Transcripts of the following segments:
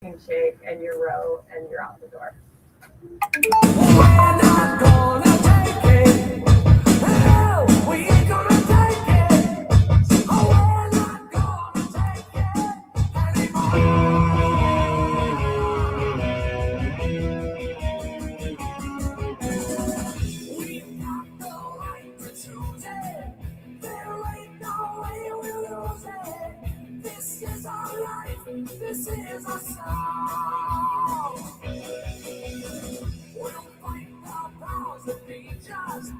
handshake and your row and you're out the door. We're not gonna take it. No, we ain't gonna take it. Oh, we're not gonna take it anymore. We've got the right to choose it. There ain't no way we'll lose it. This is our life. This is our song. We'll fight the powers that be just.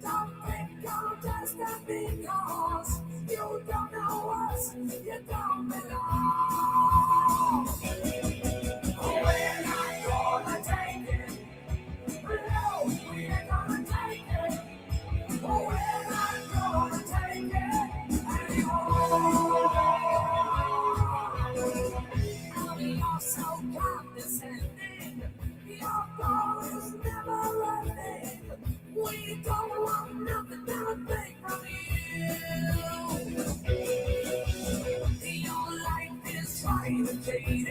Don't think you're just because you don't know us, you don't belong. We're not gonna take it. No, we ain't gonna take it. We're not gonna take it anymore. And we are so condescending. Your goal is never ending. We don't want nothing but a thing from you. Your life is tragedy,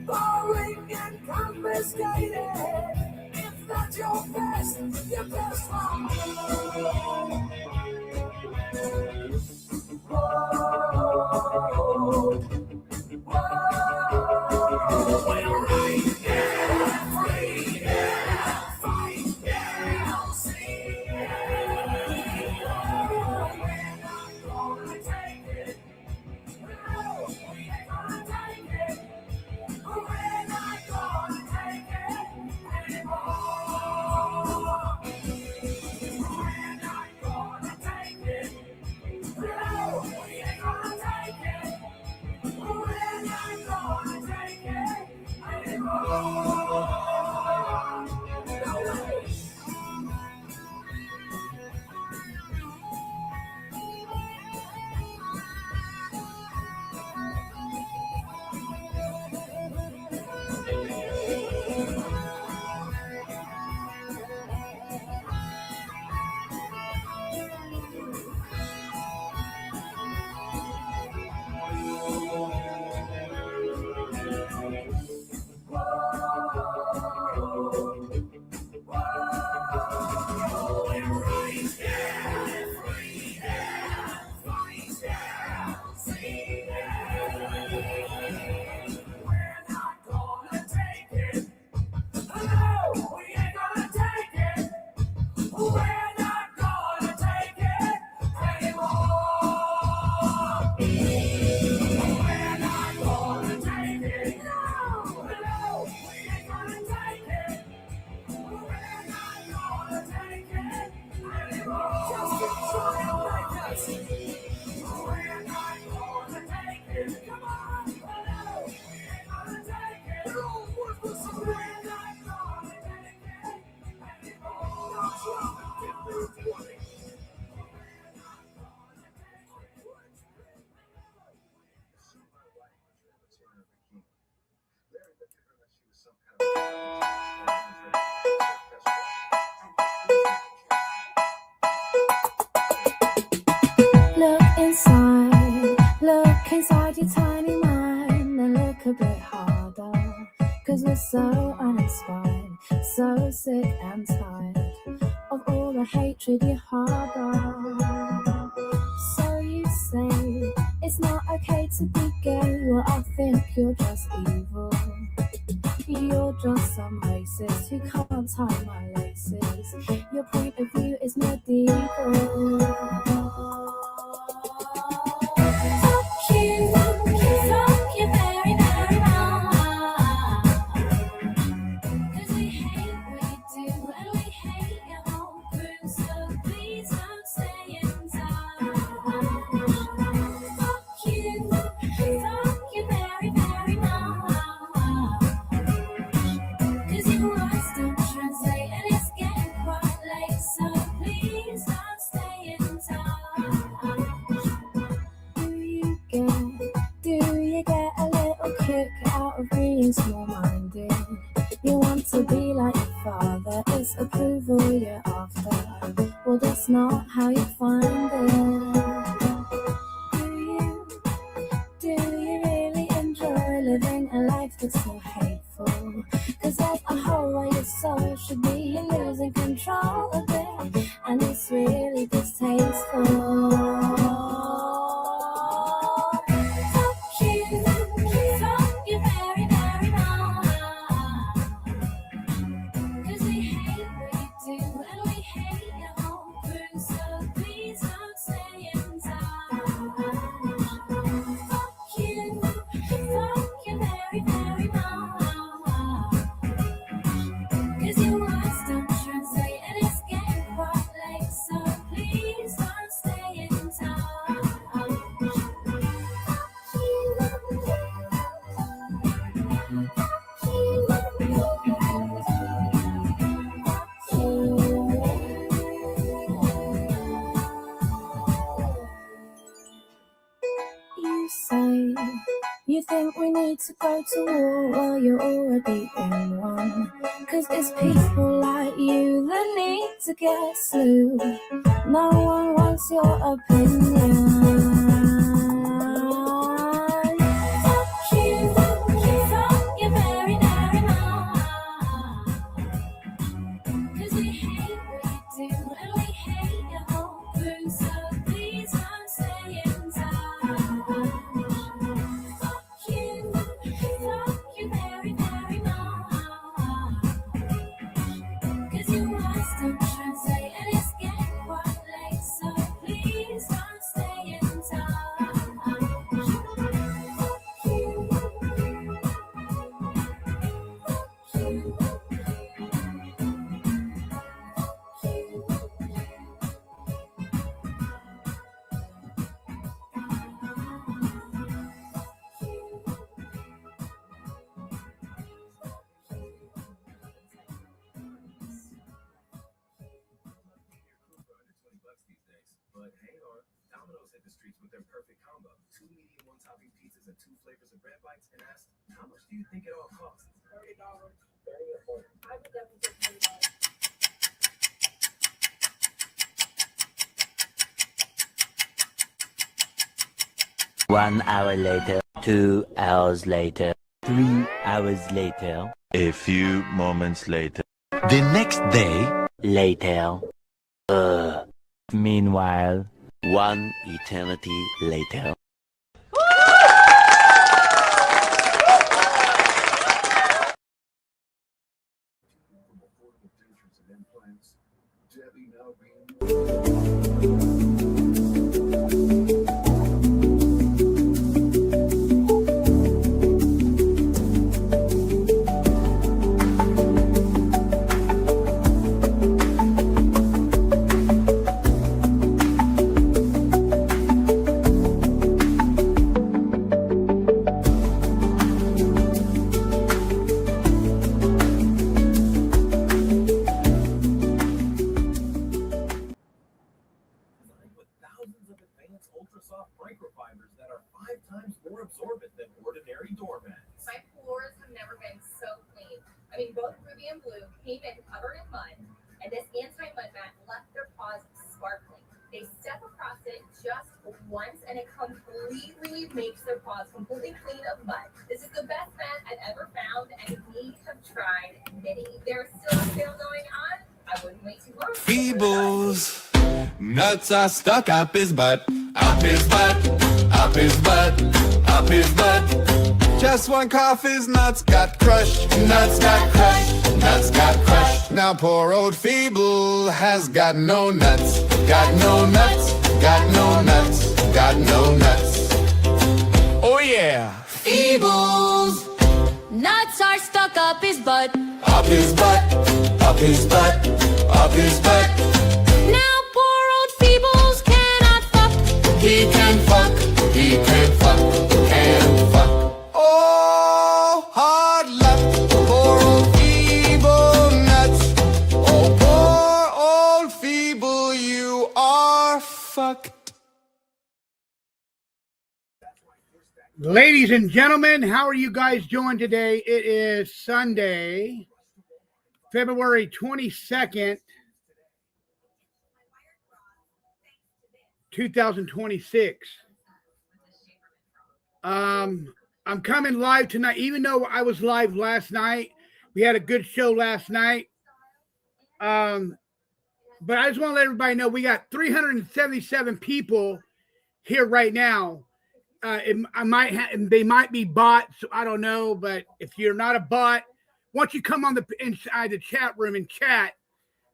boring and confiscated. If that's your best from you. Whoa. We're right, yeah, free, yeah, fight, yeah, see, yeah. We're not gonna take it. No, we ain't gonna take it. We're not gonna take it anymore. We're not gonna take it. No, we ain't gonna take it. We're not gonna take it anymore. No way. Look inside your tiny mind and look a bit harder. Cause we're so uninspired, so sick and tired of all the hatred you harbor. So you say it's not okay to be gay. Well, I think you're just evil. You're just some racist who can't tie my laces. Your point of view is medieval. Fuck you very, very much. Cause we hate what you do and we hate your whole crew. So please don't stay in touch. Fuck you very, very much. Cause your words don't translate and it's getting quite late. So please don't stay in touch. Do you get a little kick out of being small-minded? You want to be like your father, it's approval you're after. Well, that's not how you find it. Do you really enjoy living a life life that's so hateful. Cause there's a hole where your soul should be. You're losing control of it, and it's really distasteful. Fuck you, fuck you very, very much. Cause we hate what you do, and we hate your whole crew. So please don't stay in touch. Fuck you very, very much. Cause your words don't translate, and it's getting quite late. So please don't stay in touch. Fuck you say you think we need to go to war? Well, you're already in one. Cause it's people like you that need to get slew. No one wants your opinion. Fuck you very, very much. Cause we hate what you do, and we hate your whole crew. So please don't stay in touch. Fuck you very, very much. Cause your words don't translate, and it's getting quite late. So please don't stay in touch. Fuck you. But hang on, Domino's hit the streets with their perfect combo. 2 medium one-topping pizzas and 2 flavors of bread bites, and asked, how much do you think it all costs? $30. Very affordable. I would definitely say $30. 1 hour later, 2 hours later, 3 hours later, A few moments later. the next day, later, meanwhile, 1 eternity later. From affordable dentures and implants, Debbie now being... with thousands of advanced ultra-soft microfibers that are 5 times more absorbent than ordinary doormats. My floors have never been so clean. I mean, both Ruby and Blue came in covered in mud, and this anti-mud mat left their paws sparkling. They step across it just once, and it completely makes their paws completely clean of mud. This is the best mat I've ever found, and we have tried many. There's still a sale going on. I wouldn't wait too long. Feebles. Nuts are stuck up his butt, up his butt, up his butt, up his butt. Just one cough, his nuts got crushed, nuts got crushed, nuts got crushed. Now poor old Feeble has got no nuts, got no nuts, got no nuts, got no nuts. Oh yeah, Feebles. Nuts are stuck up his butt. Up his butt, up his butt, up his butt. Now poor old Feebles cannot fuck. He can fuck, he can fuck, can fuck. Oh, hard luck, poor old Feeble nuts. Oh, poor old Feeble, you are fucked. Ladies and gentlemen, how are you guys doing today? It is Sunday, February 22nd, 2026. I'm coming live tonight, even though I was live last night. We had a good show last night. But I just want to let everybody know we got 377 people here right now. They might be bots. So I don't know. But if you're not a bot, once you come on the inside the chat room and chat,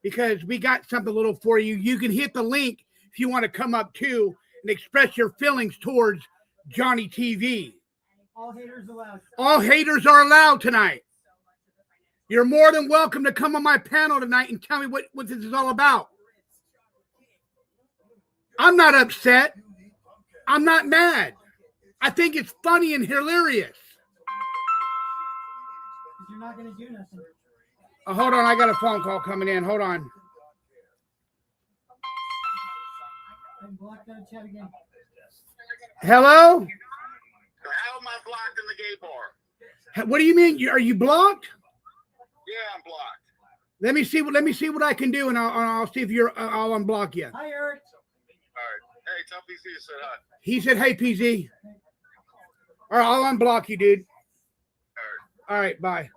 because we got something little for you, you can hit the link if you want to come up too and express your feelings towards Johnny TV. All haters allowed. All haters are allowed tonight. You're more than welcome to come on my panel tonight and tell me what this is all about. I'm not upset. I'm not mad. I think it's funny and hilarious. You're not going to do nothing. Oh, hold on. I got a phone call coming in. Hold on. I'm blocked out of chat again. Hello? How am I blocked in the gay bar? What do you mean? Are you blocked? Yeah, I'm blocked. Let me see what I can do, and I'll see if I'll unblock you. Hi, Eric. All right. Hey, tell PC you said hi. He said, "Hey, PZ." All right, I'll unblock you, dude. All right, bye.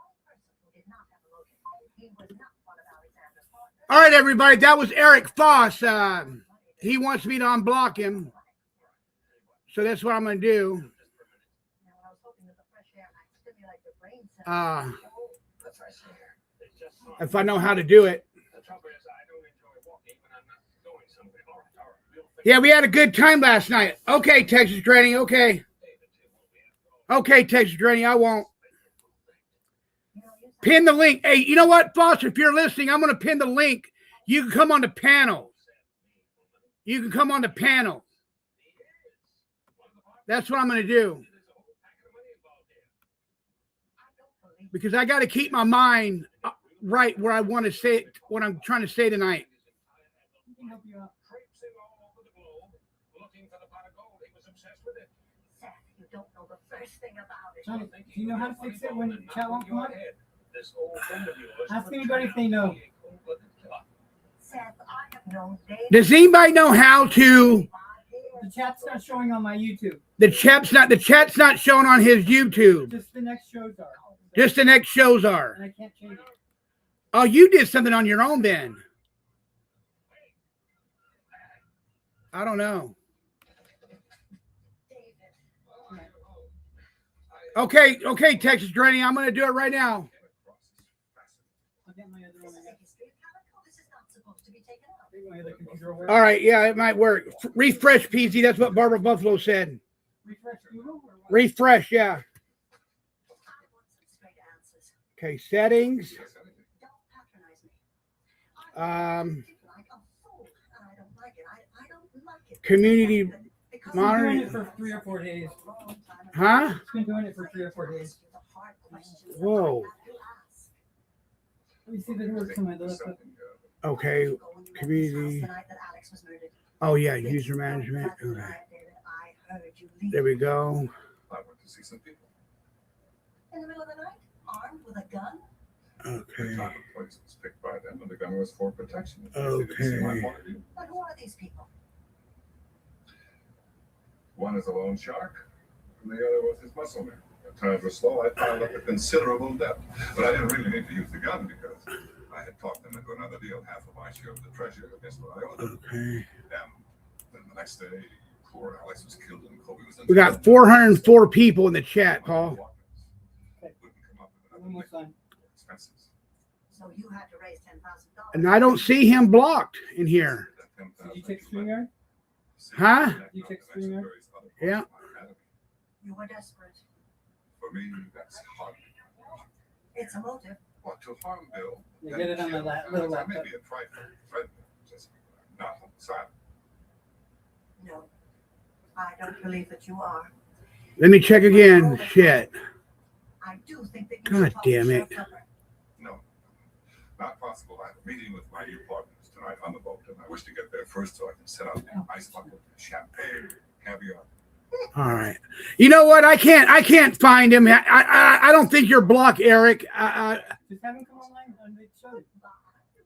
All right, everybody. That was Eric Foss. He wants me to unblock him, so that's what I'm going to do. If I know how to do it. Yeah, we had a good time last night. Okay, Texas Granny. Okay, Texas Granny. I won't. Pin the link. Hey, you know what, Foster? If you're listening, I'm going to pin the link. You can come on the panel. That's what I'm going to do. Because I got to keep my mind right where I want to say it, what I'm trying to say tonight. We can help you out. Johnny, do you know how to fix it when the chat won't come up? Ask anybody if they know. Does anybody know how to? The chat's not showing on my YouTube. The chat's not showing on his YouTube. Just the next shows are. Just the next shows are. And I can't change it. Oh, you did something on your own then. I don't know. Okay, Texas Granny, I'm going to do it right now. I'll get my other one. My other computer work. All right, yeah, it might work. Refresh, PZ. That's what Barbara Buffalo said. Refresh Google? Or what? Refresh, yeah. Okay, settings. Community It's been doing monitoring. it for 3 or 4 days. Huh? It's been doing it for 3 or 4 days. Whoa. Let me see if it works on my list. Okay, community. Oh, yeah, user management. Okay. There we go. I went to see some people. In the middle of the night, armed with a gun? The Okay. type of place was picked by them, and the gun was for protection. Okay. They didn't see my point of view. But who are these people? One is a loan shark, and the other was his muscle man. At times were slow. I piled up a considerable debt, but I didn't really need to use the gun because I had talked them into another deal, half of my share of the treasure against what I owed them. Okay. Then the next day, poor Alex was killed and Kobe was in We got 404 people in the chat, Paul. Wouldn't come up with another Almost done. expenses. So you had to raise $10,000. And I don't see him blocked in here. Did you take StreamYard? Huh? You took StreamYard? Yeah. You were desperate. For me, that's hard. It's a motive. What, to harm Bill? You get it on the little I may laptop. be a trifle threatening, just not silent. No, I don't believe that you are. Let me check again. Shit. I do think that you God should talk to damn it. Sheriff Tupper. No, not possible. I have a meeting with my new partners tonight on the boat, and I wish to get there first so I can set up ice bucket, champagne, caviar. All right. You know what? I can't find him. I don't think you're blocked, Eric. Just have him come online and make sure. You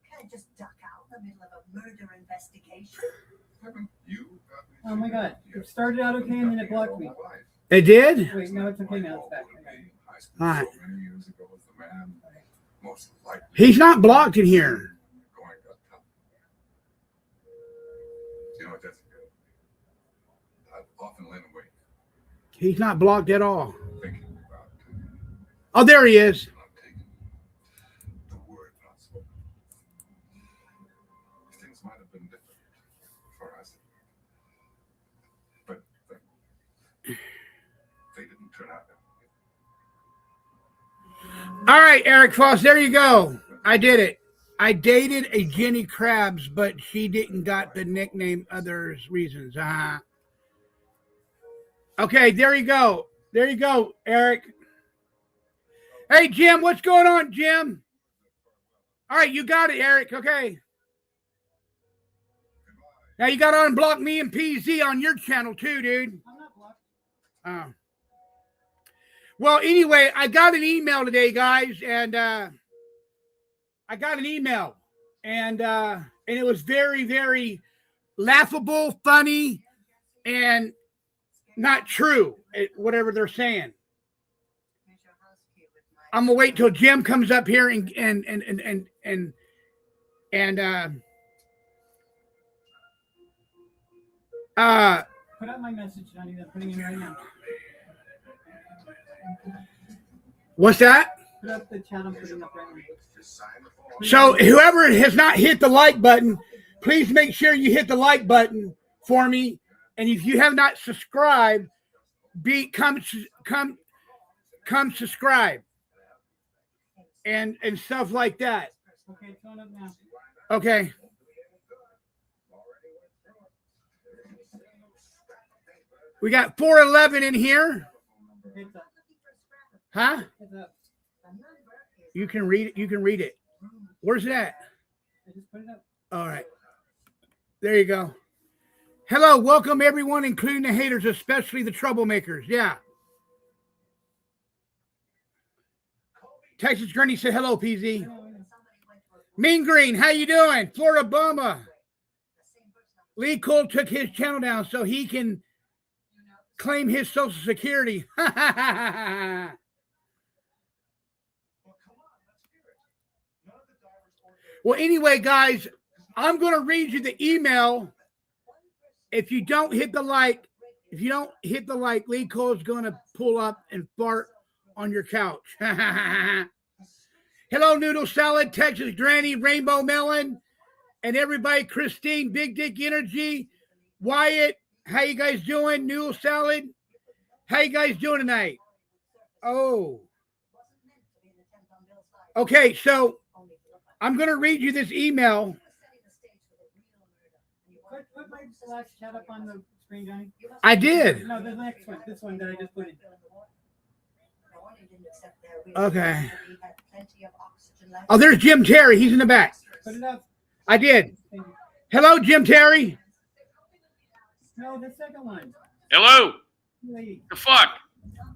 can't just duck out in the middle of a murder investigation. Haven't you? Oh my God. It started out okay and then it blocked me. It did? Wait, no, it's okay now. It's back. High school All right. so many years ago was the man most likely He's not blocked in here. going to top. You know, Jessica, I've often lain awake He's not blocked at all. thinking about Oh, there he is. not taking the word not spoken. Things might have been different for us, but they didn't turn out that way. All right, Eric Foss, there you go. I did it. I dated a Jenny Krabs, but she didn't got the nickname others reasons. Okay, there you go. There you go, Eric. Hey, Jim, what's going on, Jim? All right, you got it, Eric. Okay. Now you got to unblock me and PZ on your channel too, dude. I'm not blocked. Well, anyway, I got an email today, guys, and I got an email, and it was very, very laughable, funny, and not true. Whatever they're saying. I'm gonna wait till Jim comes up here and Put out my message, Johnny. I'm putting it right now. what's that? Put up the chat I'm putting up right now. So whoever has not hit the like button, please make sure you hit the like button for me. And if you have not subscribed, come subscribe and stuff like that. Okay, it's on up now. Okay. We got 411 in here. It's up. Huh? It's up. You can read it. You can read it. Where's it at? I just put it up. All right. There you go. Hello, welcome everyone, including the haters, especially the troublemakers. Yeah. Texas Granny said hello, PZ. Mean Green, how you doing? Florida Bama. Lee Cole took his channel down so he can claim his Social Security. Well, anyway, guys, I'm going to read you the email. If you don't hit the like, Lee Cole's going to pull up and fart on your couch. Hello, Noodle Salad, Texas Granny, Rainbow Melon, and everybody, Christine, Big Dick Energy, Wyatt, how you guys doing? Noodle Salad, how you guys doing tonight? Oh. Okay, so I'm going to read you this email. Put my last chat up on the screen, Johnny. I did. No, the next one. This one that I just put in. Okay. Oh, there's Jim Terry. He's in the back. Put it up. I did. Thank you. Hello, Jim Terry. No, the second one. Hello. Wait. The fuck?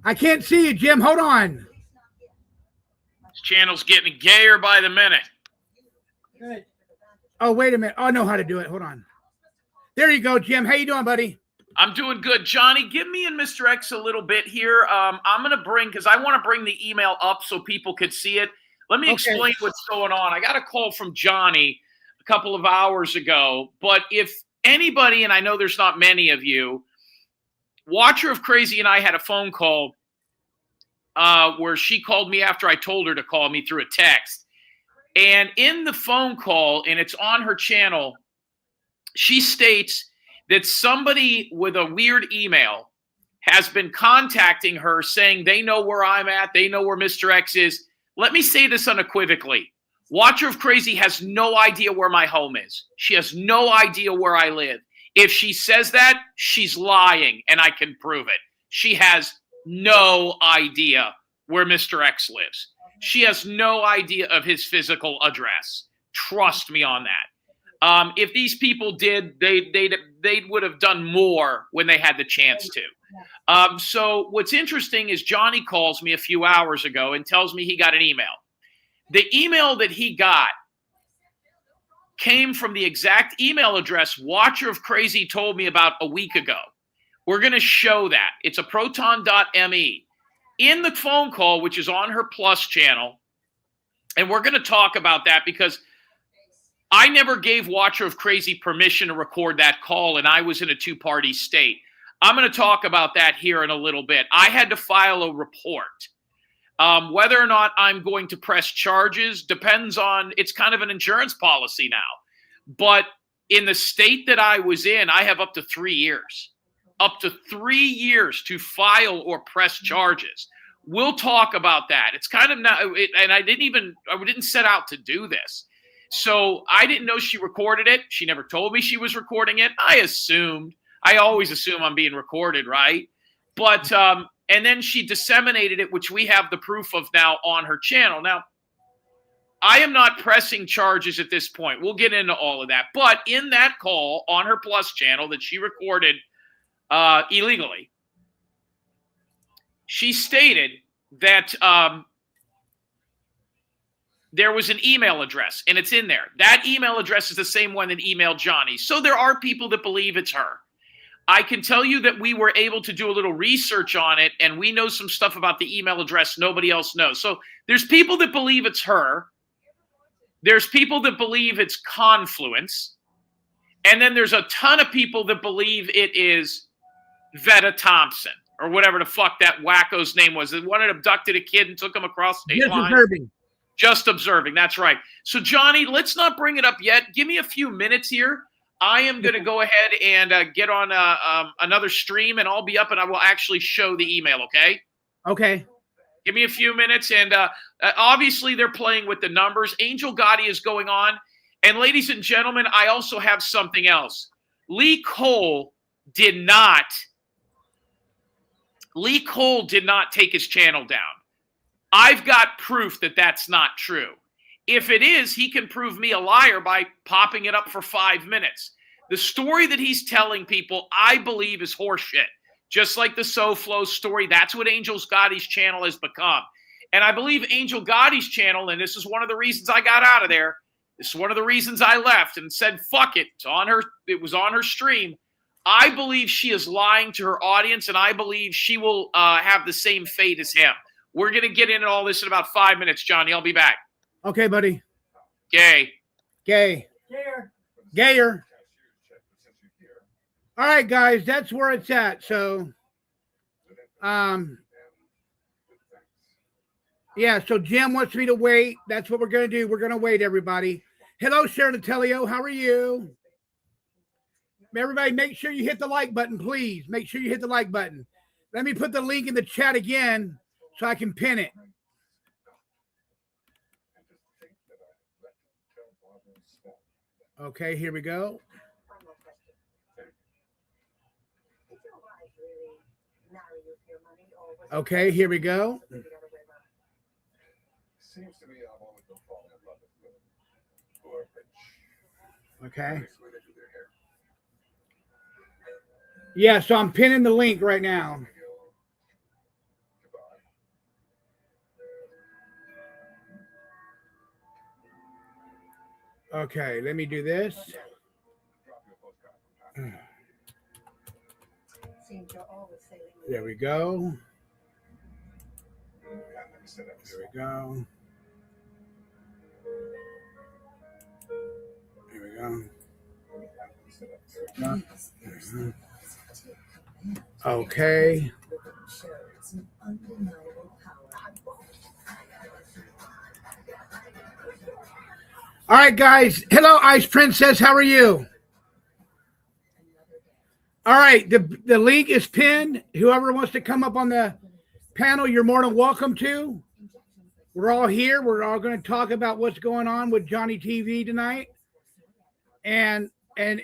I can't see you, Jim. Hold on. This channel's getting gayer by the minute. Good. Oh, wait a minute. Oh, I know how to do it. Hold on. There you go, Jim. How you doing, buddy? I'm doing good. Johnny, give me and Mr. X a little bit here. I'm going to bring, because I want to bring the email up so people could see it. Let me explain what's going on. I got a call from Johnny a couple of hours ago, but if anybody, and I know there's not many of you, Watcher of Crazy and I had a phone call where she called me after I told her to call me through a text. And in the phone call, and it's on her channel, she states that somebody with a weird email has been contacting her saying they know where I'm at, they know where Mr. X is. Let me say this unequivocally. Watcher of Crazy has no idea where my home is. She has no idea where I live. If she says that, she's lying, and I can prove it. She has no idea where Mr. X lives. She has no idea of his physical address. Trust me on that. If these people did, they would have done more when they had the chance to. So what's interesting is Johnny calls me a few hours ago and tells me he got an email. The email that he got came from the exact email address Watcher of Crazy told me about a week ago, We're going to show that. It's a proton.me. In the phone call, which is on her Plus channel, and we're going to talk about that because I never gave Watcher of Crazy permission to record that call, and I was in a two-party state. I'm going to talk about that here in a little bit. I had to file a report. Whether or not I'm going to press charges depends on, it's kind of an insurance policy now. But in the state that I was in, I have up to 3 years. Up to 3 years to file or press charges. We'll talk about that. It's kind of not, and I didn't set out to do this. So I didn't know she recorded it. She never told me she was recording it. I always assume I'm being recorded, right? But, and then she disseminated it, which we have the proof of now on her channel. Now, I am not pressing charges at this point. We'll get into all of that. But in that call on her Plus channel that she recorded illegally, she stated that there was an email address, and it's in there. That email address is the same one that emailed Johnny. So there are people that believe it's her. I can tell you that we were able to do a little research on it, and we know some stuff about the email address nobody else knows. So there's people that believe it's her. There's people that believe it's Confluence. And then there's a ton of people that believe it is Vetta Thompson, or whatever the fuck that wacko's name was. The one that abducted a kid and took him across state line. Just observing. That's right. So, Johnny, let's not bring it up yet. Give me a few minutes here. I am going to go ahead and get on another stream, and I'll be up, and I will actually show the email, okay? Okay. Give me a few minutes, and obviously they're playing with the numbers. Angel Gotti is going on. And, ladies and gentlemen, I also have something else. Lee Cole did not take his channel down. I've got proof that that's not true. If it is, he can prove me a liar by popping it up for 5 minutes. The story that he's telling people, I believe, is horseshit. Just like the SoFlo story, that's what Angel Gotti's channel has become. And I believe Angel Gotti's channel, and this is one of the reasons I got out of there, this is one of the reasons I left and said, fuck it, it was on her stream. I believe she is lying to her audience, and I believe she will have the same fate as him. We're going to get into all this in about 5 minutes, Johnny. I'll be back. Okay, buddy. Gay. Gayer. All right, guys, that's where it's at. So, yeah, so Jim wants me to wait. That's what we're going to do. We're going to wait, everybody. Hello, Sharon Telio. How are you? Everybody, make sure you hit the like button, please. Make sure you hit the like button. Let me put the link in the chat again so I can pin it. Okay, here we go. Okay, here we go. Seems to me I've always been falling in love with women who are rich. Okay. Yeah, so I'm pinning the link right now. Okay, let me do this. There we go. There we go. Here we go. Okay. All right, guys. Hello, Ice Princess. How are you? All right. The link is pinned. Whoever wants to come up on the panel, you're more than welcome to. We're all here. We're all going to talk about what's going on with Johnny TV tonight. And Jim's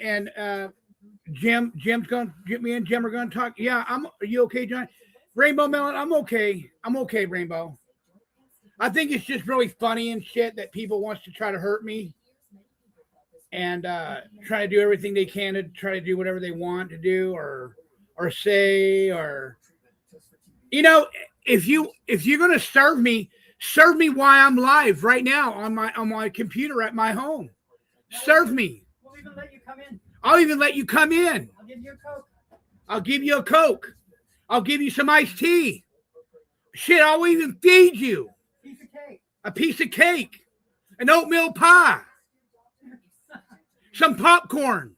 going to get me and Jim are going to talk. Yeah, are you okay, John? Rainbow Melon, I'm okay. I'm okay, Rainbow. I think it's just really funny and shit that people wants to try to hurt me and try to do everything they can to try to do whatever they want to do or say, or, you know, if you're going to serve me while I'm live right now on my computer at my home. Serve me. We'll even let you come in. I'll even let you come in. I'll give you a Coke. I'll give you a Coke. I'll give you some iced tea. Shit, I'll even feed you Piece of cake. a piece of cake, an oatmeal pie, some popcorn,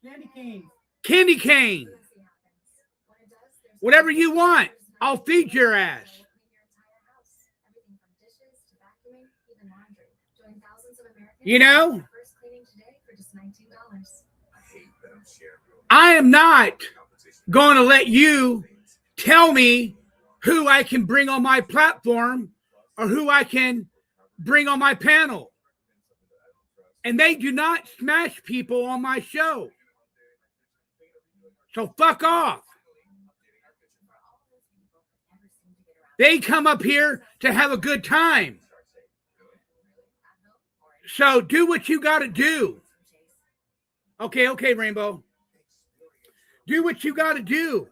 Candy cane. candy cane, whatever you want. I'll feed your ass. You know, I am not going to let you tell me who I can bring on my platform or who I can bring on my panel. And they do not smash people on my show. So fuck off. They come up here to have a good time. So do what you got to do. Okay, Rainbow. Do what you got to do.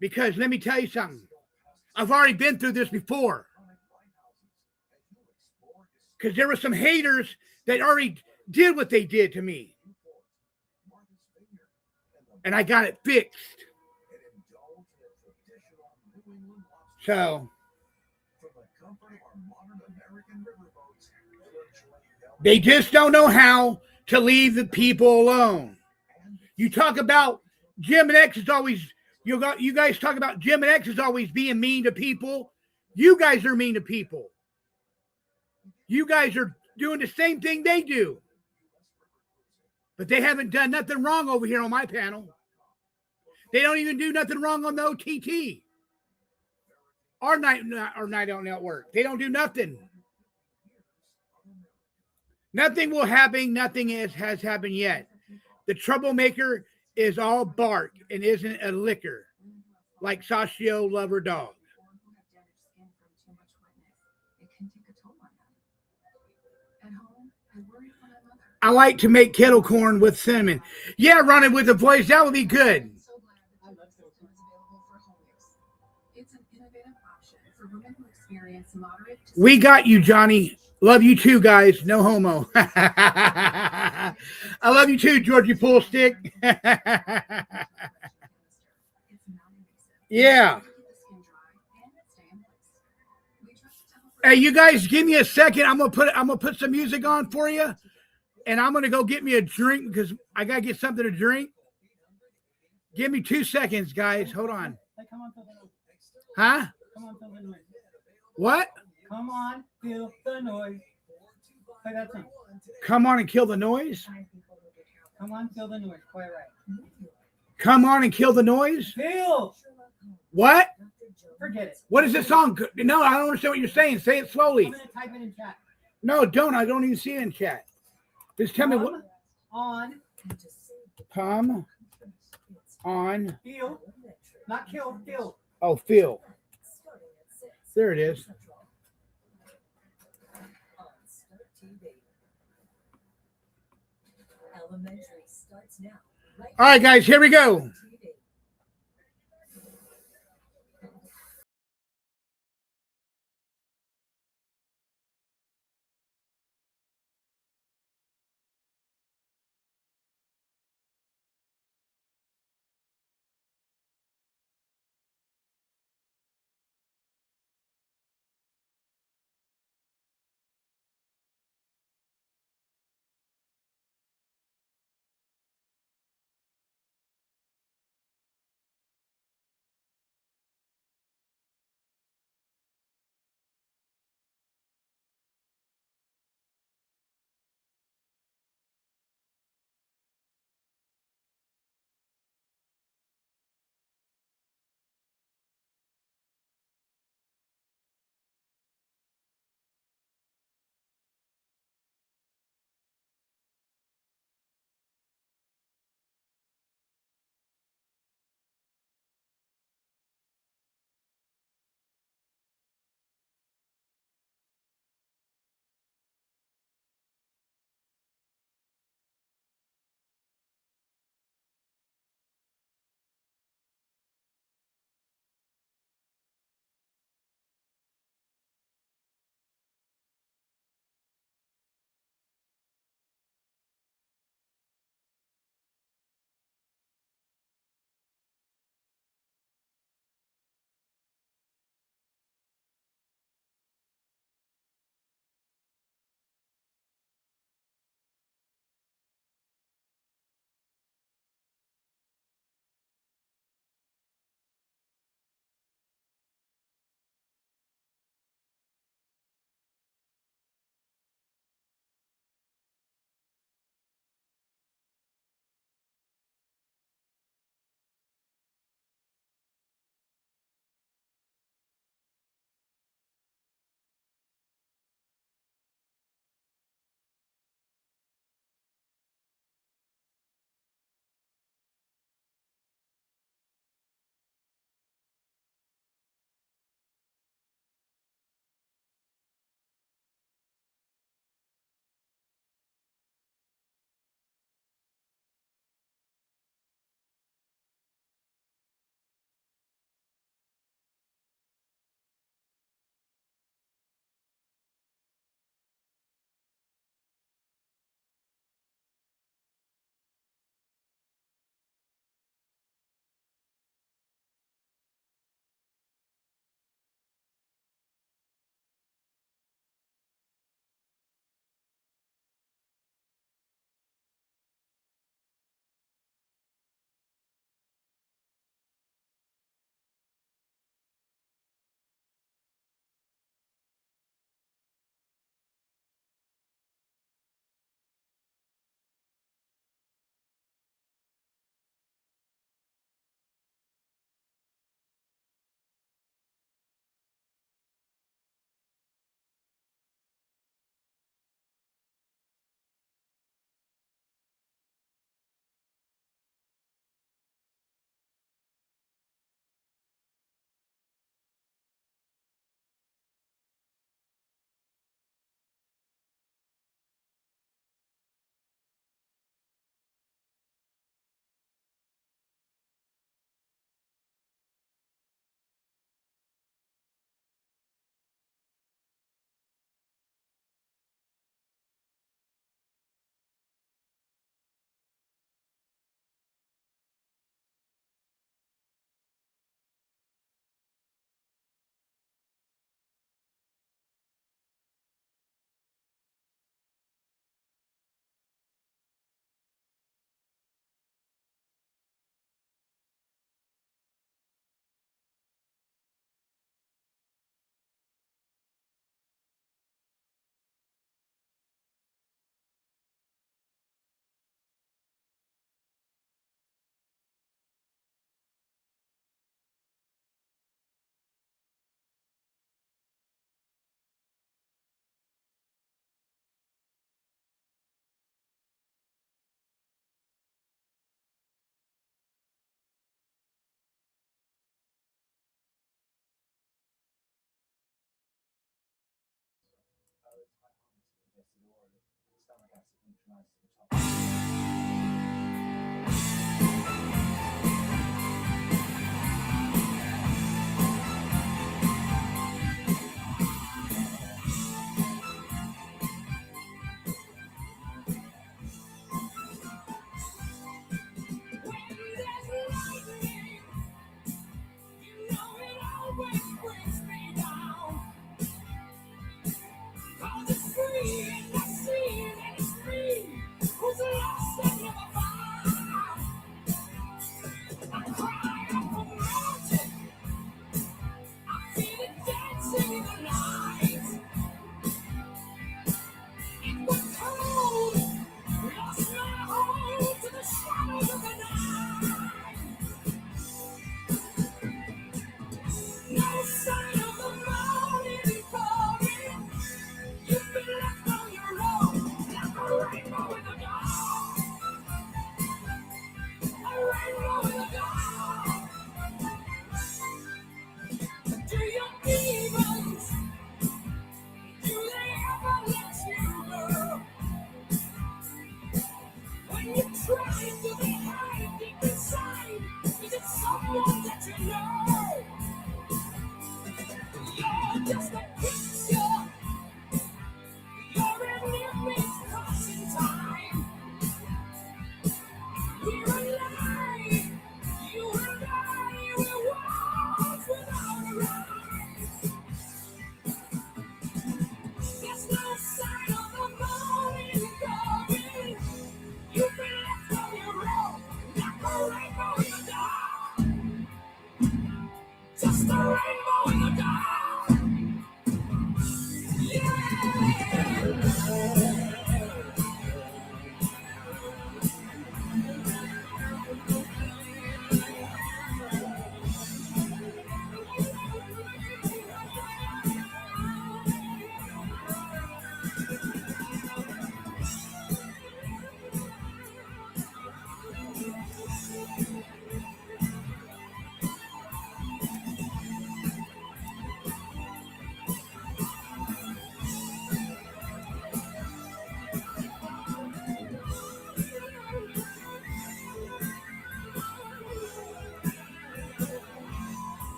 Because let me tell you something. I've already been through this before. Because there were some haters that already did what they did to me. And I got it fixed. So they just don't know how to leave the people alone. You talk about Jim and X is always, you guys talk about Jim and X is always being mean to people. You guys are mean to people. You guys are doing the same thing they do. But they haven't done nothing wrong over here on my panel. They don't even do nothing wrong on the OTT. Our night on network. They don't do nothing. Nothing will happen. Nothing has happened yet. The troublemaker is all bark and isn't a liquor, like Sashio Lover Dog. I like to make kettle corn with cinnamon. Yeah, running with a voice, that would be good. We got you, Johnny. Love you too, guys. No homo. I love you too, Georgie Pullstick. Yeah. Hey, you guys, give me a second. I'm gonna put some music on for you, and I'm gonna go get me a drink because I gotta get something to drink. Give me 2 seconds, guys. Hold on. Huh? What? Come on, feel the noise. Play that thing. Come on and kill the noise? Come on, feel the noise. Play it right. Come on and kill the noise? Feel. What? Forget it. What is this song? No, I don't understand what you're saying. Say it slowly. I'm going to type it in chat. No, don't. I don't even see it in chat. Just tell me what. On. Come on. Feel. Not kill, feel. Oh, feel. There it is. All right, guys, here we go.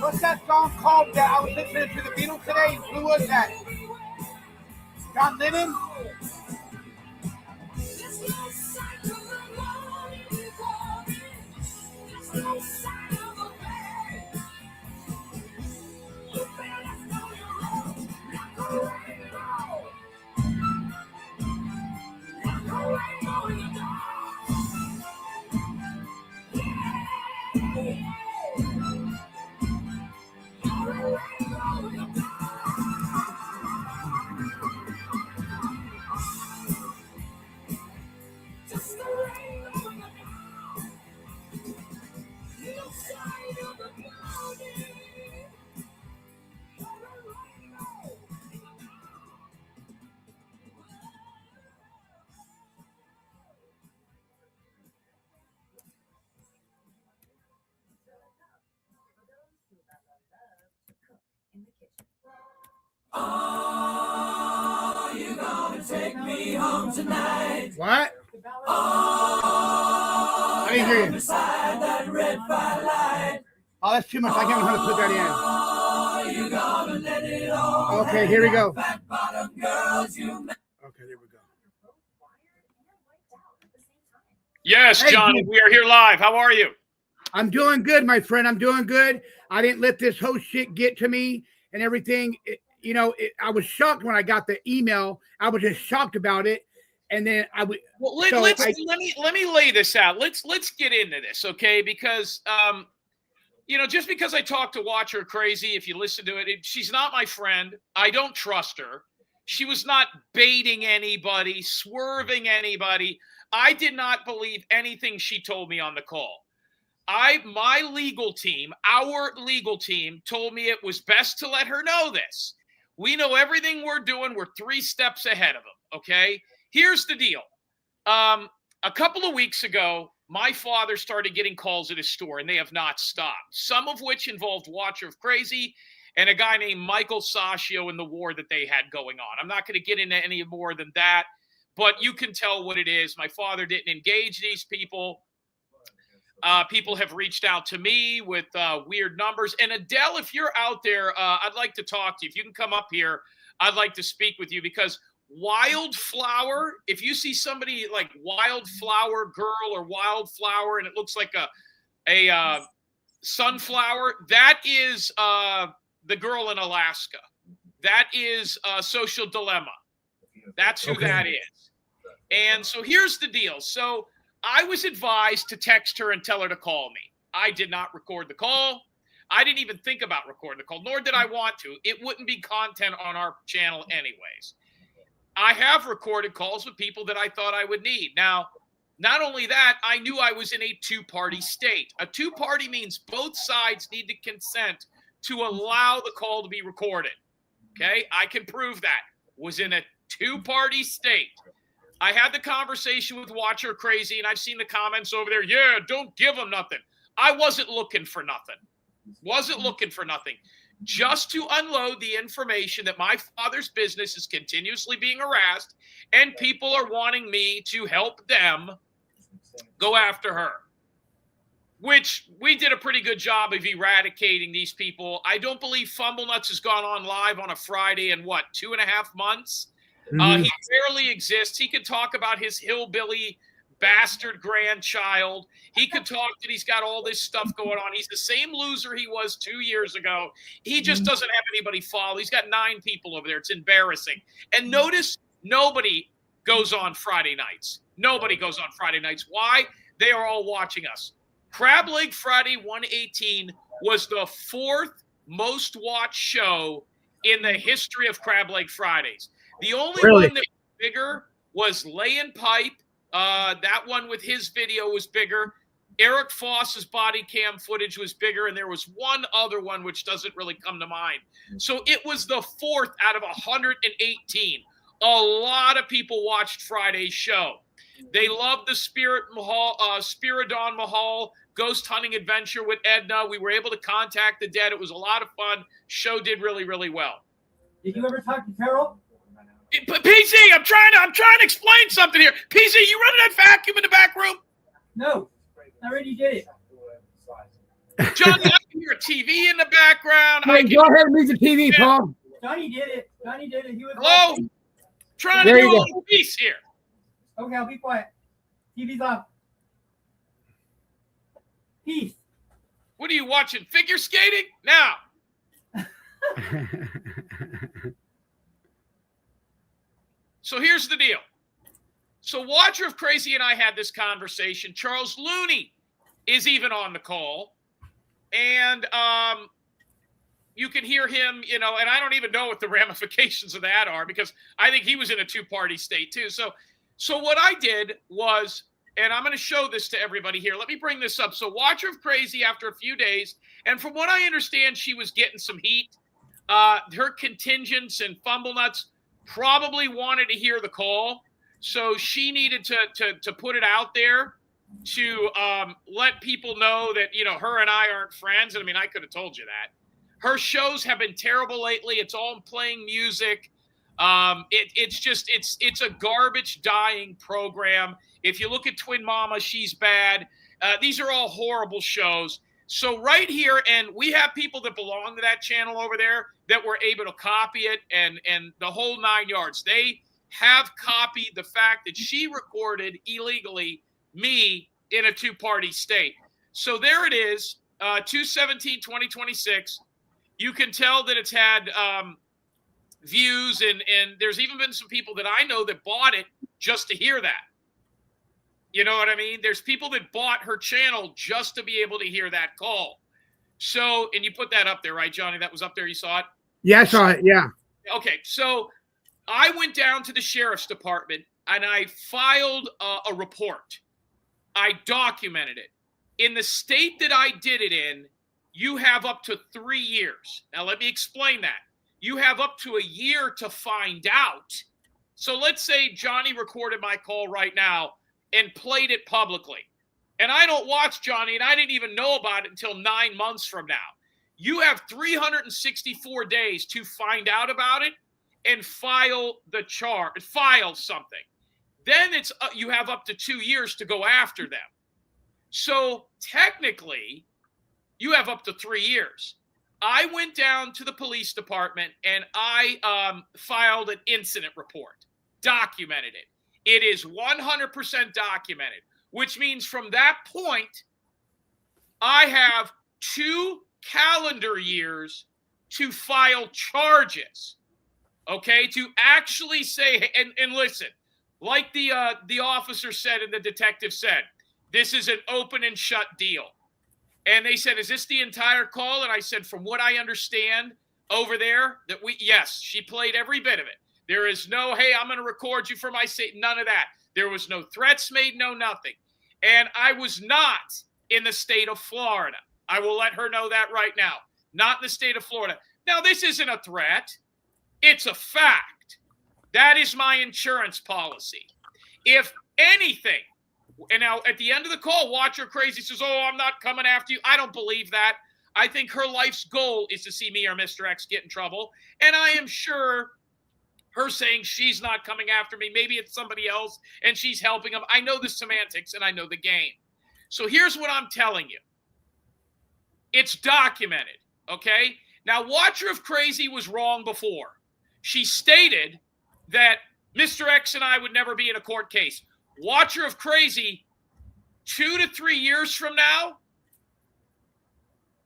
What's that song called that I was listening to the Beatles today? Who was that? John Lennon? What? I didn't hear you. Oh, that's too much. I can't know how to put that in. Okay, here we go. Okay, there we go. Yes, Hey, Johnny, dude. we are here live. How are you? I'm doing good, my friend. I'm doing good. I didn't let this whole shit get to me and everything. I was shocked when I got the email. I was just shocked about it. And then Well, let me lay this out. Let's get into this, okay? Because just because I talk to Watch Her Crazy, if you listen to it, she's not my friend. I don't trust her. She was not baiting anybody, swerving anybody. I did not believe anything she told me on the call. My legal team, our legal team, told me it was best to let her know this. We know everything we're doing. We're 3 steps ahead of them, okay? Here's the deal. A couple of weeks ago, my father started getting calls at his store, and they have not stopped, some of which involved Watcher of Crazy and a guy named Michael Saccio and the war that they had going on. I'm not going to get into any more than that, but you can tell what it is. My father didn't engage these people. People have reached out to me with weird numbers. And Adele, if you're out there, I'd like to talk to you. If you can come up here, I'd like to speak with you, because Wildflower, if you see somebody like Wildflower Girl or Wildflower and it looks like a sunflower, that is the girl in Alaska. That is Social Dilemma. That's who that is. And so here's the deal. So I was advised to text her and tell her to call me. I did not record the call. I didn't even think about recording the call, nor did I want to. It wouldn't be content on our channel anyways. I have recorded calls with people that I thought I would need. Now, not only that, I knew I was in a 2-party state. A 2-party means both sides need to consent to allow the call to be recorded. Okay? I can prove that. Was in a 2-party state. I had the conversation with Watcher Crazy, and I've seen the comments over there. Yeah, don't give them nothing. I wasn't looking for nothing. Wasn't looking for nothing. Just to unload the information that my father's business is continuously being harassed, and people are wanting me to help them go after her, which we did a pretty good job of eradicating these people. I don't believe Fumblenuts has gone on live on a Friday in, 2.5 months? Mm-hmm. He barely exists. He could talk about his hillbilly bastard grandchild. He could talk that he's got all this stuff going on. He's the same loser he was 2 years ago. He just doesn't have anybody follow. He's got 9 people over there. It's embarrassing. And notice nobody goes on Friday nights. Nobody goes on Friday nights. Why? They are all watching us. Crab Leg Friday 118 was the 4th most watched show in the history of Crab Leg Fridays. The only one that was bigger was Layin' Pipe. That one with his video was bigger. Eric Foss's body cam footage was bigger, and there was one other one which doesn't really come to mind. So it was the 4th out of 118. A lot of people watched Friday's show. They loved the Spiridon Mahal ghost hunting adventure with Edna. We were able to contact the dead. It was a lot of fun. Show did really, really well. Did you ever talk to Carol? PZ, I'm trying to explain something here. PZ, you running that vacuum in the back room? No, I already did it. Johnny, I can hear a TV in the background. Hey, go ahead and move the TV, Paul. Johnny did it. He was hello? watching. Trying to do a little piece here. Okay, I'll be quiet. TV's off. Peace. What are you watching? Figure skating? Now. So here's the deal. So Watcher of Crazy and I had this conversation. Charles Looney is even on the call. And you can hear him, and I don't even know what the ramifications of that are, because I think he was in a 2-party state too. So what I did was, and I'm going to show this to everybody here. Let me bring this up. So Watcher of Crazy, after a few days, and from what I understand, she was getting some heat. Her contingents and Fumblenuts probably wanted to hear the call, so she needed to put it out there to let people know that her and I aren't friends. And I mean, I could have told you that. Her shows have been terrible lately. It's all playing music. It's a garbage dying program. If you look at Twin Mama, she's bad. These are all horrible shows. So right here, and we have people that belong to that channel over there that were able to copy it and the whole 9 yards. They have copied the fact that she recorded illegally me in a 2-party state. So there it is, 2/17/2026. You can tell that it's had views, and there's even been some people that I know that bought it just to hear that. You know what I mean? There's people that bought her channel just to be able to hear that call. So, and you put that up there, right, Johnny? That was up there. You saw it? Yeah, I saw it. Yeah. Okay. So I went down to the sheriff's department and I filed a report. I documented it. In the state that I did it in, you have up to 3 years. Now, let me explain that. You have up to a year to find out. So let's say Johnny recorded my call right now and played it publicly. And I don't watch Johnny, and I didn't even know about it until 9 months from now. You have 364 days to find out about it and file something. Then you have up to 2 years to go after them. So technically, you have up to 3 years. I went down to the police department and I filed an incident report, documented it. It is 100% documented, which means from that point, I have 2 calendar years to file charges, okay? To actually say, and listen, like the officer said and the detective said, this is an open and shut deal. And they said, is this the entire call? And I said, from what I understand over there, yes, she played every bit of it. There is no, hey, I'm going to record you for my sake. None of that. There was no threats made, no nothing. And I was not in the state of Florida. I will let her know that right now. Not in the state of Florida. Now, this isn't a threat. It's a fact. That is my insurance policy. If anything, and now at the end of the call, Watcher Crazy says, oh, I'm not coming after you. I don't believe that. I think her life's goal is to see me or Mr. X get in trouble. And I am sure her saying she's not coming after me, maybe it's somebody else and she's helping him. I know the semantics and I know the game. So here's what I'm telling you. It's documented, okay? Now, Watcher of Crazy was wrong before. She stated that Mr. X and I would never be in a court case. Watcher of Crazy, 2 to 3 years from now,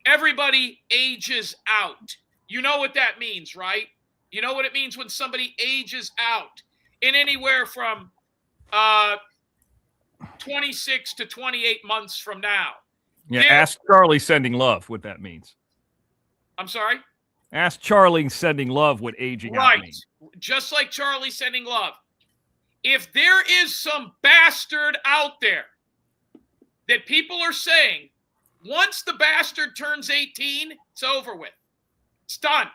everybody ages out. You know what that means, right? You know what it means when somebody ages out in anywhere from 26 to 28 months from now. Yeah, ask Charlie Sending Love what that means. I'm sorry? Ask Charlie Sending Love what aging out means. Right. Just like Charlie Sending Love. If there is some bastard out there that people are saying, once the bastard turns 18, it's over with. It's done.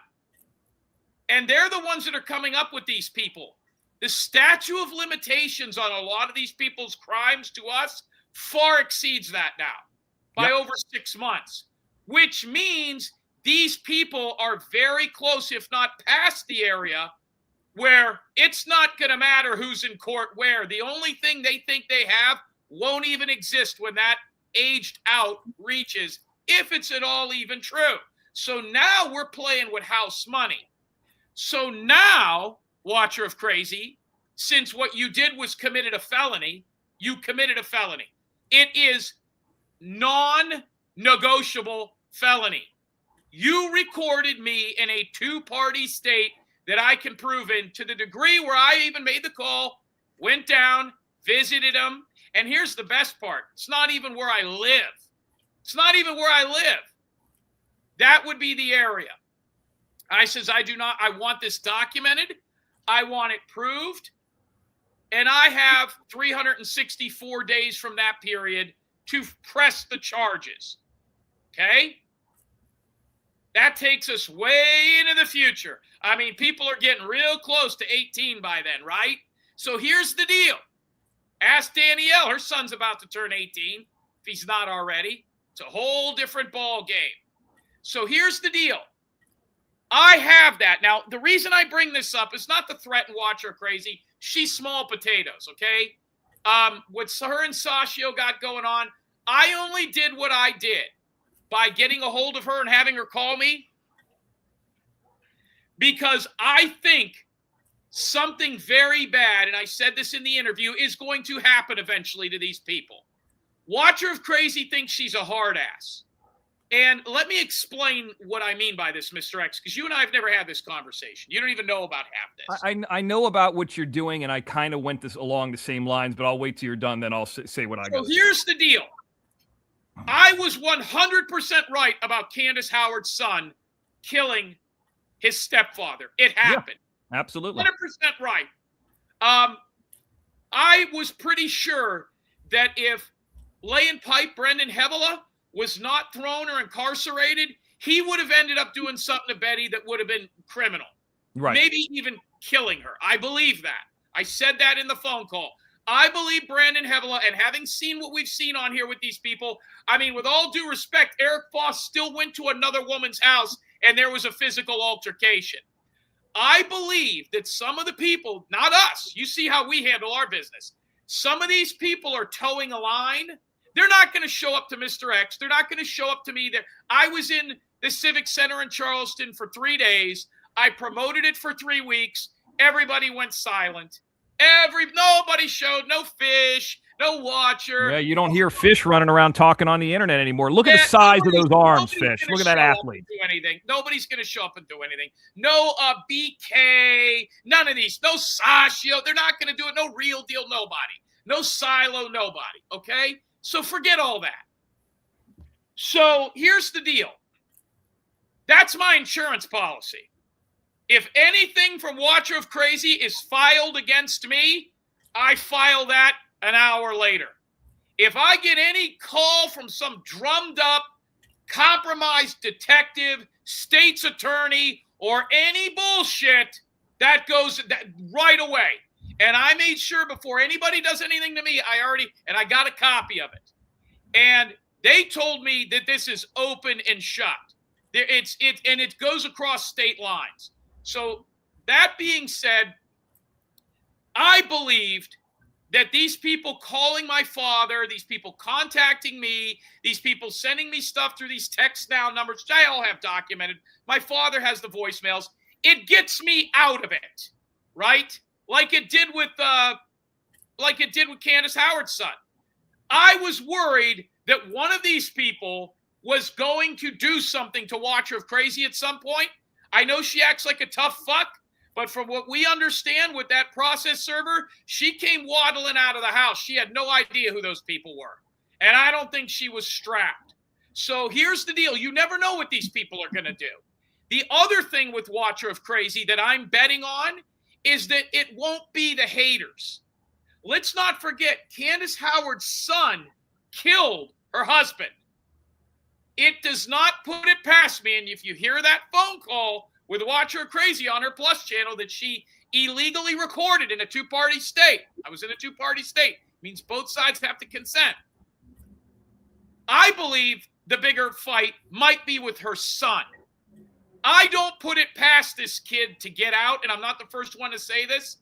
And they're the ones that are coming up with these people. The statute of limitations on a lot of these people's crimes to us far exceeds that now by over 6 months, which means these people are very close, if not past the area where it's not going to matter who's in court where. The only thing they think they have won't even exist when that aged out reaches, if it's at all even true. So now we're playing with house money. So now, Watcher of Crazy, since what you did was committed a felony, you committed a felony. It is non-negotiable felony. You recorded me in a 2-party state that I can prove in, to the degree where I even made the call, went down, visited them. And here's the best part. It's not even where I live. It's not even where I live. That would be the area. I says, I want this documented. I want it proved. And I have 364 days from that period to press the charges. Okay? That takes us way into the future. I mean, people are getting real close to 18 by then, right? So here's the deal. Ask Danielle. Her son's about to turn 18, if he's not already. It's a whole different ball game. So here's the deal. I have that. Now, the reason I bring this up is not the threat and Watcher Crazy. She's small potatoes, okay? What her and Sashio got going on, I only did what I did by getting a hold of her and having her call me because I think something very bad, and I said this in the interview, is going to happen eventually to these people. Watcher of Crazy thinks she's a hard ass. And let me explain what I mean by this, Mr. X, because you and I have never had this conversation. You don't even know about half this. I know about what you're doing, and I kind of went along the same lines, but I'll wait till you're done, then I'll say what I got. So here's the deal. I was 100% right about Candace Howard's son killing his stepfather. It happened. Yeah, absolutely. 100% right. I was pretty sure that if Lay Pipe, Brendan Hevela, was not thrown or incarcerated, he would have ended up doing something to Betty that would have been criminal. Right. Maybe even killing her. I believe that. I said that in the phone call. I believe Brandon Hevela, and having seen what we've seen on here with these people, I mean, with all due respect, Eric Foss still went to another woman's house and there was a physical altercation. I believe that some of the people, not us, you see how we handle our business. Some of these people are towing a line. They're not going to show up to Mr. X. They're not going to show up to me there. I was in the Civic Center in Charleston for 3 days. I promoted it for 3 weeks. Everybody went silent. Nobody showed, no fish, no watcher. Yeah, you don't hear Fish running around talking on the internet anymore. Look at the size of those arms, Fish. Look at that athlete. Do anything. Nobody's going to show up and do anything. No BK, none of these. No Sashio. They're not going to do it. No Real Deal, nobody. No Silo, nobody. Okay? So forget all that. So here's the deal. That's my insurance policy. If anything from Watcher of Crazy is filed against me, I file that an hour later. If I get any call from some drummed up, compromised detective, state's attorney, or any bullshit, that goes right away. And I made sure before anybody does anything to me, I got a copy of it. And they told me that this is open and shut. And it goes across state lines. So that being said, I believed that these people calling my father, these people contacting me, these people sending me stuff through these text now numbers, which I all have documented. My father has the voicemails. It gets me out of it, right? Like it did with Candace Howard's son. I was worried that one of these people was going to do something to Watcher of Crazy at some point. I know she acts like a tough fuck, but from what we understand with that process server, she came waddling out of the house. She had no idea who those people were. And I don't think she was strapped. So here's the deal. You never know what these people are going to do. The other thing with Watcher of Crazy that I'm betting on is that it won't be the haters. Let's not forget, Candace Howard's son killed her husband. It does not put it past me, and if you hear that phone call with Watcher of Crazy on her Plus channel that she illegally recorded in a two-party state. I was in a two-party state. It means both sides have to consent. I believe the bigger fight might be with her son. I don't put it past this kid to get out, and I'm not the first one to say this,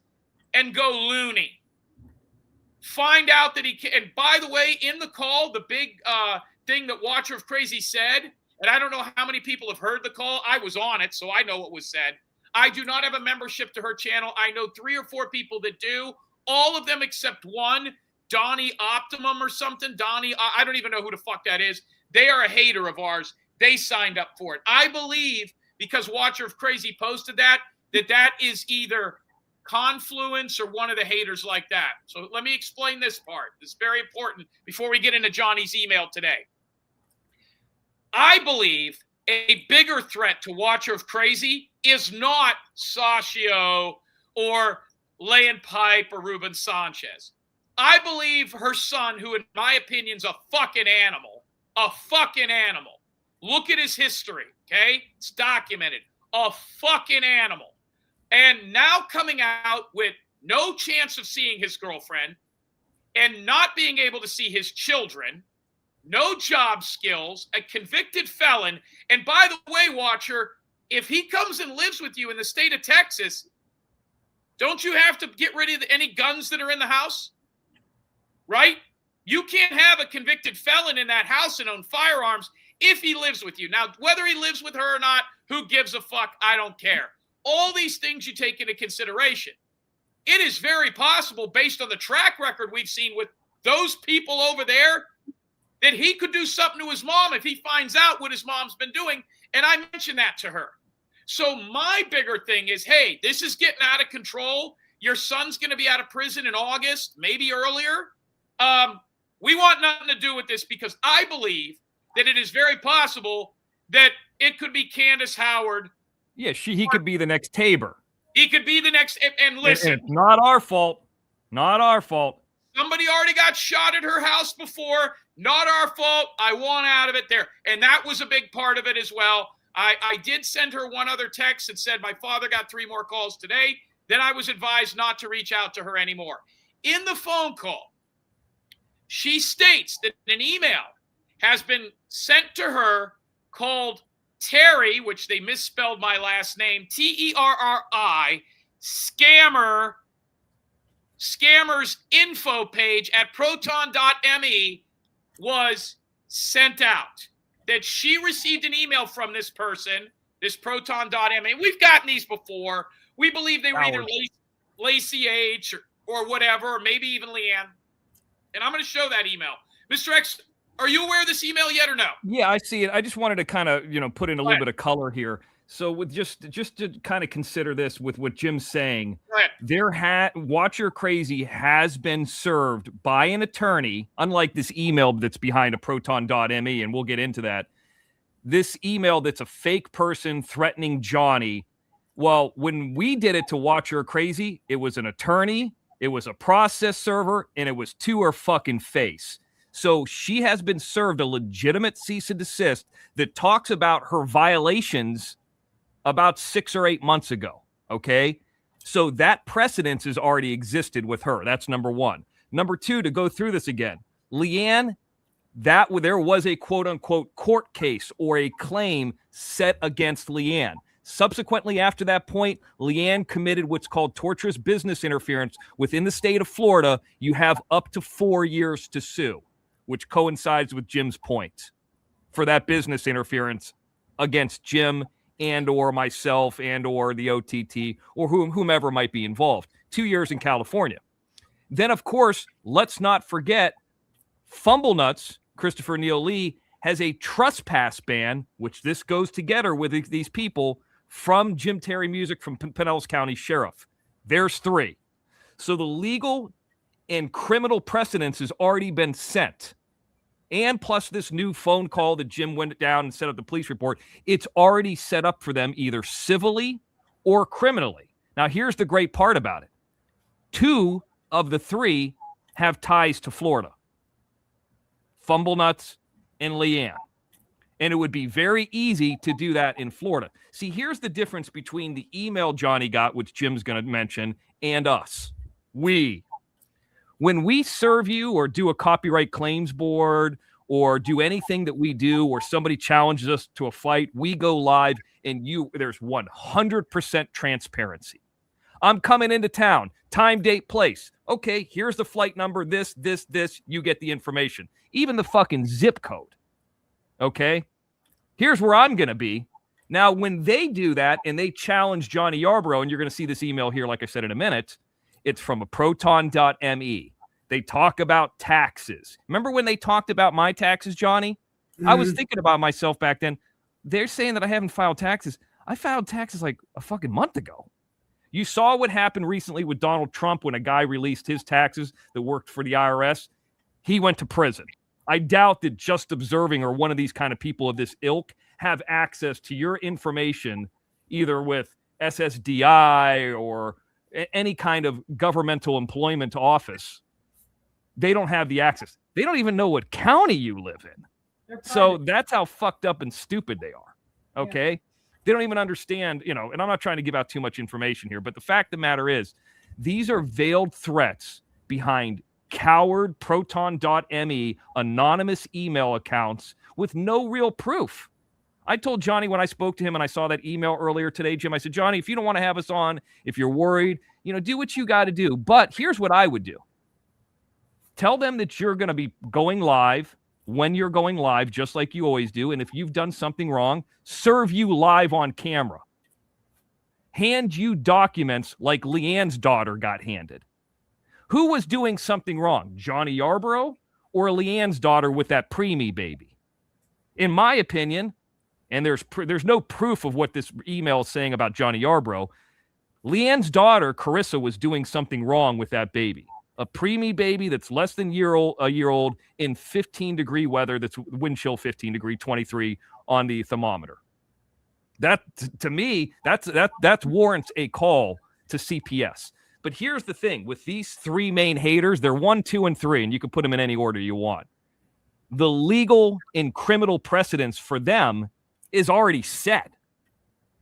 and go loony. Find out that he can. And by the way, in the call, the big thing that Watcher of Crazy said, and I don't know how many people have heard the call. I was on it, so I know what was said. I do not have a membership to her channel. I know 3 or 4 people that do. All of them except one, Donnie Optimum or something. Donnie, I don't even know who the fuck that is. They are a hater of ours. They signed up for it. I believe, because Watcher of Crazy posted that is either Confluence or one of the haters like that. So let me explain this part. It's very important before we get into Johnny's email today. I believe a bigger threat to Watcher of Crazy is not Sashio or Layan Pipe or Ruben Sanchez. I believe her son, who in my opinion is a fucking animal. Look at his history, okay? It's documented. A fucking animal. And now coming out with no chance of seeing his girlfriend and not being able to see his children, no job skills, a convicted felon. And by the way, Watcher, if he comes and lives with you in the state of Texas, don't you have to get rid of any guns that are in the house? Right? You can't have a convicted felon in that house and own firearms if he lives with you. Now, whether he lives with her or not, who gives a fuck? I don't care. All these things you take into consideration. It is very possible, based on the track record we've seen with those people over there, that he could do something to his mom if he finds out what his mom's been doing. And I mentioned that to her. So my bigger thing is, hey, this is getting out of control. Your son's going to be out of prison in August, maybe earlier. We want nothing to do with this because I believe that it is very possible that it could be Candace Howard. Yeah, he could be the next Tabor. He could be the next. And listen, it's not our fault. Not our fault. Somebody already got shot at her house before. Not our fault. I want out of it there. And that was a big part of it as well. I did send her one other text that said, my father got 3 more calls today. Then I was advised not to reach out to her anymore. In the phone call, she states that an email has been sent to her called Terry, which they misspelled my last name, Terri, Scammers info page at proton.me was sent out. That she received an email from this person, this proton.me. We've gotten these before. We believe they were either Lacey H or whatever, or maybe even Leanne. And I'm going to show that email. Mr. X, are you aware of this email yet or no? Yeah, I see it. I just wanted to kind of, put in a little bit of color here. So with just to kind of consider this with what Jim's saying, Watch Your Crazy has been served by an attorney, unlike this email that's behind a proton.me, and we'll get into that. This email that's a fake person threatening Johnny. Well, when we did it to Watch Your Crazy, it was an attorney, it was a process server, and it was to her fucking face. So she has been served a legitimate cease and desist that talks about her violations about 6 or 8 months ago, okay? So that precedence has already existed with her. That's number one. Number two, to go through this again, Leanne, there was a quote-unquote court case or a claim set against Leanne. Subsequently, after that point, Leanne committed what's called tortious business interference within the state of Florida. You have up to 4 years to sue, which coincides with Jim's point for that business interference against Jim and or myself and or the OTT or whomever might be involved. 2 years in California. Then, of course, let's not forget Fumblenuts, Christopher Neil Lee, has a trespass ban, which this goes together with these people from Jim Terry Music from Pinellas County Sheriff. There's 3. So the legal and criminal precedence has already been sent. And plus this new phone call that Jim went down and set up the police report, it's already set up for them either civilly or criminally. Now, here's the great part about it. 2 of the 3 have ties to Florida. Fumblenuts and Leanne. And it would be very easy to do that in Florida. See, here's the difference between the email Johnny got, which Jim's going to mention, and us. When we serve you or do a copyright claims board or do anything that we do or somebody challenges us to a fight, we go live and there's 100% transparency. I'm coming into town, time, date, place. Okay, here's the flight number, this, you get the information. Even the fucking zip code. Okay? Here's where I'm going to be. Now, when they do that and they challenge Johnny Yarborough, and you're going to see this email here, like I said, in a minute, it's from a proton.me. They talk about taxes. Remember when they talked about my taxes, Johnny? Mm-hmm. I was thinking about myself back then. They're saying that I haven't filed taxes. I filed taxes like a fucking month ago. You saw what happened recently with Donald Trump when a guy released his taxes that worked for the IRS. He went to prison. I doubt that Just Observing or one of these kind of people of this ilk have access to your information either with SSDI or any kind of governmental employment office. They don't have the access. They don't even know what county you live in. So that's how fucked up and stupid they are. Okay? Yeah. They don't even understand, and I'm not trying to give out too much information here, but the fact of the matter is, these are veiled threats behind coward proton.me anonymous email accounts with no real proof. I told Johnny when I spoke to him and I saw that email earlier today, Jim, I said, Johnny, if you don't want to have us on, if you're worried, do what you got to do. But here's what I would do. Tell them that you're going to be going live when you're going live, just like you always do. And if you've done something wrong, serve you live on camera. Hand you documents like Leanne's daughter got handed. Who was doing something wrong? Johnny Yarborough or Leanne's daughter with that preemie baby? In my opinion, and there's no proof of what this email is saying about Johnny Yarborough, Leanne's daughter, Carissa, was doing something wrong with that baby. a preemie baby that's less than a year old in 15-degree weather, that's wind chill 15 degree, 23 on the thermometer. That, to me, that warrants a call to CPS. But here's the thing with these three main haters, they're 1, 2, and 3, and you can put them in any order you want. The legal and criminal precedence for them is already set.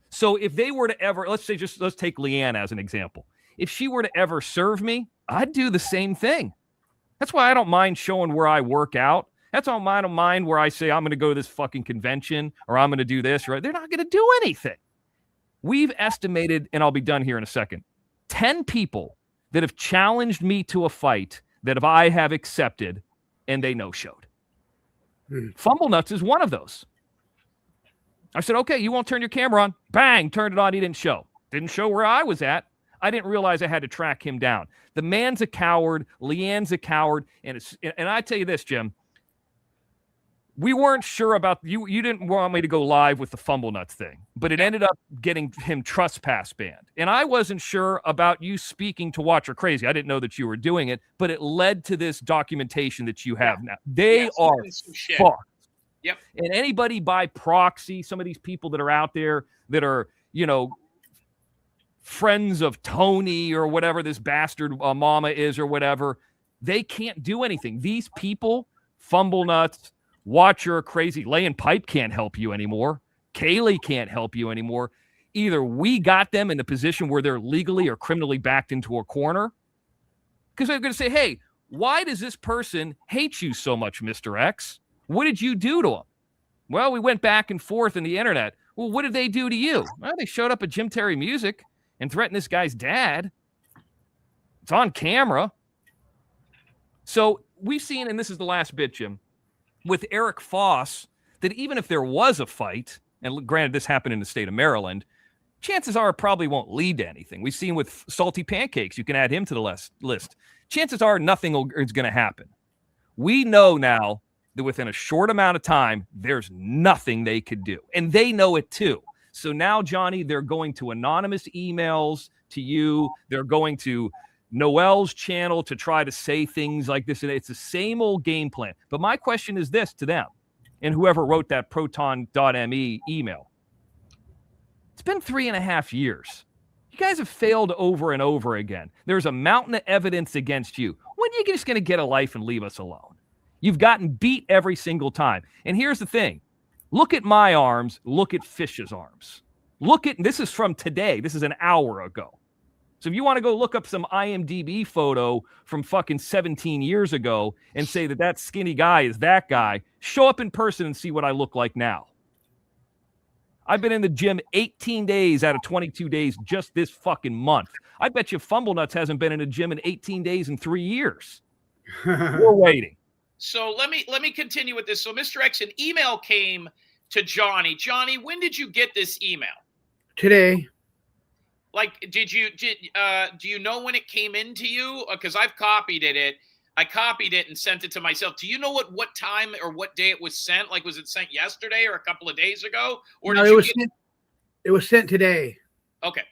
So if they were to ever, let's take Leanne as an example. If she were to ever serve me, I'd do the same thing. That's why I don't mind showing where I work out. That's why I don't mind where I say I'm going to go to this fucking convention or I'm going to do this. Right? They're not going to do anything. We've estimated, and I'll be done here in a second, 10 people that have challenged me to a fight that I have accepted and they no-showed. Fumble Nuts is one of those. I said, okay, you won't turn your camera on. Bang, turned it on. He didn't show. Didn't show where I was at. I didn't realize I had to track him down. The man's a coward. Leanne's a coward. And I tell you this, Jim, we weren't sure about you. You didn't want me to go live with the Fumble Nuts thing, but it ended up getting him trespass banned. And I wasn't sure about you speaking to Watcher Crazy. I didn't know that you were doing it, but it led to this documentation that you have now. They are fucked. Yep. And anybody by proxy, some of these people that are out there that are, friends of Tony or whatever this bastard mama is or whatever, they can't do anything. These people, Fumble Nuts, Watcher Crazy, Laying Pipe can't help you anymore. Kaylee can't help you anymore. Either we got them in a position where they're legally or criminally backed into a corner, because they're going to say, hey, why does this person hate you so much, Mr. X? What did you do to him? Well, we went back and forth in the internet. Well, what did they do to you? Well, they showed up at Jim Terry Music and threatened this guy's dad. It's on camera. So we've seen, and this is the last bit, Jim, with Eric Foss, that even if there was a fight, and granted this happened in the state of Maryland, chances are it probably won't lead to anything. We've seen with Salty Pancakes, you can add him to the list. Chances are nothing is going to happen. We know now that within a short amount of time, there's nothing they could do. And they know it too. So now, Johnny, they're going to anonymous emails to you. They're going to Noel's channel to try to say things like this. And it's the same old game plan. But my question is this to them and whoever wrote that proton.me email. It's been 3.5 years. You guys have failed over and over again. There's a mountain of evidence against you. When are you just going to get a life and leave us alone? You've gotten beat every single time. And here's the thing. Look at my arms. Look at Fish's arms. This is from today. This is an hour ago. So if you want to go look up some IMDb photo from fucking 17 years ago and say that skinny guy is that guy, show up in person and see what I look like now. I've been in the gym 18 days out of 22 days just this fucking month. I bet you Fumble Nuts hasn't been in a gym in 18 days in 3 years. We're waiting. So let me continue with this. So Mr. X, an email came to Johnny. Johnny, when did you get this email? Today. Like, do you know when it came into you? Because I've copied it. I copied it and sent it to myself. Do you know what time or what day it was sent? Like, was it sent yesterday or a couple of days ago? Or no, it was sent today. Okay.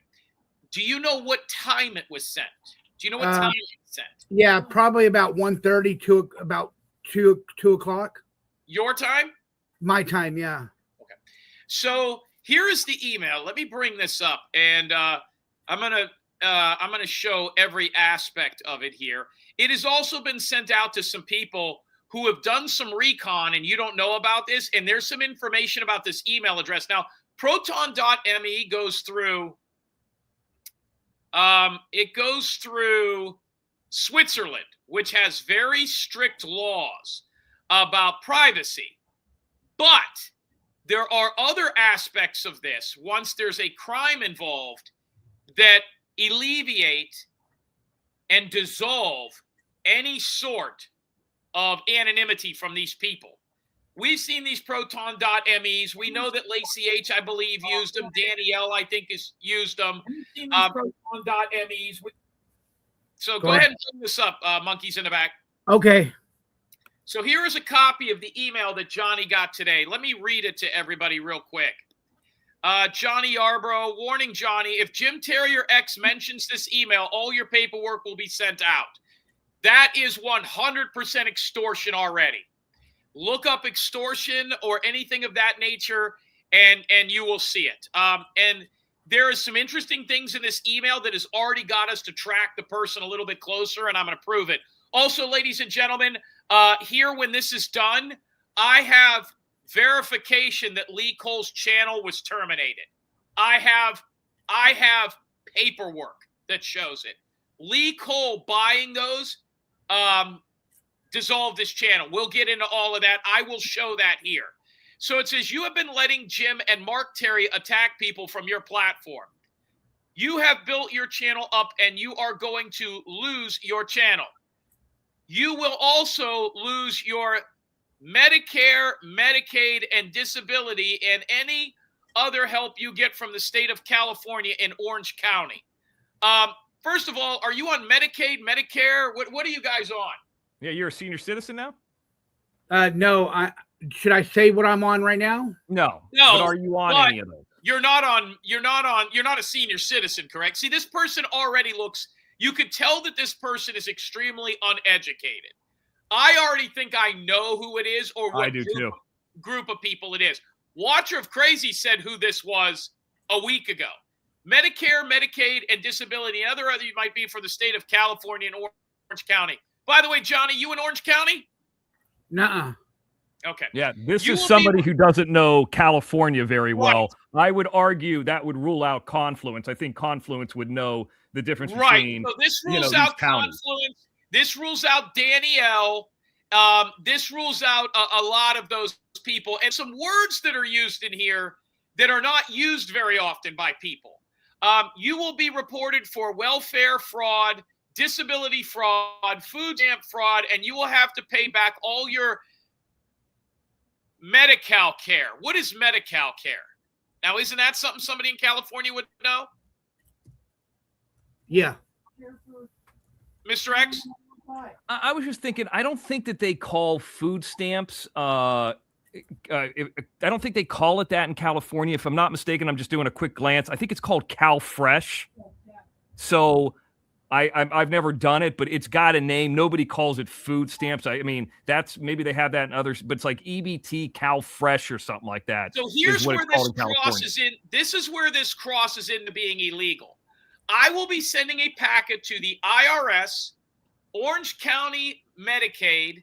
Do you know what time it was sent? Do you know what time it was sent? Yeah, probably about 1:30 to about 2 o'clock. Your time? My time, yeah. Okay. So here is the email. Let me bring this up, and I'm gonna show every aspect of it here. It has also been sent out to some people who have done some recon, and you don't know about this. And there's some information about this email address. Now, proton.me goes through. It goes through Switzerland, which has very strict laws about privacy. But there are other aspects of this, once there's a crime involved, that alleviate and dissolve any sort of anonymity from these people. We've seen these proton.me's. We know that Lacey H, I believe, used them. Danielle, I think, has used them. We've seen these proton.me's. So go ahead and bring this up, monkeys in the back. Okay. So here is a copy of the email that Johnny got today. Let me read it to everybody real quick. Johnny Yarbrough, warning Johnny, if Jim Terrier X mentions this email, all your paperwork will be sent out. That is 100% extortion already. Look up extortion or anything of that nature, and you will see it. And there is some interesting things in this email that has already got us to track the person a little bit closer, and I'm going to prove it. Also, ladies and gentlemen, here when this is done, I have verification that Lee Cole's channel was terminated. I have paperwork that shows it. Lee Cole buying those dissolved this channel. We'll get into all of that. I will show that here. So it says, you have been letting Jim and Mark Terry attack people from your platform. You have built your channel up and you are going to lose your channel. You will also lose your Medicare, Medicaid, and disability and any other help you get from the state of California in Orange County. First of all, are you on Medicaid, Medicare? What are you guys on? Yeah, you're a senior citizen now? No, should I say what I'm on right now? No. No. But are you on any of those? You're not a senior citizen, correct? See, this person already looks, you could tell that this person is extremely uneducated. I already think I know who it is or what group of people it is. Watcher of Crazy said who this was a week ago. Medicare, Medicaid, and disability. Other you might be for the state of California and Orange County. By the way, Johnny, you in Orange County? Nuh-uh. Okay. Yeah, this is somebody who doesn't know California very well. Right. I would argue that would rule out Confluence. I think Confluence would know the difference between. So this rules out Confluence. This rules out Danielle. This rules out a lot of those people. And some words that are used in here that are not used very often by people. You will be reported for welfare fraud, disability fraud, food stamp fraud, and you will have to pay back all your Medi-Cal care. What is Medi-Cal care? Now, isn't that something somebody in California would know? Yeah. Mr. X? I was just thinking, I don't think that they call food stamps. I don't think they call it that in California. If I'm not mistaken, I'm just doing a quick glance. I think it's called CalFresh. So I've never done it, but it's got a name. Nobody calls it food stamps. I mean, that's maybe they have that in others, but it's like EBT CalFresh or something like that. So here's where this crosses in. This is where this crosses into being illegal. I will be sending a packet to the IRS, Orange County Medicaid,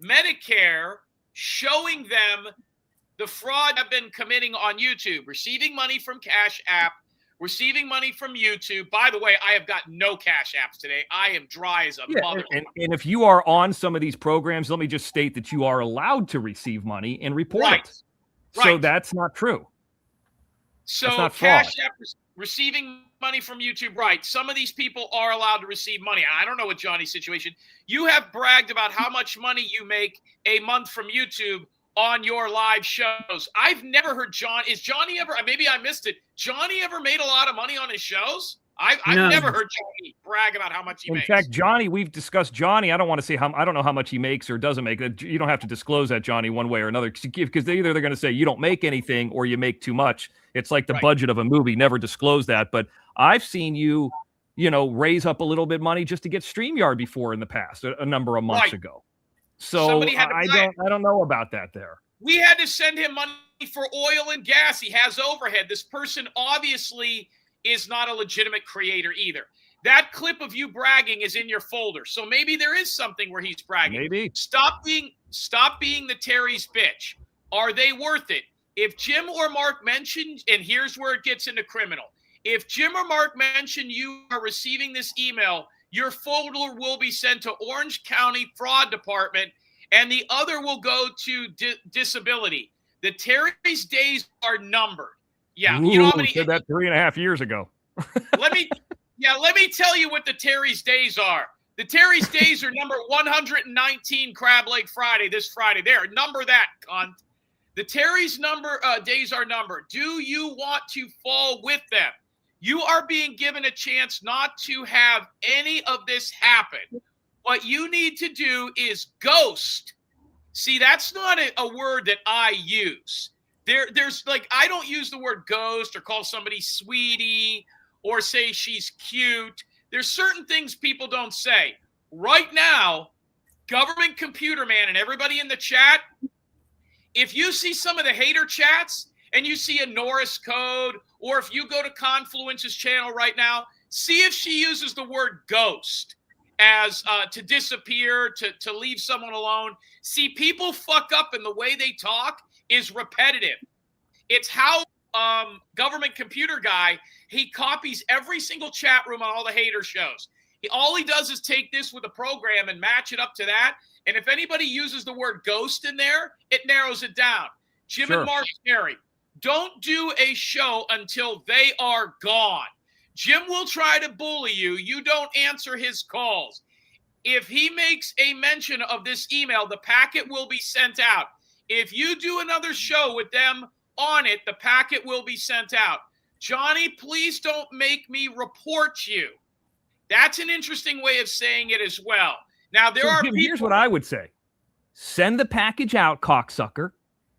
Medicare, showing them the fraud I've been committing on YouTube, receiving money from Cash App, receiving money from YouTube. By the way, I have got no Cash Apps today. I am dry as a mother. And if you are on some of these programs, let me just state that you are allowed to receive money and report it. So that's not true. So that's not Cash fraud. App receiving money from YouTube, right. Some of these people are allowed to receive money. I don't know what Johnny's situation. You have bragged about how much money you make a month from YouTube on your live shows. I've never heard Is Johnny ever, maybe I missed it, Johnny ever made a lot of money on his shows? I've never heard Johnny brag about how much he makes. In fact, Johnny, we've discussed Johnny. I don't want to say I don't know how much he makes or doesn't make. You don't have to disclose that, Johnny, one way or another, because either they're going to say you don't make anything or you make too much. It's like the budget of a movie. Never disclose that. But I've seen you raise up a little bit of money just to get StreamYard before in the past, a number of months ago. So I don't know about that there. We had to send him money for oil and gas. He has overhead. This person obviously is not a legitimate creator either. That clip of you bragging is in your folder. So maybe there is something where he's bragging. Maybe. Stop being the Terry's bitch. Are they worth it? If Jim or Mark mentioned, and here's where it gets into criminal. If Jim or Mark mentioned you are receiving this email, your folder will be sent to Orange County Fraud Department, and the other will go to disability. The Terry's days are numbered. Yeah, Ooh, you know how many? Said that 3.5 years ago. Let me tell you what the Terry's days are. The Terry's days are number 119. Crab Leg Friday, this Friday. There, number that, cunt. The Terry's days are numbered. Do you want to fall with them? You are being given a chance not to have any of this happen. What you need to do is ghost. See, that's not a word that I use. There's I don't use the word ghost or call somebody sweetie or say she's cute. There's certain things people don't say. right now, Government Computer Man and everybody in the chat, if you see some of the hater chats and you see a Norris code, or if you go to Confluence's channel right now, see if she uses the word ghost as to disappear, to leave someone alone. See, people fuck up, and the way they talk is repetitive. It's how Government Computer Guy, he copies every single chat room on all the hater shows. All he does is take this with a program and match it up to that. And if anybody uses the word ghost in there, it narrows it down. Jim and Mark Terry, don't do a show until they are gone. Jim will try to bully you. You don't answer his calls. If he makes a mention of this email, the packet will be sent out. If you do another show with them on it, the packet will be sent out. Johnny, please don't make me report you. That's an interesting way of saying it as well. Now, there are Jim, people. here's what I would say. Send the package out, cocksucker.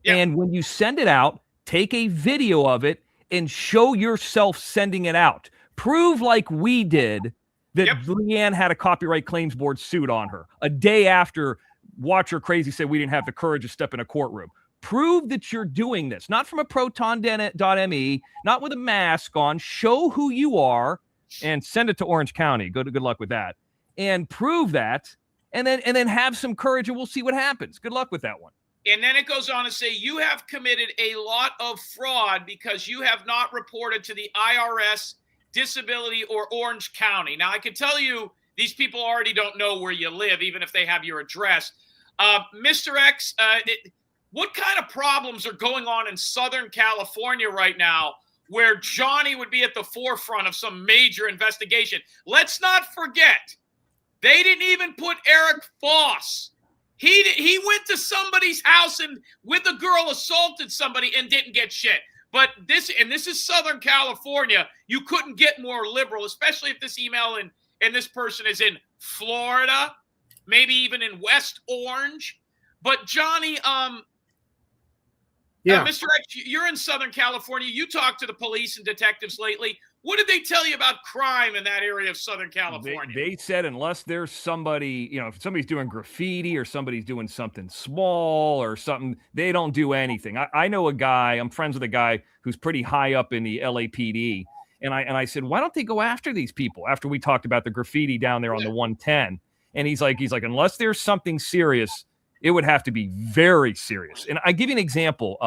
Yeah. And when you send it out, take a video of it and show yourself sending it out. Prove like we did that Leanne had a copyright claims board suit on her a day after Watcher Crazy said we didn't have the courage to step in a courtroom. Prove that you're doing this, not from a proton.me, not with a mask on. Show who you are and send it to Orange County. Good luck with that. And prove that, and then have some courage, and we'll see what happens. Good luck with that one. And then it goes on to say, you have committed a lot of fraud because you have not reported to the IRS, Disability, or Orange County. Now, I can tell you these people already don't know where you live, even if they have your address. Mr. X, what kind of problems are going on in Southern California right now where Johnny would be at the forefront of some major investigation? Let's not forget, they didn't even put Eric Foss. He went to somebody's house and with a girl assaulted somebody and didn't get shit. But this is Southern California. You couldn't get more liberal, especially if this email and this person is in Florida, maybe even in West Orange. But Johnny, Mr. X, you're in Southern California. You talk to the police and detectives lately. What did they tell you about crime in that area of Southern California? They said unless there's somebody, if somebody's doing graffiti or somebody's doing something small or something, they don't do anything. I know a guy, I'm friends with a guy who's pretty high up in the LAPD. And I said, why don't they go after these people after we talked about the graffiti down there on the 110? And he's like, unless there's something serious, it would have to be very serious. And I give you an example.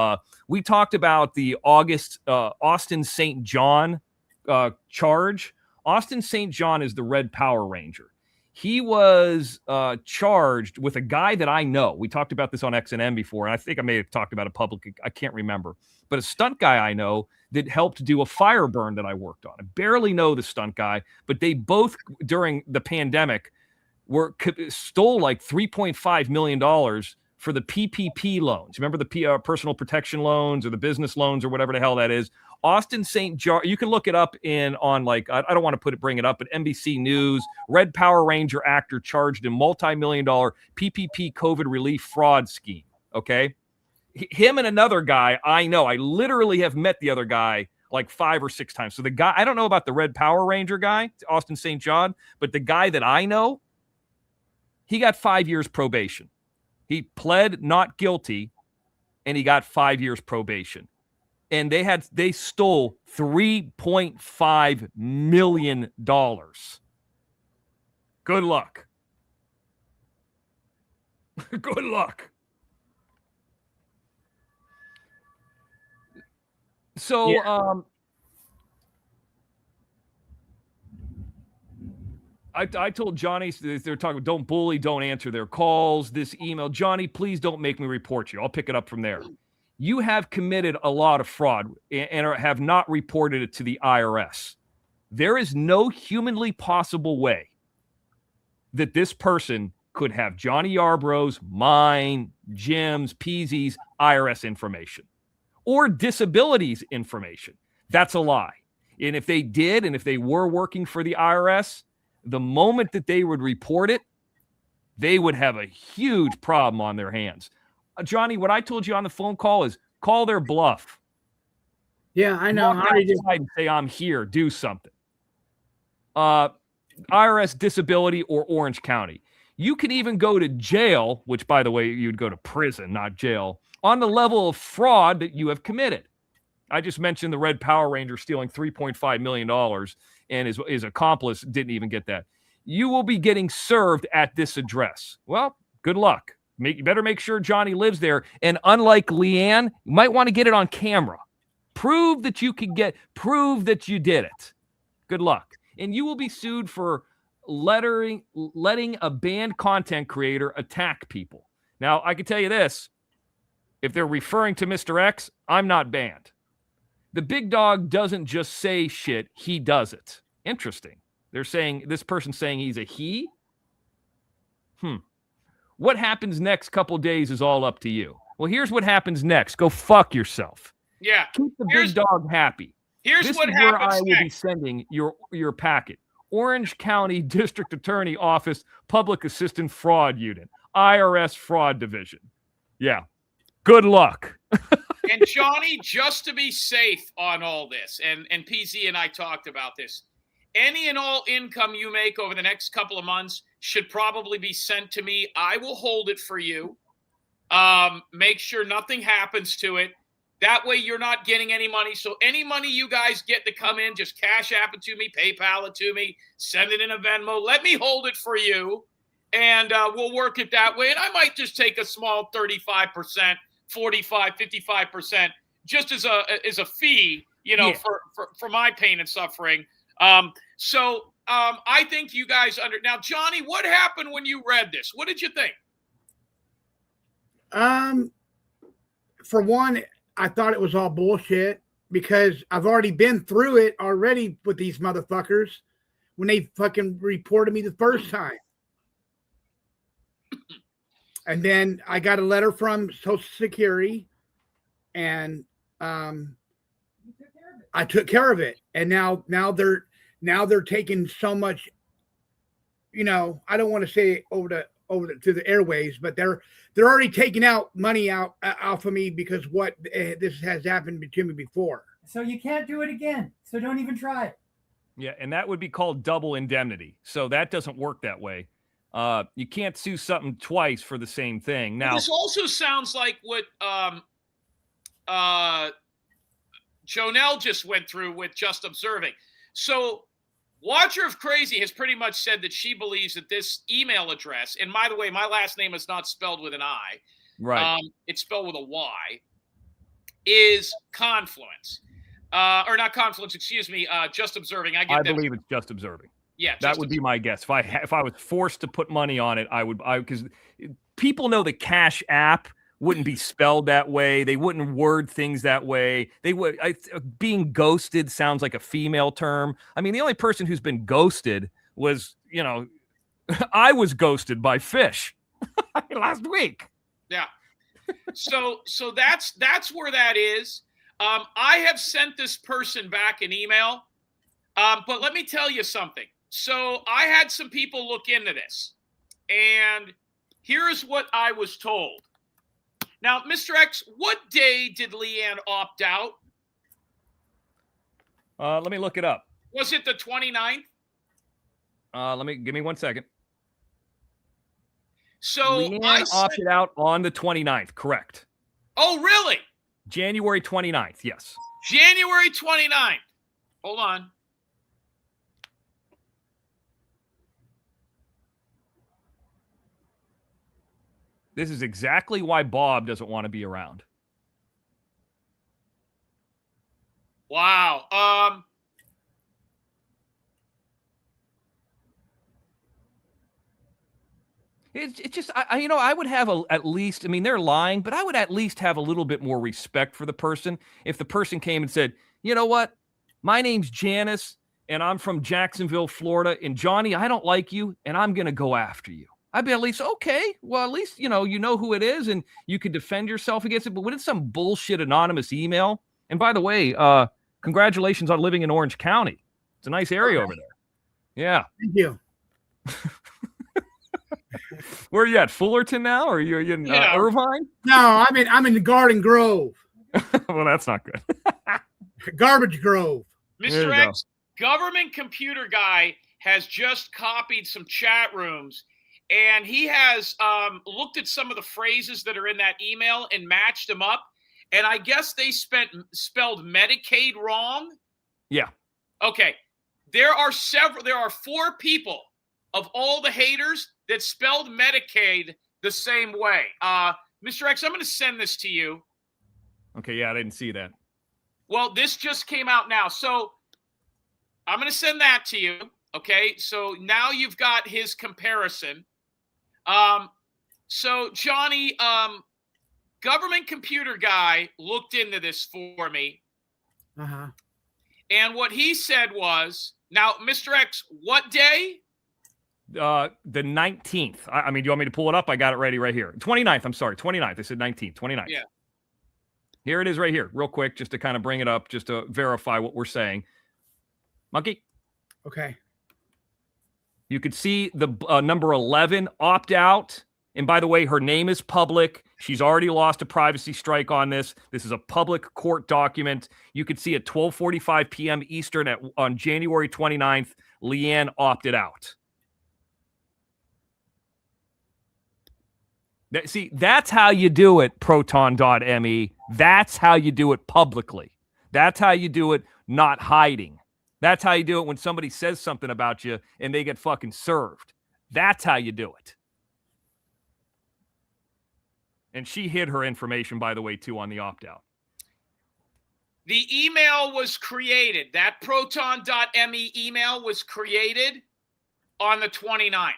We talked about the Austin St. John charge. Austin St. John is the Red Power Ranger. He was charged with a guy that I know. We talked about this on XNM before, and I think I may have talked about it publicly. I can't remember. But a stunt guy I know that helped do a fire burn that I worked on. I barely know the stunt guy, but they both, during the pandemic, stole like $3.5 million for the PPP loans. Remember the personal protection loans or the business loans or whatever the hell that is? Austin St. John, you can look it up on like, I don't want to bring it up, but NBC News, Red Power Ranger actor charged in multi-million-dollar PPP COVID relief fraud scheme. Okay. Him and another guy I know, I literally have met the other guy like 5 or 6 times. So the guy, I don't know about the Red Power Ranger guy, Austin St. John, but the guy that I know, he got 5 years probation. He pled not guilty and he got 5 years probation. And they stole $3.5 million. Good luck. Good luck. So, yeah. I told Johnny, they're talking, don't bully, don't answer their calls, this email. Johnny, please don't make me report you. I'll pick it up from there. You have committed a lot of fraud and have not reported it to the IRS. There is no humanly possible way that this person could have Johnny Yarbrough's, mine, Jim's, Peasy's IRS information or disabilities information. That's a lie. And if they did, and if they were working for the IRS, the moment that they would report it, they would have a huge problem on their hands. Johnny, what I told you on the phone call is call their bluff. Yeah, I know. Walk outside and say, I'm here, do something. IRS disability or Orange County. You can even go to jail, which, by the way, you'd go to prison, not jail, on the level of fraud that you have committed. I just mentioned the Red Power Ranger stealing $3.5 million, and his accomplice didn't even get that. You will be getting served at this address. Well, good luck. You better make sure Johnny lives there. And unlike Leanne, you might want to get it on camera. Prove that you did it. Good luck. And you will be sued for letting a banned content creator attack people. Now, I can tell you this. If they're referring to Mr. X, I'm not banned. The big dog doesn't just say shit, he does it. Interesting. They're saying, this person's saying he's a he? What happens next couple days is all up to you. Well, here's what happens next. Go fuck yourself. Yeah. Keep the big dog happy. Here's this what is happens where I will be next. sending your packet. Orange County District Attorney Office Public Assistant Fraud Unit, IRS Fraud Division. Yeah. Good luck. And Johnny, just to be safe on all this, and PZ and I talked about this, any and all income you make over the next couple of months should probably be sent to me. I will hold it for you. Make sure nothing happens to it. That way you're not getting any money. So any money you guys get to come in, just Cash App it to me, PayPal it to me, send it in a Venmo. Let me hold it for you, and we'll work it that way. And I might just take a small 35%, 45, 55%, just as a fee, for my pain and suffering. So I think you guys now, Johnny, what happened when you read this? What did you think? For one, I thought it was all bullshit because I've already been through it already with these motherfuckers when they fucking reported me the first time. And then I got a letter from Social Security, and I took care of it. And now they're taking so much, I don't want to say over to the airways, but they're already taking out money out off of me because this has happened to me before. So you can't do it again. So don't even try it. Yeah, and that would be called double indemnity. So that doesn't work that way. You can't sue something twice for the same thing. Now, this also sounds like what Jonelle just went through with Just Observing. So Watcher of Crazy has pretty much said that she believes that this email address, and by the way, my last name is not spelled with an I. Right. It's spelled with a Y, is Confluence. Or not Confluence, excuse me, Just Observing. I believe it's Just Observing. Yeah, that would be my guess. If I was forced to put money on it, because people know the Cash App wouldn't be spelled that way. They wouldn't word things that way. They would. Being ghosted sounds like a female term. I mean, the only person who's been ghosted was, I was ghosted by Fish last week. Yeah. So that's where that is. I have sent this person back an email, but let me tell you something. So I had some people look into this, and here's what I was told. Now, Mr. X, what day did Leanne opt out? Let me look it up. Was it the 29th? Give me 1 second. So Leanne opted out on the 29th, correct? Oh, really? January 29th, yes. January 29th. Hold on. This is exactly why Bob doesn't want to be around. Wow. It's just, I would have at least, I mean, they're lying, but I would at least have a little bit more respect for the person if the person came and said, you know what, my name's Janice, and I'm from Jacksonville, Florida, and Johnny, I don't like you, and I'm going to go after you. I'd be at least, okay, well, at least, you know who it is, and you can defend yourself against it. But when it's some bullshit anonymous email, and by the way, congratulations on living in Orange County. It's a nice area over there. Yeah. Thank you. Where are you at? Fullerton now, or are you in Irvine? No, I'm in the Garden Grove. Well, that's not good. Garbage Grove. Mr. X, government computer guy has just copied some chat rooms, and he has looked at some of the phrases that are in that email and matched them up. And I guess they spelled Medicaid wrong. Yeah. Okay. There are 4 people of all the haters that spelled Medicaid the same way. Mr. X, I'm going to send this to you. Okay, yeah, I didn't see that. Well, this just came out now. So I'm going to send that to you. Okay, so now you've got his comparison. So Johnny, government computer guy looked into this for me. Uh-huh. And what he said was, now, Mr. X, what day? The 19th. I mean, do you want me to pull it up? I got it ready right here. 29th. I'm sorry. 29th. I said 19th. 29th. Yeah. Here it is right here, real quick, just to kind of bring it up, just to verify what we're saying. Monkey. Okay. You could see the number 11 opt out. And by the way, her name is public. She's already lost a privacy strike on this. This is a public court document. You could see at 12:45 p.m. Eastern on January 29th, Leanne opted out. See, that's how you do it, proton.me. That's how you do it publicly. That's how you do it not hiding. That's how you do it when somebody says something about you and they get fucking served. That's how you do it. And she hid her information, by the way, too, on the opt-out. The email was created. That proton.me email was created on the 29th.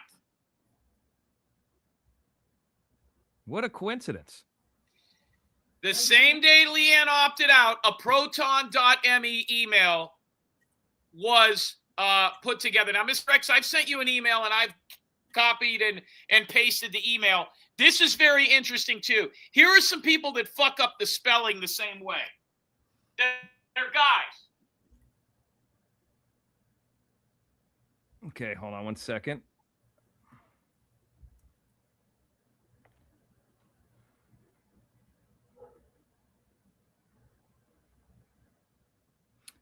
What a coincidence. The same day Leanne opted out, a proton.me email was put together. Now, Mr. X, I've sent you an email, and I've copied and pasted the email. This is very interesting, too. Here are some people that fuck up the spelling the same way. They're guys. Okay, hold on one second.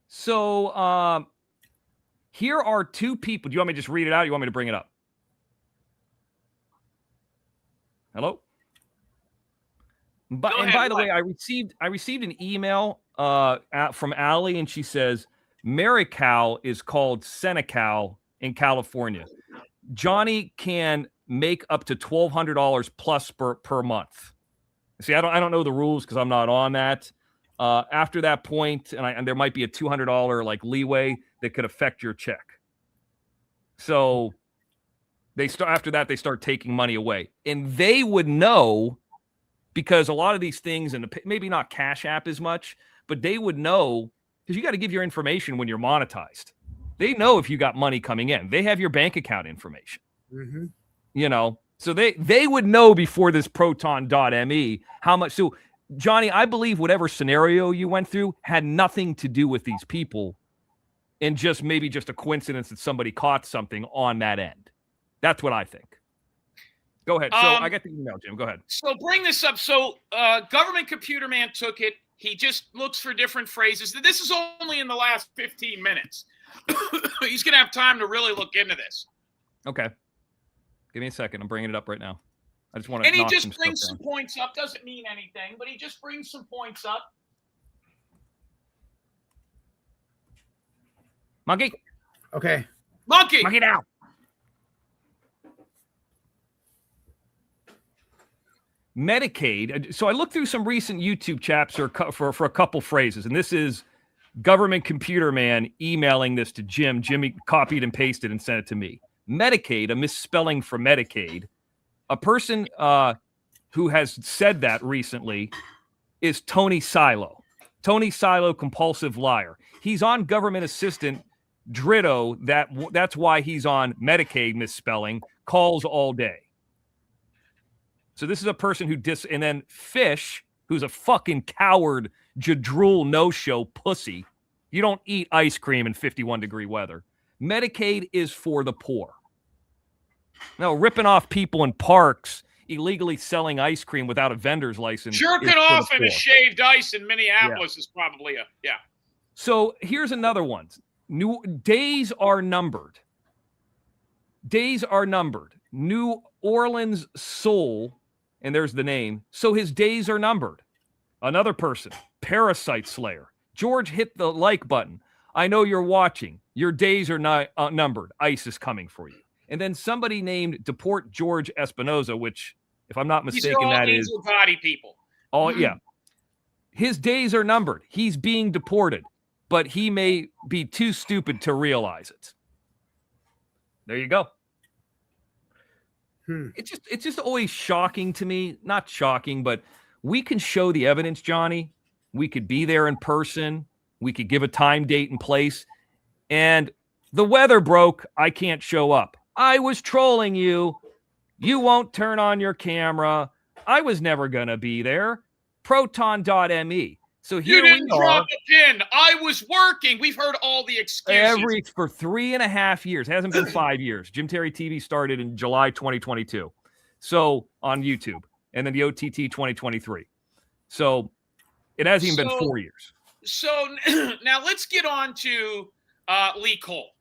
So here are 2 people. Do you want me to just read it out? Or you want me to bring it up? Hello? But and by the way, I received an email from Allie, and she says Mari-Cal is called Seni-Cal in California. Johnny can make up to $1,200 plus per month. See, I don't know the rules because I'm not on that. After that point, and there might be a $200 like leeway that could affect your check. So after that they start taking money away, and they would know because a lot of these things, and maybe not Cash App as much, but they would know because you got to give your information when you're monetized. They know if you got money coming in. They have your bank account information. Mm-hmm. You know, so they would know before this proton.me how much. So Johnny, I believe whatever scenario you went through had nothing to do with these people, and maybe just a coincidence that somebody caught something on that end. That's what I think. Go ahead. So I got the email, Jim. Go ahead. So bring this up. So Government Computer Man took it. He just looks for different phrases. This is only in the last 15 minutes. He's going to have time to really look into this. Okay. Give me a second. I'm bringing it up right now. I just want to. And he just brings some points up. Doesn't mean anything, but he just brings some points up. Monkey. Okay. Monkey. Monkey now. Medicaid. So I looked through some recent YouTube chats for a couple phrases, and this is Government Computer Man emailing this to Jim. Jimmy copied and pasted and sent it to me. Medicaid, a misspelling for Medicaid. A person who has said that recently is Tony Silo. Tony Silo, compulsive liar. He's on government assistant Dritto. That's why he's on Medicaid misspelling. Calls all day. So this is a person who and then Fish, who's a fucking coward, jadrool no-show pussy. You don't eat ice cream in 51-degree weather. Medicaid is for the poor. No, ripping off people in parks, illegally selling ice cream without a vendor's license. Jerking off in a shaved ice in Minneapolis is probably So here's another one. Days are numbered. days are numbered. New Orleans Soul, and there's the name. So his days are numbered. Another person, Parasite Slayer. George, hit the like button. I know you're watching. Your days are not numbered. ICE is coming for you. And then somebody named Deport George Espinoza, which, if I'm not mistaken, that is Angel Gotti people. Oh, yeah. His days are numbered. He's being deported, but he may be too stupid to realize it. There you go. It's just always shocking to me. Not shocking, but we can show the evidence, Johnny. We could be there in person. We could give a time, date, and place. And the weather broke. I can't show up. I was trolling you. You won't turn on your camera. I was never going to be there. Proton.me. So here you didn't we are. drop a pin. I was working. We've heard all the excuses. For 3.5 years. It hasn't been 5 years. Jim Terry TV started in July 2022. So on YouTube. And then the OTT 2023. So it hasn't even been 4 years. So now let's get on to Lee Cole,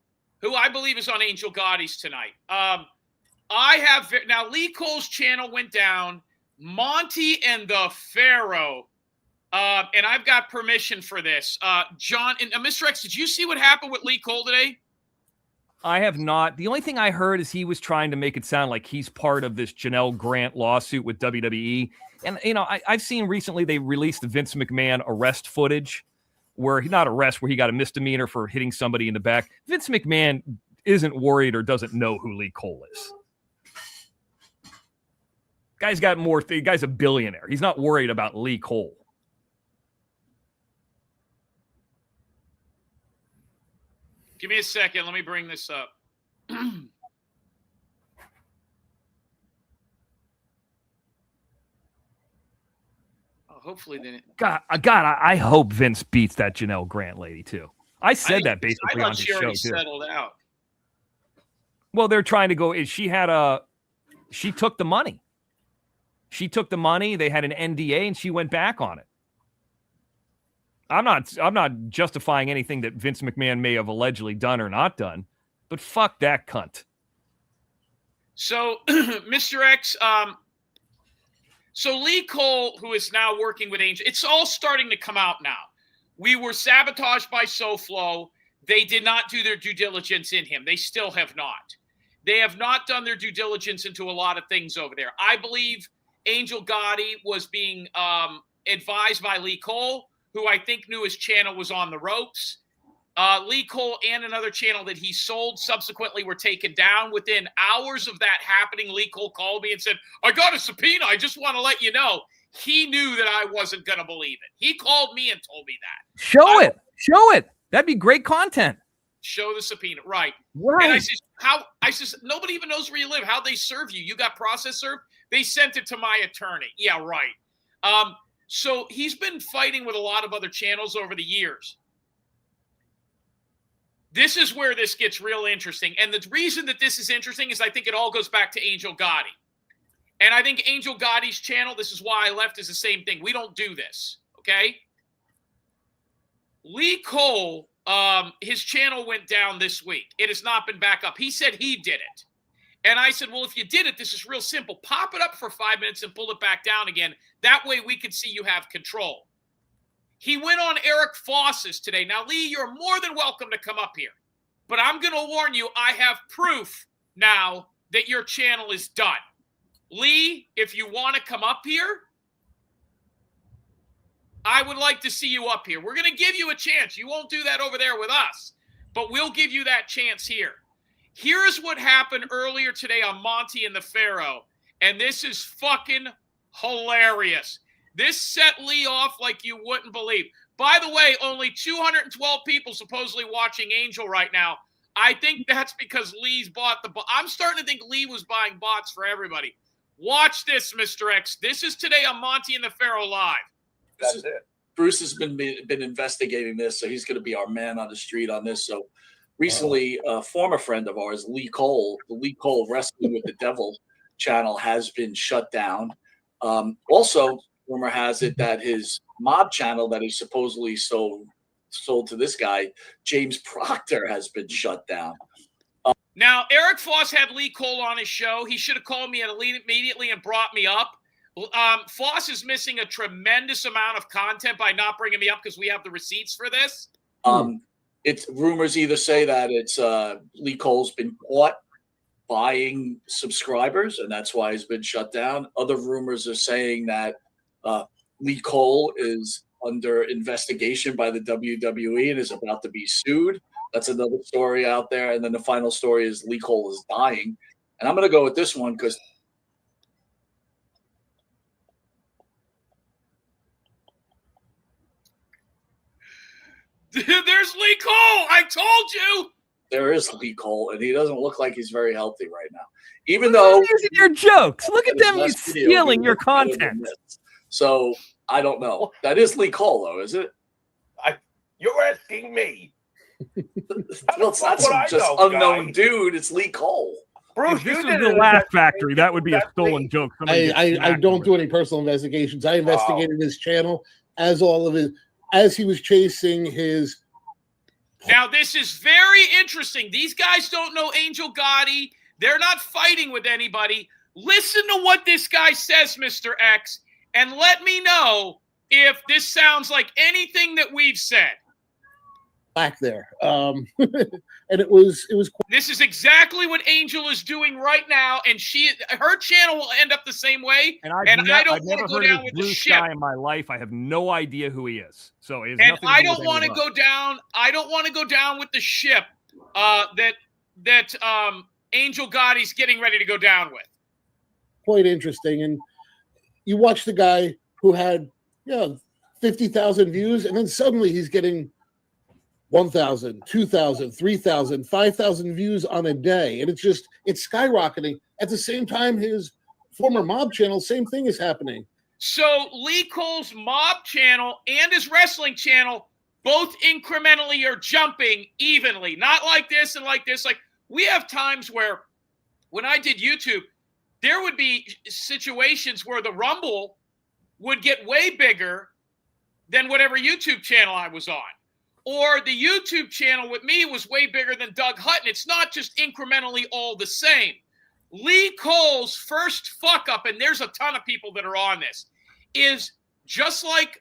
who I believe is on Angel Gotti's tonight. Now Lee Cole's channel went down. Monty and the Pharaoh. And I've got permission for this. John and Mr. X, did you see what happened with Lee Cole today? I have not. The only thing I heard is he was trying to make it sound like he's part of this Janelle Grant lawsuit with WWE. And, I've seen recently they released the Vince McMahon arrest footage where he got a misdemeanor for hitting somebody in the back. Vince McMahon isn't worried or doesn't know who Lee Cole is. Guy's got more. Guy's a billionaire. He's not worried about Lee Cole. Give me a second. Let me bring this up. Hopefully then. God, I hope Vince beats that Janelle Grant lady too. I said that basically on his show too. Settled out. Well, they're trying to go. She took the money. She took the money. They had an NDA, and she went back on it. I'm not justifying anything that Vince McMahon may have allegedly done or not done, but fuck that cunt. So, Mr. X, so Lee Cole, who is now working with Angel, it's all starting to come out now. We were sabotaged by SoFlo. They did not do their due diligence in him. They still have not. They have not done their due diligence into a lot of things over there. I believe Angel Gotti was being advised by Lee Cole, who I think knew his channel was on the ropes. Lee Cole and another channel that he sold subsequently were taken down. Within hours of that happening, Lee Cole called me and said, I got a subpoena. I just want to let you know. He knew that I wasn't going to believe it. He called me and told me that. Show it. That'd be great content. Show the subpoena. Right. Right. And I said, nobody even knows where you live. How'd they serve you? You got process served? They sent it to my attorney. Yeah, right. So he's been fighting with a lot of other channels over the years. This is where this gets real interesting. And the reason that this is interesting is I think it all goes back to Angel Gotti. And I think Angel Gotti's channel, this is why I left, is the same thing. We don't do this, okay? Lee Cole, his channel went down this week. It has not been back up. He said he did it. And I said, well, if you did it, this is real simple. Pop it up for 5 minutes and pull it back down again. That way we could see you have control. He went on Eric Foss's today. Now, Lee, you're more than welcome to come up here. But I'm going to warn you, I have proof now that your channel is done. Lee, if you want to come up here, I would like to see you up here. We're going to give you a chance. You won't do that over there with us, but we'll give you that chance here. Here's what happened earlier today on Monty and the Pharaoh, and this is fucking hilarious. This set Lee off like you wouldn't believe. By the way, only 212 people supposedly watching Angel right now. I think that's because Lee's bought the bot. I'm starting to think Lee was buying bots for everybody. Watch this, Mr. X. This is today on Monty and the Pharaoh Live. That's it. Bruce has been investigating this, so he's going to be our man on the street on this. So recently, a former friend of ours, Lee Cole, the Lee Cole Wrestling with the Devil channel has been shut down. Also, rumor has it that his mob channel that he supposedly sold to this guy, James Proctor, has been shut down. Now, Eric Foss had Lee Cole on his show. He should have called me immediately and brought me up. Foss is missing a tremendous amount of content by not bringing me up because we have the receipts for this. It's rumors either say that it's Lee Cole's been caught buying subscribers, and that's why he's been shut down. Other rumors are saying that Lee Cole is under investigation by the WWE and is about to be sued. That's another story out there. And then the final story is Lee Cole is dying. And I'm going to go with this one because there's Lee Cole. I told you. There is Lee Cole, and he doesn't look like he's very healthy right now. Even though using your jokes, look at them stealing your content. So I don't know. That is Lee Cole, though, is it? You're asking me. That's some just unknown dude. It's Lee Cole. Bruce, if this was the Laugh Factory, that would be a stolen joke. I don't do any personal investigations. I investigated his channel as he was chasing his. Now, this is very interesting. These guys don't know Angel Gotti. They're not fighting with anybody. Listen to what this guy says, Mr. X, and let me know if this sounds like anything that we've said. Back there, and it was. This is exactly what Angel is doing right now, and her channel will end up the same way. And I don't want to go down with the ship. Guy in my life, I have no idea who he is. So and I don't want to go down. I don't want to go down with the ship that Angel Gotti's getting ready to go down with. Quite interesting, and you watch the guy who had 50,000 views, and then suddenly he's getting 1,000, 2,000, 3,000, 5,000 views on a day. And it's skyrocketing. At the same time, his former mob channel, same thing is happening. So Lee Cole's mob channel and his wrestling channel both incrementally are jumping evenly. Not like this and like this. Like we have times where when I did YouTube, there would be situations where the Rumble would get way bigger than whatever YouTube channel I was on. Or the YouTube channel with me was way bigger than Doug Hutton. It's not just incrementally all the same. Lee Cole's first fuck up, and there's a ton of people that are on this, is just like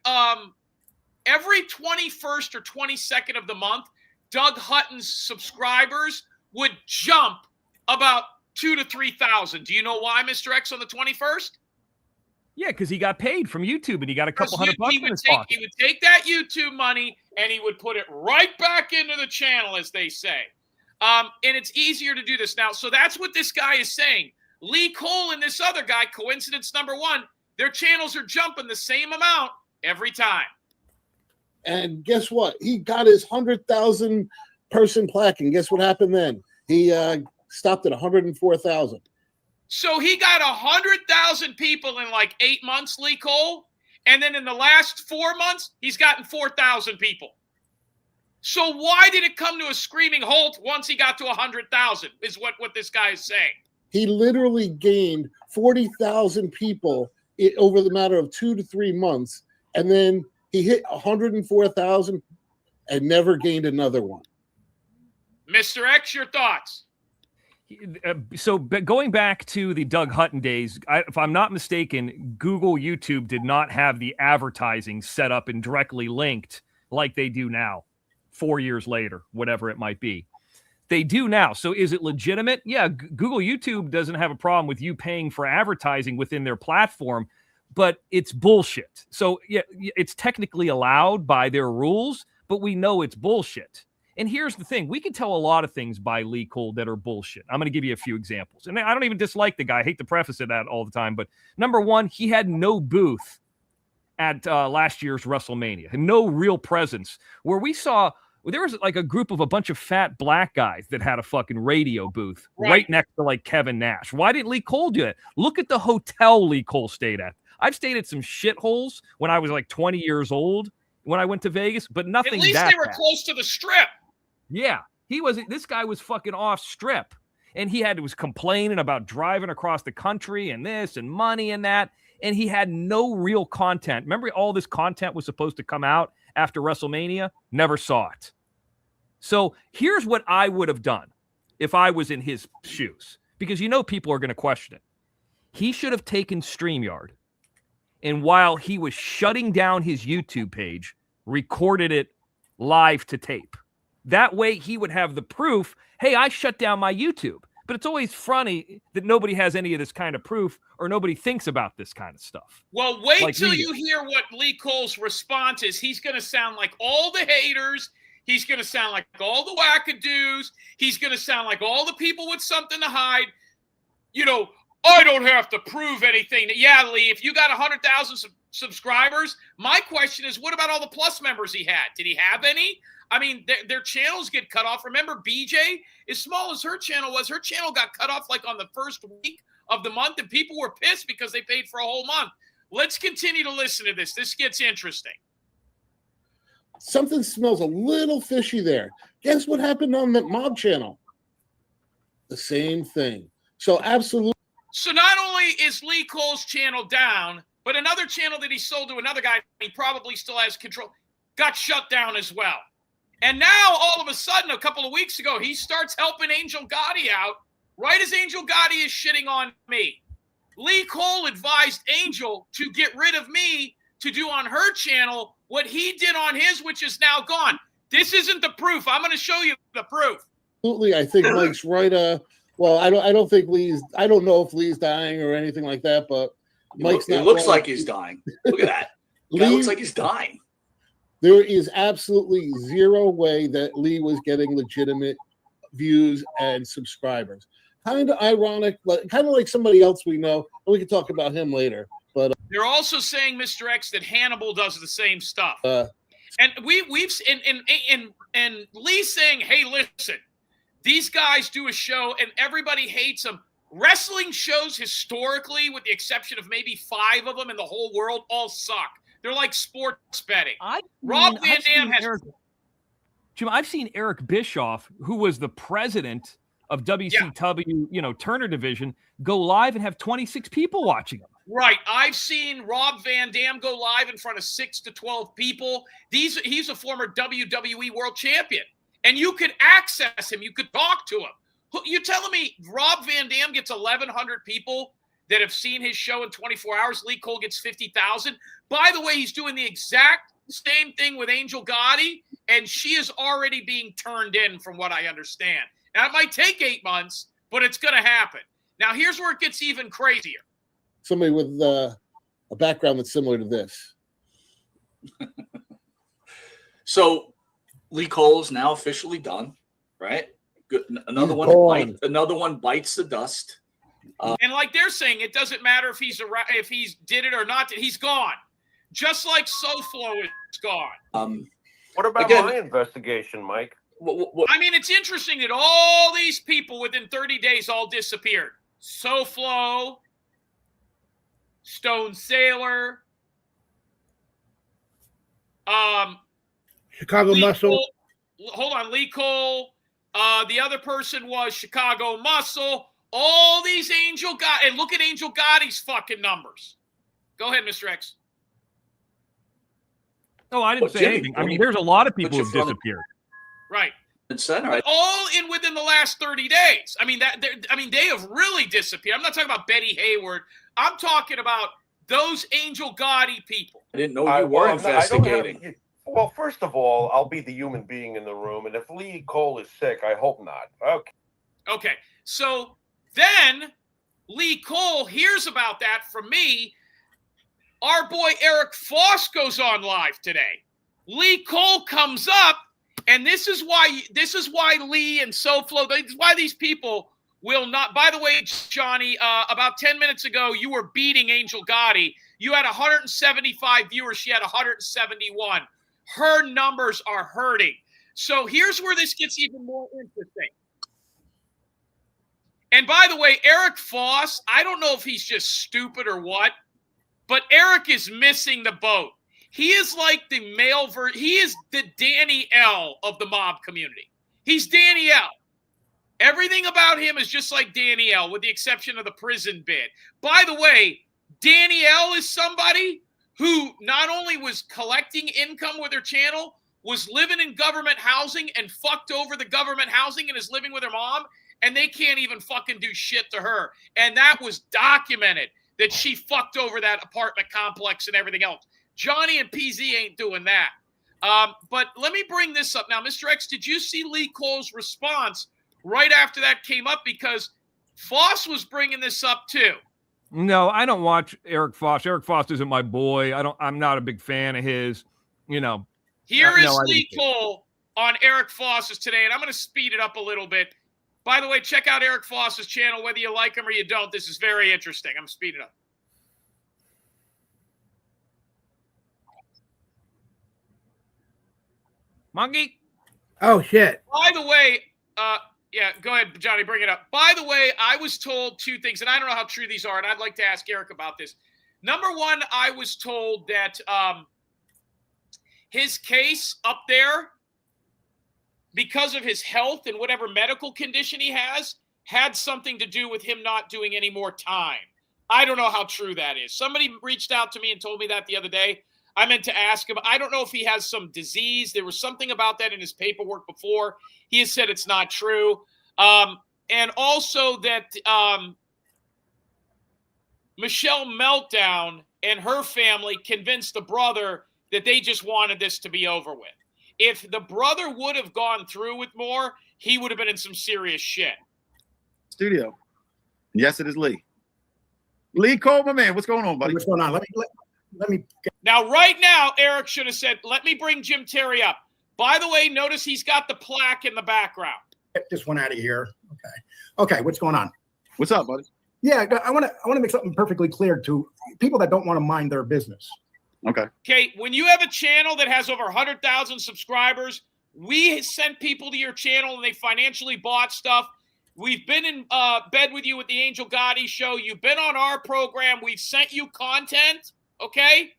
every 21st or 22nd of the month, Doug Hutton's subscribers would jump about 2,000 to 3,000. Do you know why, Mr. X, on the 21st? Yeah, because he got paid from YouTube and he got a couple $100 in his pocket. He would take that YouTube money and he would put it right back into the channel, as they say. And it's easier to do this now. So that's what this guy is saying. Lee Cole and this other guy, coincidence number one, their channels are jumping the same amount every time. And guess what? He got his 100,000 person plaque. And guess what happened then? He stopped at 104,000. So he got 100,000 people in like 8 months, Lee Cole. And then in the last 4 months, he's gotten 4,000 people. So why did it come to a screaming halt once he got to 100,000 is what this guy is saying. He literally gained 40,000 people over the matter of 2 to 3 months. And then he hit 104,000 and never gained another one. Mr. X, your thoughts? So going back to the Doug Hutton days, if I'm not mistaken, Google, YouTube did not have the advertising set up and directly linked like they do now, 4 years later, whatever it might be. They do now. So is it legitimate? Yeah, Google, YouTube doesn't have a problem with you paying for advertising within their platform, but it's bullshit. So yeah, it's technically allowed by their rules, but we know it's bullshit. And here's the thing. We can tell a lot of things by Lee Cole that are bullshit. I'm going to give you a few examples. And I don't even dislike the guy. I hate to preface it that all the time. But number one, he had no booth at last year's WrestleMania. And no real presence. Where we saw, there was like a group of a bunch of fat black guys that had a fucking radio booth right next to like Kevin Nash. Why didn't Lee Cole do it? Look at the hotel Lee Cole stayed at. I've stayed at some shitholes when I was like 20 years old when I went to Vegas, but nothing. At least they were close to the strip. Yeah, this guy was fucking off strip, and he was complaining about driving across the country and this and money and that, and he had no real content. Remember, all this content was supposed to come out after WrestleMania? Never saw it. So here's what I would have done. if I was in his shoes, because people are going to question it. He should have taken StreamYard, and while he was shutting down his YouTube page, recorded it live to tape. That way he would have the proof, hey, I shut down my YouTube. But it's always funny that nobody has any of this kind of proof or nobody thinks about this kind of stuff. Well, wait Like till we you do. hear what Lee Cole's response is. He's going to sound like all the haters. He's going to sound like all the wackadoos. He's going to sound like all the people with something to hide. I don't have to prove anything. Yeah, Lee, if you got 100,000 subscribers, my question is, what about all the Plus members he had? Did he have any? I mean, their channels get cut off. Remember, BJ, as small as her channel was, her channel got cut off like on the first week of the month, and people were pissed because they paid for a whole month. Let's continue to listen to this. This gets interesting. Something smells a little fishy there. Guess what happened on the mob channel? The same thing. So absolutely. So not only is Lee Cole's channel down, but another channel that he sold to another guy, he probably still has control, got shut down as well. And now, all of a sudden, a couple of weeks ago, he starts helping Angel Gotti out right as Angel Gotti is shitting on me. Lee Cole advised Angel to get rid of me to do on her channel what he did on his, which is now gone. This isn't the proof. I'm going to show you the proof. Absolutely, I think Mike's right. Well, I don't think I don't know if Lee's dying or anything like that, but Mike's It not looks wrong. like he's dying. Look at that. Guy looks like he's dying. There is absolutely zero way that Lee was getting legitimate views and subscribers. Kind of ironic, but kind of like somebody else we know, and we can talk about him later. But They're also saying, Mr. X, that Hannibal does the same stuff. And we've and Lee's saying, hey, listen, these guys do a show and everybody hates them. Wrestling shows historically, with the exception of maybe 5 of them in the whole world, all suck. They're like sports betting. Rob Van Dam has. Jim, I've seen Eric Bischoff, who was the president of WCW, Turner Division, go live and have 26 people watching him. Right. I've seen Rob Van Dam go live in front of 6 to 12 people. He's a former WWE World Champion. And you could access him. You could talk to him. You telling me Rob Van Dam gets 1,100 people that have seen his show in 24 hours? Lee Cole gets 50,000. By the way, he's doing the exact same thing with Angel Gotti, and she is already being turned in from what I understand. Now, it might take 8 months, but it's going to happen. Now, here's where it gets even crazier. somebody with a background that's similar to this. So Lee Cole is now officially done, right? Good. Another one bites the dust. And like they're saying, it doesn't matter if he's did it or not. He's gone, just like SoFlo is gone. What about my investigation, Mike? I mean, it's interesting that all these people within 30 days all disappeared. SoFlo, Stone Sailor, Chicago Lee Muscle. Cole, hold on, Lee Cole. The other person was Chicago Muscle. All these Angel Gotti, and look at Angel Gotti's fucking numbers. Go ahead, Mr. X. No, I didn't say anything. I mean, there's a lot of people who've disappeared. Right. Right. All in within the last 30 days. I mean, they have really disappeared. I'm not talking about Betty Hayward. I'm talking about those Angel Gotti people. I didn't know you were investigating. Well, first of all, I'll be the human being in the room, and if Lee Cole is sick, I hope not. Okay. So then Lee Cole hears about that from me. Our boy Eric Foss goes on live today. Lee Cole comes up, and this is why Lee and SoFlo, this is why these people will not. By the way, Johnny, about 10 minutes ago, you were beating Angel Gotti. You had 175 viewers. She had 171. Her numbers are hurting. So here's where this gets even more interesting. And by the way, Eric Foss, I don't know if he's just stupid or what, but Eric is missing the boat. He is like the male version. He is the Danny L of the mob community. He's Danny L. Everything about him is just like Danny L, with the exception of the prison bit. By the way, Danny L is somebody who not only was collecting income with her channel, was living in government housing and fucked over the government housing and is living with her mom and they can't even fucking do shit to her. And that was documented that she fucked over that apartment complex and everything else. Johnny and PZ ain't doing that. But let me bring this up now. Mr. X, did you see Lee Cole's response right after that came up? Because Foss was bringing this up too. No, I don't watch Eric Foss. Eric Foss isn't my boy. I'm not a big fan of his. Here is Lee Cole on Eric Foss's today, and I'm going to speed it up a little bit. By the way, check out Eric Foss's channel, whether you like him or you don't. This is very interesting. I'm speeding up. Monkey. Oh, shit. By the way, yeah, go ahead, Johnny, bring it up. By the way, I was told two things, and I don't know how true these are, and I'd like to ask Eric about this. Number one, I was told that his case up there, because of his health and whatever medical condition he has, had something to do with him not doing any more time. I don't know how true that is. Somebody reached out to me and told me that the other day. I meant to ask him. I don't know if he has some disease. There was something about that in his paperwork before. He has said it's not true. And also that Michelle Meltdown and her family convinced the brother that they just wanted this to be over with. If the brother would have gone through with more, he would have been in some serious shit. Studio. Yes, it is Lee. Lee Cole, my man. What's going on, buddy? What's going on? Let me. Now, right now, Eric should have said, let me bring Jim Terry up. By the way, notice he's got the plaque in the background. Get this one out of here. Okay. What's going on? What's up, buddy? Yeah, I want to make something perfectly clear to people that don't want to mind their business. Okay, when you have a channel that has over 100,000 subscribers, we sent people to your channel and they financially bought stuff. We've been in bed with you with the Angel Gotti show. You've been on our program. We've sent you content, okay?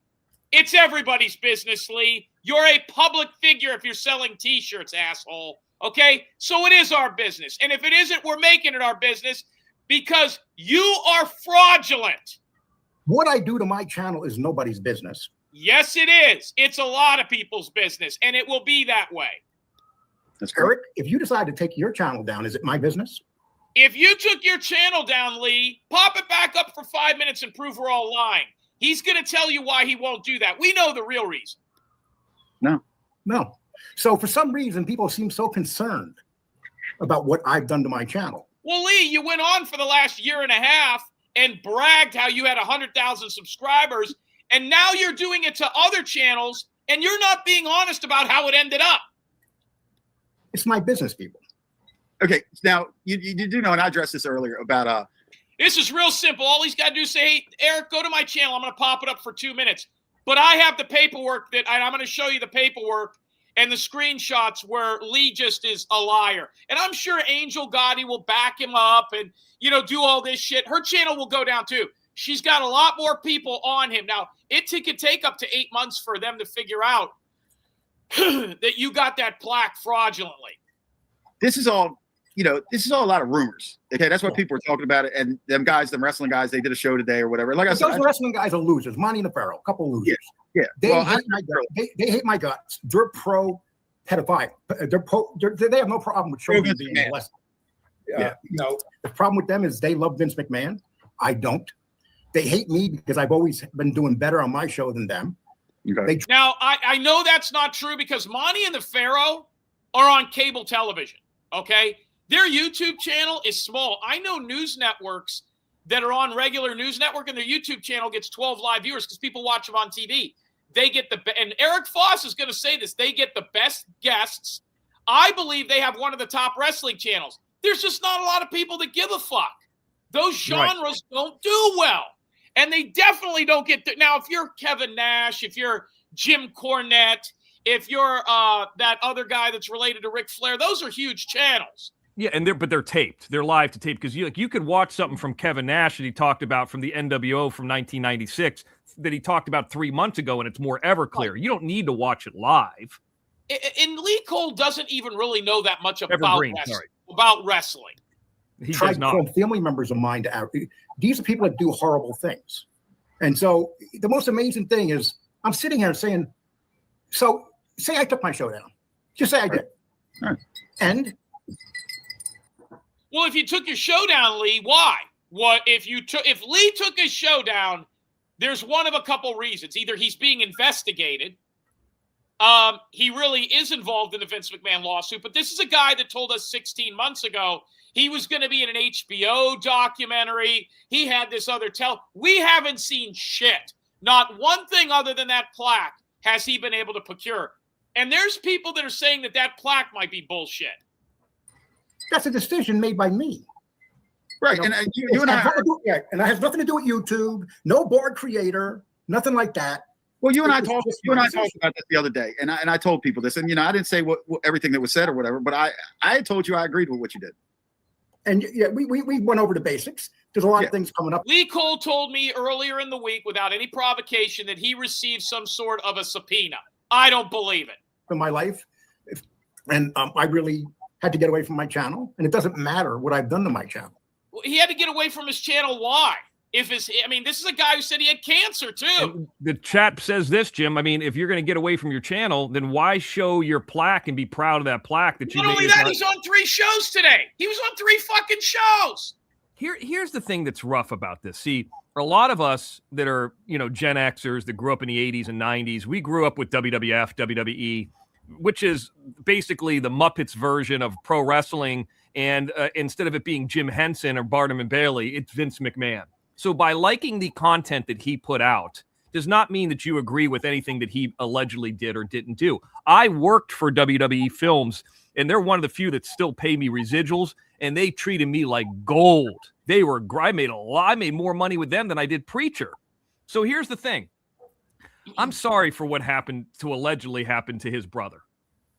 It's everybody's business, Lee. You're a public figure if you're selling T-shirts, asshole, okay? So it is our business. And if it isn't, we're making it our business because you are fraudulent. What I do to my channel is nobody's business. Yes, it is. It's a lot of people's business, and it will be that way. That's Eric, if you decide to take your channel down, is it my business? If you took your channel down, Lee, pop it back up for 5 minutes and prove we're all lying. He's going to tell you why he won't do that. We know the real reason. No. So for some reason, people seem so concerned about what I've done to my channel. Well, Lee, you went on for the last year and a half and bragged how you had 100,000 subscribers, and now you're doing it to other channels, and you're not being honest about how it ended up. It's my business, people. Okay, now you do know, and I addressed this earlier about This is real simple. All he's got to do is say, hey, Eric, go to my channel. I'm going to pop it up for 2 minutes. But I have the paperwork and I'm going to show you the paperwork and the screenshots where Lee just is a liar. And I'm sure Angel Gotti will back him up and, do all this shit. Her channel will go down too. She's got a lot more people on him. Now, it could take up to 8 months for them to figure out that you got that plaque fraudulently. this is all a lot of rumors. Okay, that's why people are talking about it. And them wrestling guys, they did a show today or whatever. Like I said, those wrestling guys are losers. Monty and Pharaoh, a couple of losers. Yeah. They hate my guts. They're pro pedophile. They have no problem with children being molested. The problem with them is they love Vince McMahon. I don't. They hate me because I've always been doing better on my show than them. Okay. Now, I know that's not true because Monty and the Pharaoh are on cable television, okay? Their YouTube channel is small. I know news networks that are on regular news network and their YouTube channel gets 12 live viewers because people watch them on TV. They get and Eric Foss is going to say this, they get the best guests. I believe they have one of the top wrestling channels. There's just not a lot of people that give a fuck. Those genres don't do well. And they definitely don't get now, if you're Kevin Nash, if you're Jim Cornette, if you're that other guy that's related to Ric Flair, those are huge channels. Yeah, and they're taped. They're live to tape because you could watch something from Kevin Nash that he talked about from the NWO from 1996 that he talked about 3 months ago, and it's more Everclear. You don't need to watch it live. And Lee Cole doesn't even really know that much about wrestling. He tried does not. to call family members of mine to out. These are people that do horrible things. And so the most amazing thing is I'm sitting here saying, so say I took my show down. Just say I did. Right. And Well, if you took your show down, Lee, why? What if Lee took his show down? There's one of a couple reasons. Either he's being investigated. He really is involved in the Vince McMahon lawsuit, but this is a guy that told us 16 months ago he was going to be in an HBO documentary. He had this other we haven't seen shit. Not one thing other than that plaque has he been able to procure. And there's people that are saying that plaque might be bullshit. That's a decision made by me. Right. You know, And you and I, and that has nothing to do with YouTube, no board creator, nothing like that. well, you and I It's talked just about decision. this the other day, and I told people this, and I didn't say what everything that was said or whatever, but I told you I agreed with what you did. And yeah, we went over the basics. There's a lot of things coming up. Lee Cole told me earlier in the week, without any provocation, that he received some sort of a subpoena. I don't believe it. In my life, and I really had to get away from my channel, and it doesn't matter what I've done to my channel. Well, he had to get away from his channel. Why? This is a guy who said he had cancer too. And the chat says this, Jim. I mean, if you're going to get away from your channel, then why show your plaque and be proud of that plaque that you Not made? only that, he's on 3 shows today. He was on 3 fucking shows. Here's the thing that's rough about this. See, a lot of us that are, Gen Xers that grew up in the 80s and 90s, we grew up with WWF, WWE, which is basically the Muppets version of pro wrestling. And instead of it being Jim Henson or Barnum and Bailey, it's Vince McMahon. So by liking the content that he put out does not mean that you agree with anything that he allegedly did or didn't do. I worked for WWE Films, and they're one of the few that still pay me residuals, and they treated me like gold. I made more money with them than I did Preacher. So here's the thing. I'm sorry for what allegedly happened to his brother.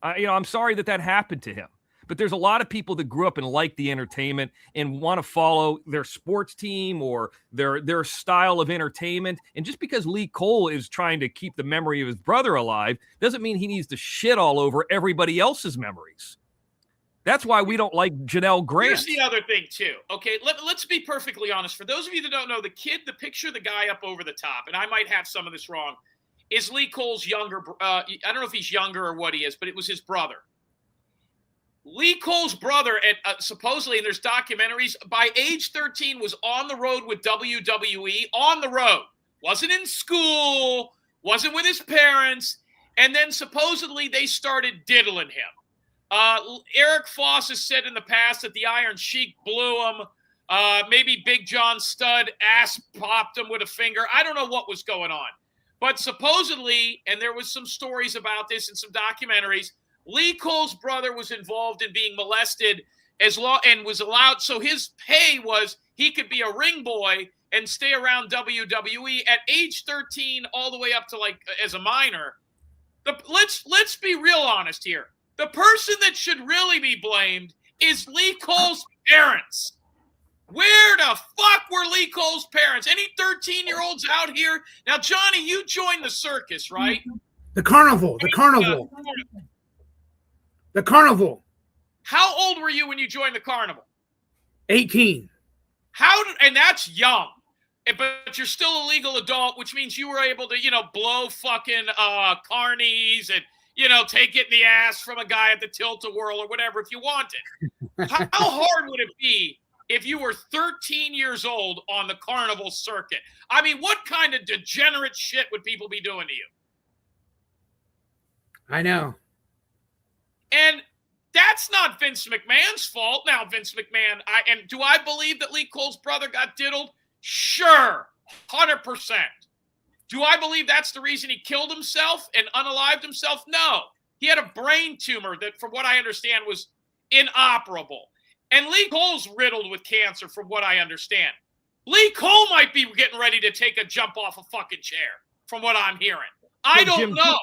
I'm sorry that happened to him. But there's a lot of people that grew up and like the entertainment and want to follow their sports team or their style of entertainment. And just because Lee Cole is trying to keep the memory of his brother alive doesn't mean he needs to shit all over everybody else's memories. That's why we don't like Janelle Grant. Here's the other thing, too. Okay, let's be perfectly honest. For those of you that don't know, the picture of the guy up over the top, and I might have some of this wrong, is Lee Cole's younger. I don't know if he's younger or what he is, but it was his brother. Lee Cole's brother, supposedly, and there's documentaries, by age 13 was on the road with WWE, on the road. Wasn't in school, wasn't with his parents, and then supposedly they started diddling him. Eric Foss has said in the past that the Iron Sheik blew him. Maybe Big John Studd ass popped him with a finger. I don't know what was going on. But supposedly, and there was some stories about this in some documentaries, Lee Cole's brother was involved in being molested and was allowed. So his pay was he could be a ring boy and stay around WWE at age 13 all the way up to as a minor. Let's be real honest here. The person that should really be blamed is Lee Cole's parents. Where the fuck were Lee Cole's parents? Any 13-year-olds out here? Now, Johnny, you joined the circus, right? The carnival. How old were you when you joined the carnival? 18. And that's young. But you're still a legal adult, which means you were able to, blow fucking carnies and, take it in the ass from a guy at the Tilt-A-Whirl or whatever if you wanted. How hard would it be if you were 13 years old on the carnival circuit? I mean, what kind of degenerate shit would people be doing to you? I know. And that's not Vince McMahon's fault. Now, Vince McMahon, do I believe that Lee Cole's brother got diddled? Sure, 100%. Do I believe that's the reason he killed himself and unalived himself? No. He had a brain tumor that, from what I understand, was inoperable. And Lee Cole's riddled with cancer, from what I understand. Lee Cole might be getting ready to take a jump off a fucking chair, from what I'm hearing. I don't know.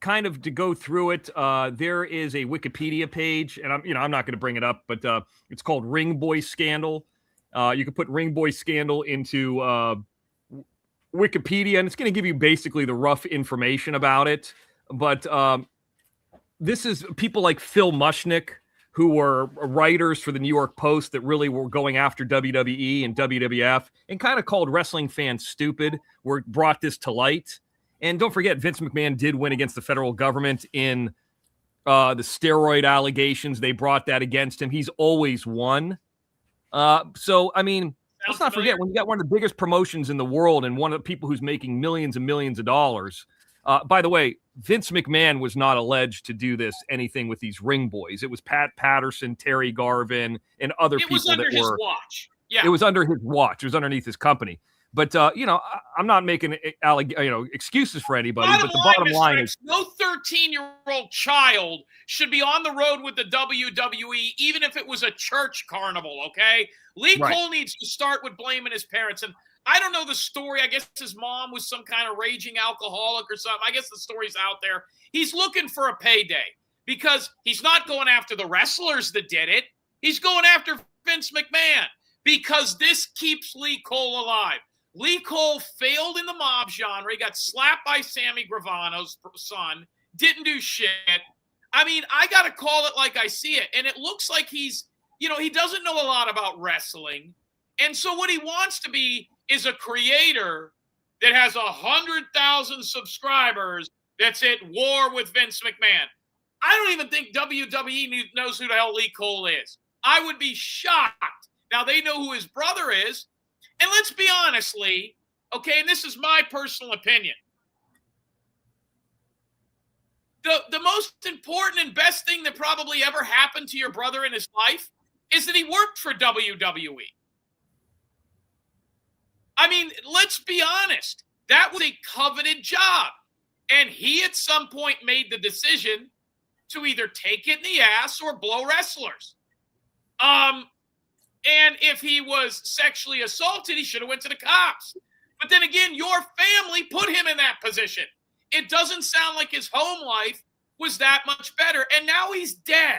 Kind of to go through it, there is a Wikipedia page, and I'm not going to bring it up, but it's called Ring Boy Scandal. You can put Ring Boy Scandal into Wikipedia, and it's going to give you basically the rough information about it. But this is people like Phil Mushnick, who were writers for the New York Post that really were going after WWE and WWF and kind of called wrestling fans stupid, brought this to light. And don't forget, Vince McMahon did win against the federal government in the steroid allegations. They brought that against him. He's always won. So I mean, let's not forget when you got one of the biggest promotions in the world and one of the people who's making millions and millions of dollars. By the way, Vince McMahon was not alleged to do anything with these ring boys. It was Pat Patterson, Terry Garvin, and other people was under that his were. watch. Yeah, it was under his watch. It was underneath his company. But I'm not making excuses for anybody. But the bottom line is, no 13-year-old child should be on the road with the WWE, even if it was a church carnival. Okay, Lee Cole needs to start with blaming his parents. And I don't know the story. I guess his mom was some kind of raging alcoholic or something. I guess the story's out there. He's looking for a payday because he's not going after the wrestlers that did it. He's going after Vince McMahon because this keeps Lee Cole alive. Lee Cole failed in the mob genre. He got slapped by Sammy Gravano's son. Didn't do shit. I mean, I got to call it like I see it. And it looks like he doesn't know a lot about wrestling. And so what he wants to be is a creator that has 100,000 subscribers that's at war with Vince McMahon. I don't even think WWE knows who the hell Lee Cole is. I would be shocked. Now, they know who his brother is. And let's be honest, Lee, okay, and this is my personal opinion. The most important and best thing that probably ever happened to your brother in his life is that he worked for WWE. I mean, let's be honest. That was a coveted job. And he at some point made the decision to either take it in the ass or blow wrestlers. And if he was sexually assaulted, he should have went to the cops. But then again, your family put him in that position. It doesn't sound like his home life was that much better. And now he's dead.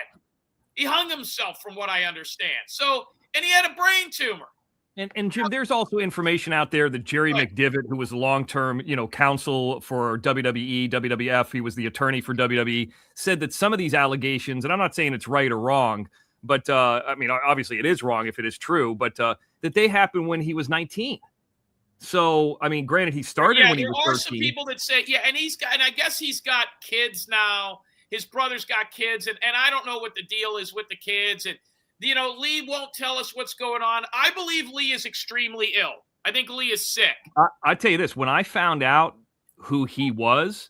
He hung himself from what I understand. So, and he had a brain tumor. And Jim, there's also information out there that Jerry McDivitt, who was long-term, counsel for WWE, WWF, he was the attorney for WWE, said that some of these allegations, and I'm not saying it's right or wrong, but I mean, obviously it is wrong if it is true, but that they happened when he was 19. So, I mean, granted, he started when he was 13. There are some people that say, and I guess he's got kids now. His brother's got kids, and I don't know what the deal is with the kids. And, Lee won't tell us what's going on. I believe Lee is extremely ill. I think Lee is sick. I tell you this, when I found out who he was,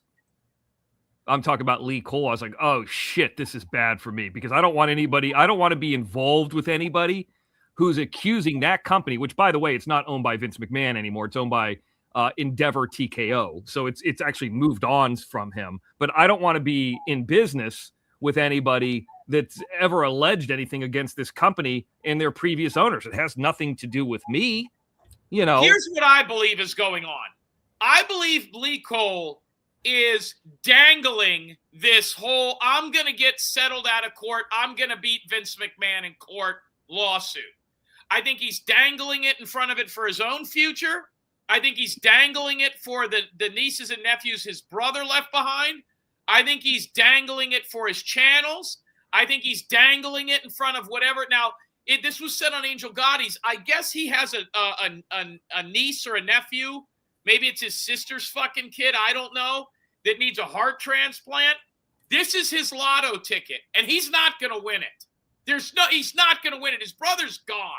I'm talking about Lee Cole, I was like, oh shit, this is bad for me because I don't want to be involved with anybody who's accusing that company, which by the way, it's not owned by Vince McMahon anymore. It's owned by Endeavor TKO. So it's actually moved on from him, but I don't want to be in business with anybody that's ever alleged anything against this company and their previous owners. It has nothing to do with me, Here's what I believe is going on. I believe Lee Cole is dangling this whole, I'm going to get settled out of court, I'm going to beat Vince McMahon in court lawsuit. I think he's dangling it in front of it for his own future. I think he's dangling it for the nieces and nephews his brother left behind. I think he's dangling it for his channels. I think he's dangling it in front of whatever. Now, this was said on Angel Gotti's. I guess he has a niece or a nephew. Maybe it's his sister's fucking kid. I don't know. That needs a heart transplant. This is his lotto ticket, and he's not going to win it. He's not going to win it. His brother's gone.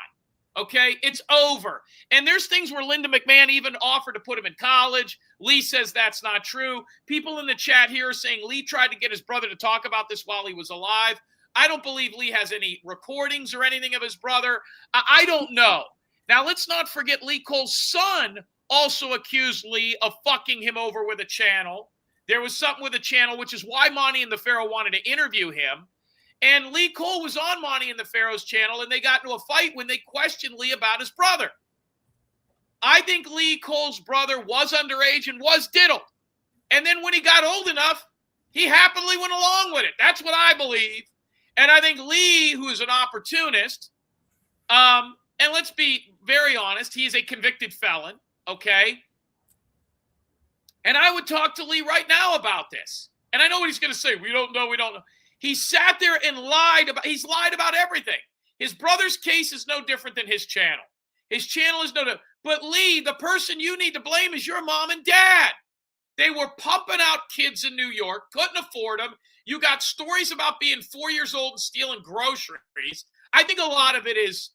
Okay, it's over. And there's things where Linda McMahon even offered to put him in college. Lee says that's not true. People in the chat here are saying Lee tried to get his brother to talk about this while he was alive. I don't believe Lee has any recordings or anything of his brother. I don't know. Now, let's not forget Lee Cole's son also accused Lee of fucking him over with a channel. There was something with a channel, which is why Monty and the Pharaoh wanted to interview him. And Lee Cole was on Monty and the Pharaoh's channel, and they got into a fight when they questioned Lee about his brother. I think Lee Cole's brother was underage and was diddled. And then when he got old enough, he happily went along with it. That's what I believe. And I think Lee, who is an opportunist, and let's be very honest, he is a convicted felon, okay? And I would talk to Lee right now about this. And I know what he's going to say. We don't know. He sat there and he's lied about everything. His brother's case is no different than his channel. His channel is no different. But Lee, the person you need to blame is your mom and dad. They were pumping out kids in New York, couldn't afford them. You got stories about being 4 years old and stealing groceries. I think a lot of it is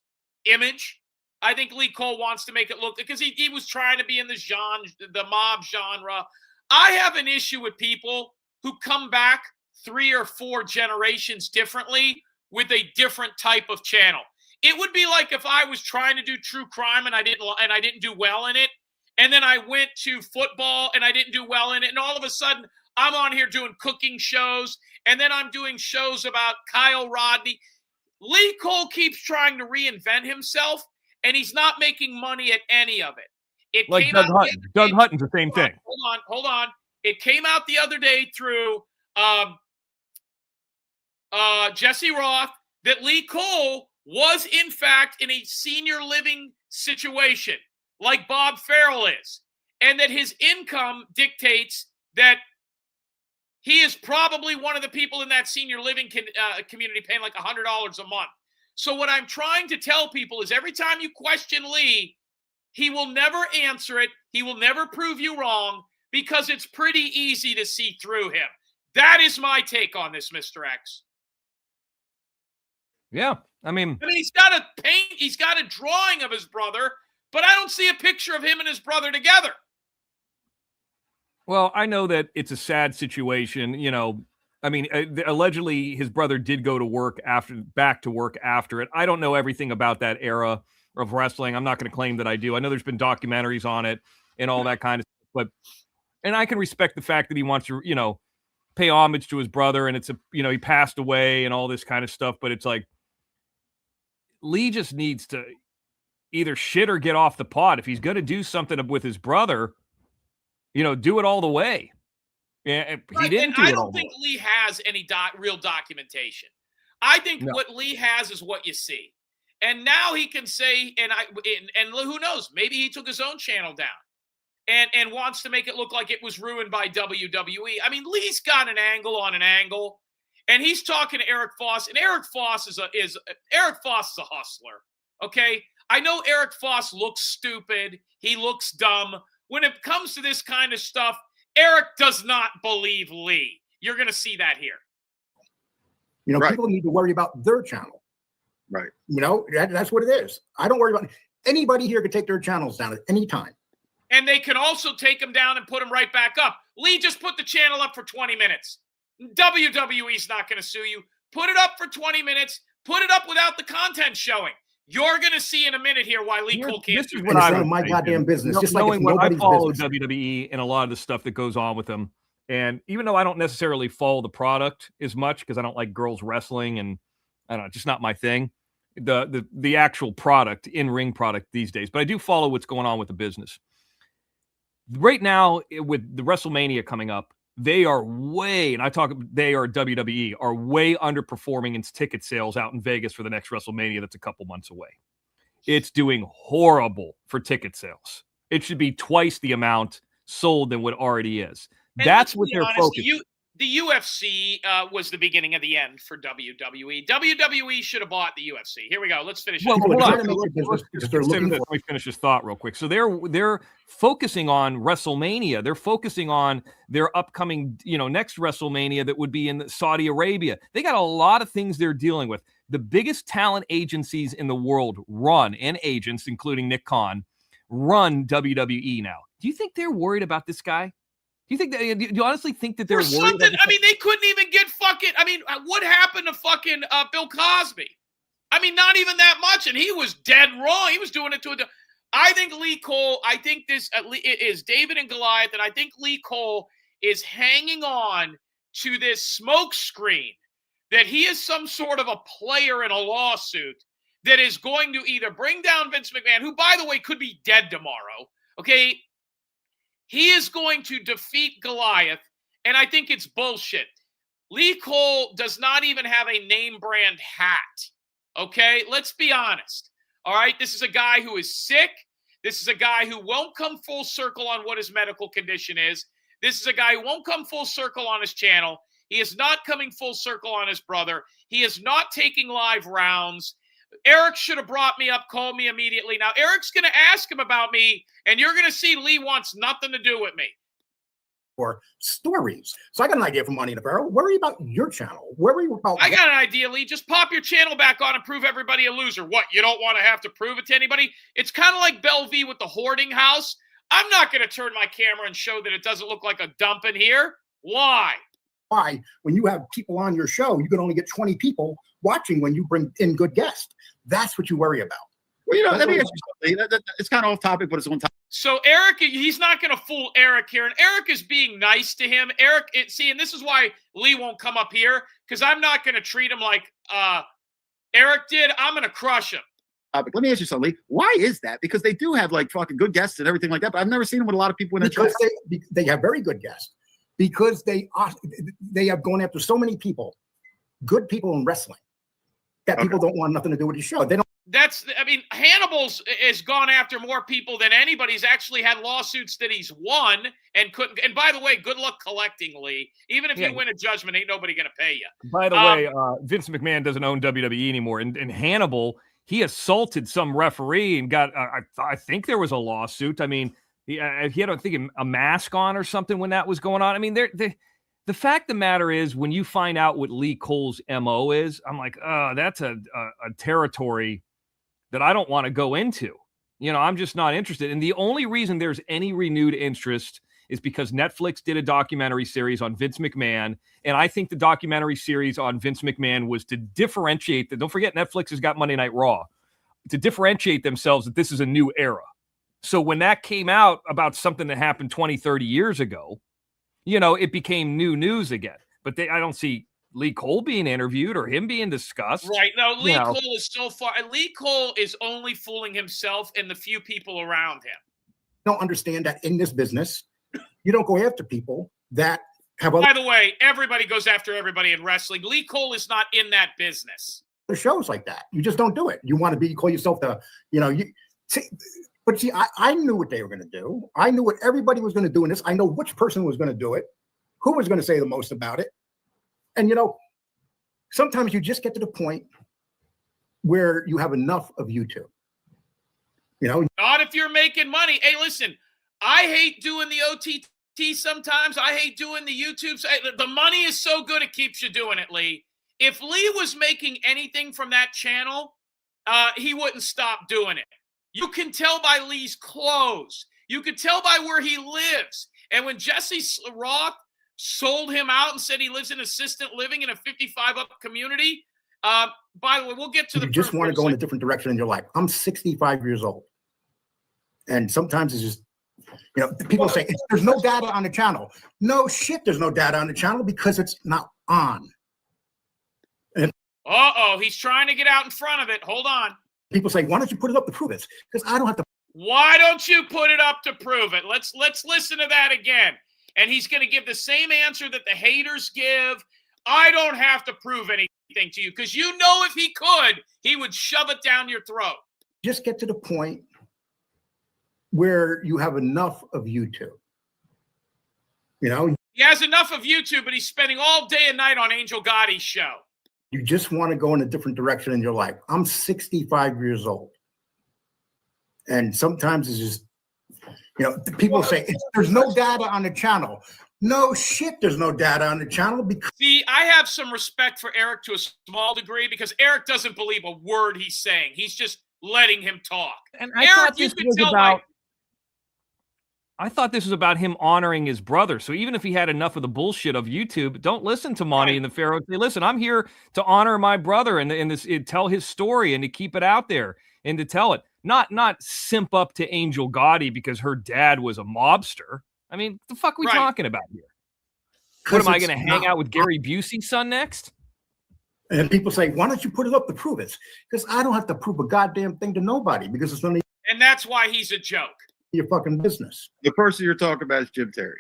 image. I think Lee Cole wants to make it look, because he was trying to be in the mob genre. I have an issue with people who come back 3 or 4 generations differently with a different type of channel. It would be like if I was trying to do true crime and I didn't do well in it, and then I went to football and I didn't do well in it, and all of a sudden I'm on here doing cooking shows, and then I'm doing shows about Kyle Rodney. Lee Cole keeps trying to reinvent himself, and he's not making money at any of it. It Like came Doug out Hutton. Doug Hutton's the same thing. Hold on. It came out the other day through Jesse Roth that Lee Cole was, in fact, in a senior living situation like Bob Farrell is, and that his income dictates that he is probably one of the people in that senior living community paying like $100 a month. So what I'm trying to tell people is every time you question Lee, he will never answer it. He will never prove you wrong, because it's pretty easy to see through him. That is my take on this, Mr. X. Yeah, I mean, he's got a drawing of his brother, but I don't see a picture of him and his brother together. well, I know that it's a sad situation. I mean, allegedly his brother did go to work back to work after it. I don't know everything about that era of wrestling. I'm not going to claim that I do. I know there's been documentaries on it and all that kind of stuff, and I can respect the fact that he wants to, pay homage to his brother, and it's he passed away and all this kind of stuff. But it's like, Lee just needs to either shit or get off the pot. If he's going to do something with his brother, do it all the way. Yeah, he didn't. I don't think Lee has any real documentation. I think what Lee has is what you see, and now he can say, and who knows? Maybe he took his own channel down, and wants to make it look like it was ruined by WWE. I mean, Lee's got an angle on an angle, and he's talking to Eric Foss, and Eric Foss is a hustler. Okay, I know Eric Foss looks stupid. He looks dumb. When it comes to this kind of stuff, Eric does not believe Lee. You're going to see that here. People need to worry about their channel. Right. That's what it is. I don't worry about anybody here. Can take their channels down at any time. And they can also take them down and put them right back up. Lee just put the channel up for 20 minutes. WWE's not going to sue you. Put it up for 20 minutes. Put it up without the content showing. You're going to see in a minute here why Lee Cole can't do what I my goddamn business. Just like knowing what I follow business. WWE and a lot of the stuff that goes on with them, and even though I don't necessarily follow the product as much because I don't like girls wrestling and I don't know, just not my thing. The actual product, in-ring product these days, but I do follow what's going on with the business. Right now, with the WrestleMania coming up, they are way WWE are way underperforming in ticket sales out in Vegas for the next WrestleMania that's a couple months away. It's doing horrible for ticket sales. It should be twice the amount sold than what already is. And that's what they're focused. The UFC was the beginning of the end for WWE. WWE should have bought the UFC. Here we go. Let's finish. Well, it. Let me finish this thought real quick. So they're focusing on WrestleMania. They're focusing on their upcoming, next WrestleMania that would be in Saudi Arabia. They got a lot of things they're dealing with. The biggest talent agencies in the world and agents, including Nick Khan, run WWE now. Do you think they're worried about this guy? Do you honestly think that they're worried? I mean, they couldn't even get what happened to fucking Bill Cosby? I mean, not even that much, and he was dead wrong. He was doing it I think Lee Cole, this is David and Goliath, and I think Lee Cole is hanging on to this smoke screen that he is some sort of a player in a lawsuit that is going to either bring down Vince McMahon, who, by the way, could be dead tomorrow, okay? He is going to defeat Goliath, and I think it's bullshit. Lee Cole does not even have a name brand hat, okay? Let's be honest, all right? This is a guy who is sick. This is a guy who won't come full circle on what his medical condition is. This is a guy who won't come full circle on his channel. He is not coming full circle on his brother. He is not taking live rounds. Eric should have brought me up, called me immediately. Now, Eric's going to ask him about me, and you're going to see Lee wants nothing to do with me. for stories. So I got an idea for Money in the Barrel. Worry about your channel. Worry about. I got an idea, Lee. Just pop your channel back on and prove everybody a loser. What? You don't want to have to prove it to anybody? It's kind of like Bellevue with the hoarding house. I'm not going to turn my camera and show that it doesn't look like a dump in here. Why? Why, when you have people on your show, you can only get 20 people watching when you bring in good guests. That's what you worry about. Well, let me ask you something. It's kind of off topic, but it's on topic. So Eric, he's not going to fool Eric here, and Eric is being nice to him. Eric, and this is why Lee won't come up here, because I'm not going to treat him like Eric did. I'm going to crush him. Let me ask you something, Lee. Why is that? Because they do have like fucking good guests and everything like that, but I've never seen them with a lot of people in the because they have very good guests. Because they have gone after so many people, good people in wrestling, that people don't want nothing to do with the show. They don't. Hannibal's has gone after more people than anybody. He's actually had lawsuits that he's won and couldn't. And by the way, good luck collecting, Lee. Even if you win a judgment, ain't nobody going to pay you. By the way, Vince McMahon doesn't own WWE anymore. And Hannibal, he assaulted some referee and got, I think there was a lawsuit. I mean, he had, I think, a mask on or something when that was going on. I mean, the fact of the matter is, when you find out what Lee Cole's MO is, I'm like, that's a territory that I don't want to go into. I'm just not interested. And the only reason there's any renewed interest is because Netflix did a documentary series on Vince McMahon. And I think the documentary series on Vince McMahon was to differentiate don't forget, Netflix has got Monday Night Raw, to differentiate themselves that this is a new era. So when that came out about something that happened 20, 30 years ago, it became new news again. But I don't see Lee Cole being interviewed or him being discussed. Right. No, Lee Cole is so far. Lee Cole is only fooling himself and the few people around him. Don't understand that in this business, you don't go after people that have. By the way, everybody goes after everybody in wrestling. Lee Cole is not in that business. There's shows like that. You just don't do it. You want to call yourself But see, I knew what they were going to do. I knew what everybody was going to do in this. I know which person was going to do it, who was going to say the most about it. And, sometimes you just get to the point where you have enough of YouTube. Not if you're making money. Hey, listen, I hate doing the OTT sometimes. I hate doing the YouTube. The money is so good, it keeps you doing it, Lee. If Lee was making anything from that channel, he wouldn't stop doing it. You can tell by Lee's clothes. You can tell by where he lives. And when Jesse Roth sold him out and said he lives in assisted living in a 55-up community, by the way, we'll get to the. You just want to go in a different direction in your life. I'm 65 years old. And sometimes it's just, people say, there's no data on the channel. No shit, there's no data on the channel because it's not on. He's trying to get out in front of it. Hold on. People say, why don't you put it up to prove it? Because I don't have to. Why don't you put it up to prove it? Let's listen to that again. And he's going to give the same answer that the haters give. I don't have to prove anything to you because if he could, he would shove it down your throat. Just get to the point where you have enough of YouTube. He has enough of YouTube, but he's spending all day and night on Angel Gotti's show. You just want to go in a different direction in your life. I'm 65 years old. And sometimes it's just, people say, there's no data on the channel. No shit, there's no data on the channel. See, I have some respect for Eric to a small degree because Eric doesn't believe a word he's saying. He's just letting him talk. And I thought this was about him honoring his brother. So even if he had enough of the bullshit of YouTube, don't listen to Monty and the Pharaoh. Say, listen, I'm here to honor my brother and tell his story and to keep it out there and to tell it. Not simp up to Angel Gotti because her dad was a mobster. I mean, the fuck are we talking about here? What am I going to hang out with Gary Busey's son next? And people say, why don't you put it up to prove it? Because I don't have to prove a goddamn thing to nobody because it's none of And that's why he's a joke. Your fucking business. The person you're talking about is Jim Terry.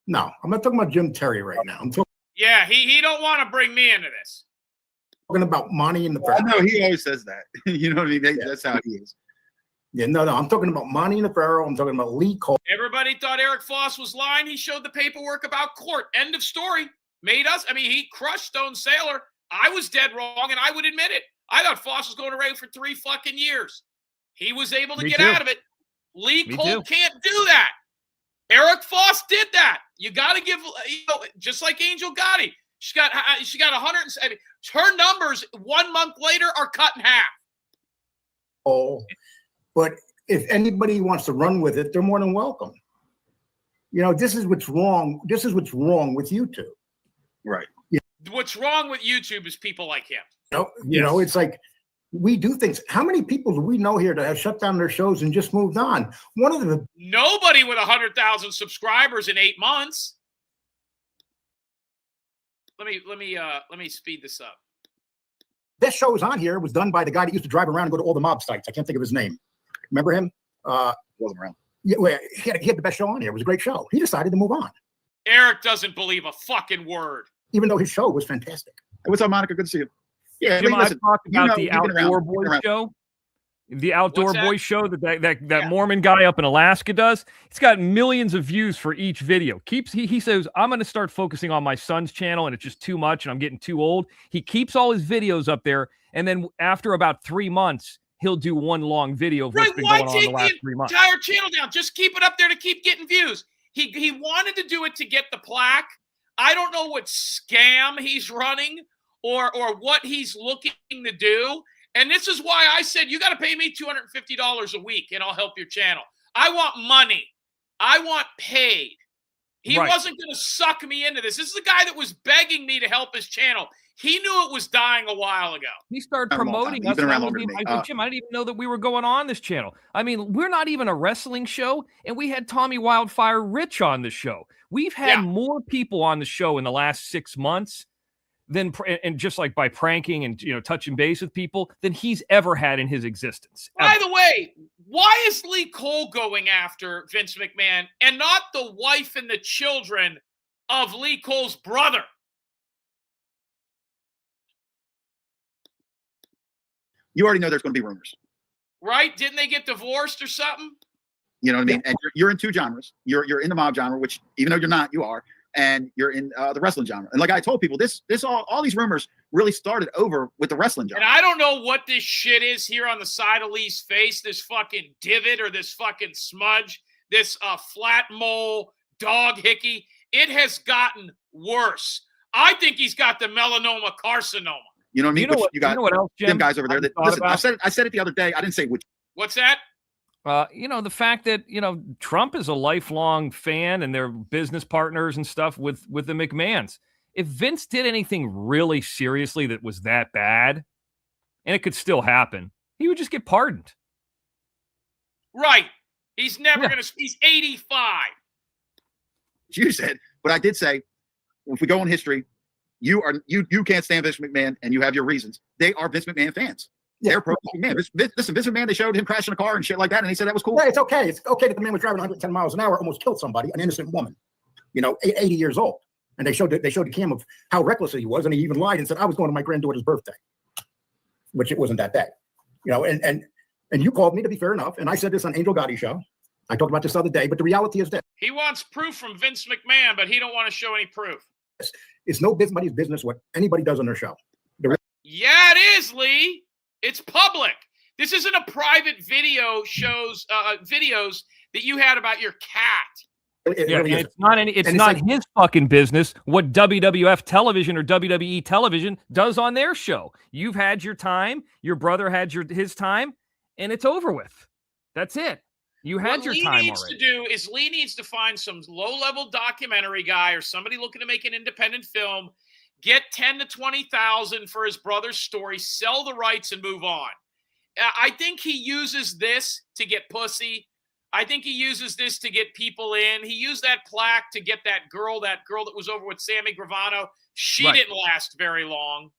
No, I'm not talking about Jim Terry right now. I'm talking. Yeah, he don't want to bring me into this. Talking about Monty in the Pharaoh. No, he always says that. You know what I mean? That's how he is. Yeah, no, I'm talking about Monty in the Pharaoh. I'm talking about Lee Cole. Everybody thought Eric Foss was lying. He showed the paperwork about court. End of story. He crushed Stone Sailor. I was dead wrong, and I would admit it. I thought Foss was going to rape for 3 fucking years. He was able to get out of it. Lee Cole can't do that. Eric Foss did that. You got to give, just like Angel Gotti. She got 170. Her numbers 1 month later are cut in half. Oh, but if anybody wants to run with it, they're more than welcome. This is what's wrong. This is what's wrong with YouTube. Right. What's wrong with YouTube is people like him. It's like we do things. How many people do we know here that have shut down their shows and just moved on? One of the Nobody with 100,000 subscribers in 8 months. Let me speed this up. best shows on here was done by the guy that used to drive around and go to all the mob sites. I can't think of his name. Remember him? Wasn't around. Yeah, well, he had the best show on here. It was a great show. He decided to move on, Eric doesn't believe a fucking word. even though his show was fantastic. What's up, Monica? Good to see you. Yeah, Jim, listen, I've talked about the you've been around, Outdoor you've been Boy around. show. The Outdoor What's that? Boy show that Mormon guy up in Alaska does. It's got millions of views for each video. He says, I'm going to start focusing on my son's channel and it's just too much and I'm getting too old. He keeps all his videos up there. And then after about 3 months, he'll do one long video of what's been Why going on in take the last 3 months. entire channel down? Just keep it up there to keep getting views. He wanted to do it to get the plaque. I don't know what scam he's running or what he's looking to do. And this is why I said, you got to pay me $250 a week and I'll help your channel. I want money. I want paid. He Right. wasn't going to suck me into this. This is the guy that was begging me to help his channel. He knew it was dying a while ago. He started Been a long time. promoting You've us. been and I around wasn't longer than even- me. I said, Jim, I didn't even know that we were going on this channel. I mean, we're not even a wrestling show, and we had Tommy Wildfire Rich on the show. We've had more people on the show in the last 6 months than, and just like by pranking and touching base with people, than he's ever had in his existence. By the way, why is Lee Cole going after Vince McMahon and not the wife and the children of Lee Cole's brother? You already know there's going to be rumors. Right? Didn't they get divorced or something? You know what I mean? And you're in two genres. You're in the mob genre, which even though you're not, you are, and you're in the wrestling genre. And like I told people, this all these rumors really started over with the wrestling genre. And I don't know what this shit is here on the side of Lee's face, this fucking divot or this fucking smudge, this flat mole, dog hickey. It has gotten worse. I think he's got the melanoma carcinoma. You know what I mean? You know Which what- you got you know what else, Jim? them guys over there. That, I've listen, thought I said it the other day. I didn't say which. What's that? The fact that Trump is a lifelong fan and they're business partners and stuff with the McMahons. If Vince did anything really seriously that was that bad, and it could still happen, he would just get pardoned. Right. He's never going to. He's 85. You said, but I did say, if we go in history, you can't stand Vince McMahon, and you have your reasons. They are Vince McMahon fans. They're pro McMahon. Listen, Vince McMahon, they showed him crashing a car and shit like that, and he said that was cool. Yeah, it's okay. It's okay that the man was driving 110 miles an hour, almost killed somebody, an innocent woman, 80 years old. And they showed the cam of how reckless he was, and he even lied and said, I was going to my granddaughter's birthday, which it wasn't that day. And you called me, to be fair enough, and I said this on Angel Gotti show. I talked about this the other day, but the reality is this. He wants proof from Vince McMahon, but he don't want to show any proof. It's nobody's business what anybody does on their show. Yeah, it is, Lee. It's public. This isn't a private videos that you had about your cat. And it's not his fucking business what WWF television or WWE television does on their show. You've had your time, your brother had his time, and it's over with. That's it. You had your time already. Lee needs to find some low-level documentary guy or somebody looking to make an independent film, get 10 to 20,000 for his brother's story, sell the rights, and move on. I think he uses this to get pussy. I think he uses this to get people in. He used that plaque to get that girl that was over with Sammy Gravano. She didn't last very long,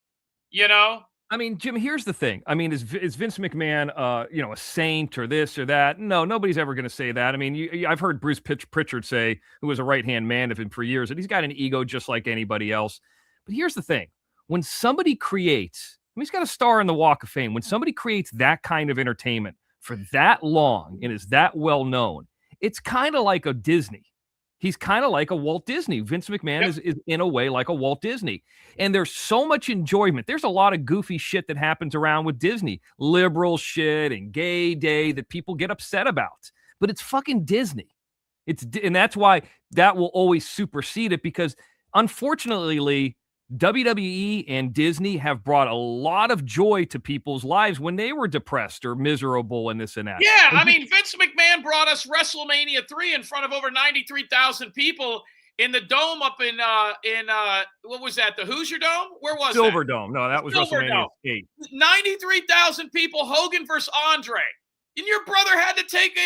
I mean, Jim, here's the thing. I mean, is Vince McMahon, a saint or this or that? No, nobody's ever going to say that. I mean, I've heard Bruce Pritchard say, who was a right-hand man of him for years, that he's got an ego just like anybody else. But here's the thing. When somebody creates, he's got a star in the Walk of Fame. When somebody creates that kind of entertainment for that long and is that well known, it's kind of like a Disney. He's kind of like a Walt Disney. Vince McMahon is in a way like a Walt Disney. And there's so much enjoyment. There's a lot of goofy shit that happens around with Disney. Liberal shit and gay day that people get upset about. But it's fucking Disney. And that's why that will always supersede it, because unfortunately, Lee, WWE and Disney have brought a lot of joy to people's lives when they were depressed or miserable and this and that. Yeah, I mean, Vince McMahon brought us WrestleMania 3 in front of over 93,000 people in the dome up in what was that? The Hoosier Dome? Where was Silverdome. No, that was WrestleMania 8. 93,000 people, Hogan versus Andre. And your brother had to take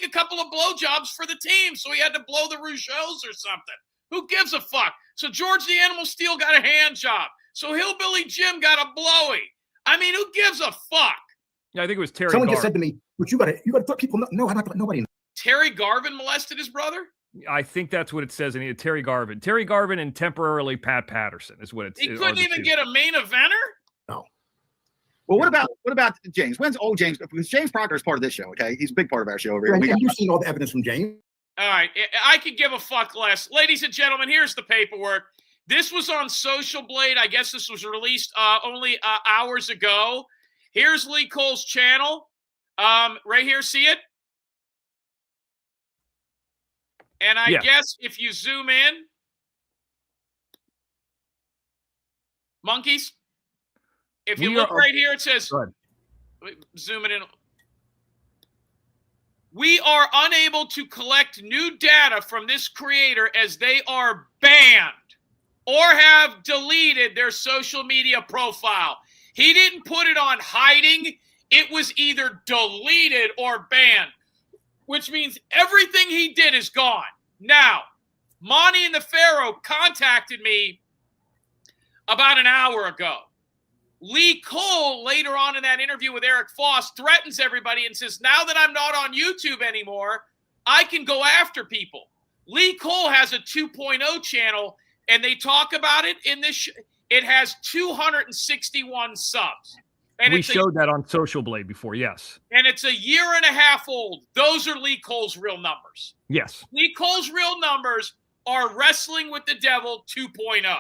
a couple of blowjobs for the team, so he had to blow the Rougeaus or something. Who gives a fuck? So George the Animal Steel got a hand job. So Hillbilly Jim got a blowy. I mean, who gives a fuck? Yeah, I think it was Terry Someone Garvin. just said to me, "But you got to let people know how to nobody." Terry Garvin molested his brother? I think that's what it says in Terry Garvin. Terry Garvin and temporarily Pat Patterson is what it's. He couldn't even get a main eventer? No. Well, what about James? When's old James? Because James Proctor is part of this show. Okay, he's a big part of our show over here. And you've seen all the evidence from James. All right, I could give a fuck less. Ladies and gentlemen, here's the paperwork. This was on Social Blade. I guess this was released only hours ago. Here's Lee Cole's channel. Right here, see it? And I guess if you zoom in, monkeys, if you look right here, it says, zoom it in. We are unable to collect new data from this creator as they are banned or have deleted their social media profile. He didn't put it on hiding. It was either deleted or banned, which means everything he did is gone. Now, Monty and the Pharaoh contacted me about an hour ago. Lee Cole, later on in that interview with Eric Foss, threatens everybody and says, now that I'm not on YouTube anymore, I can go after people. Lee Cole has a 2.0 channel, and they talk about it in this. It has 261 subs. And we showed that on Social Blade before, yes. And it's a year and a half old. Those are Lee Cole's real numbers. Yes. Lee Cole's real numbers are Wrestling with the Devil 2.0.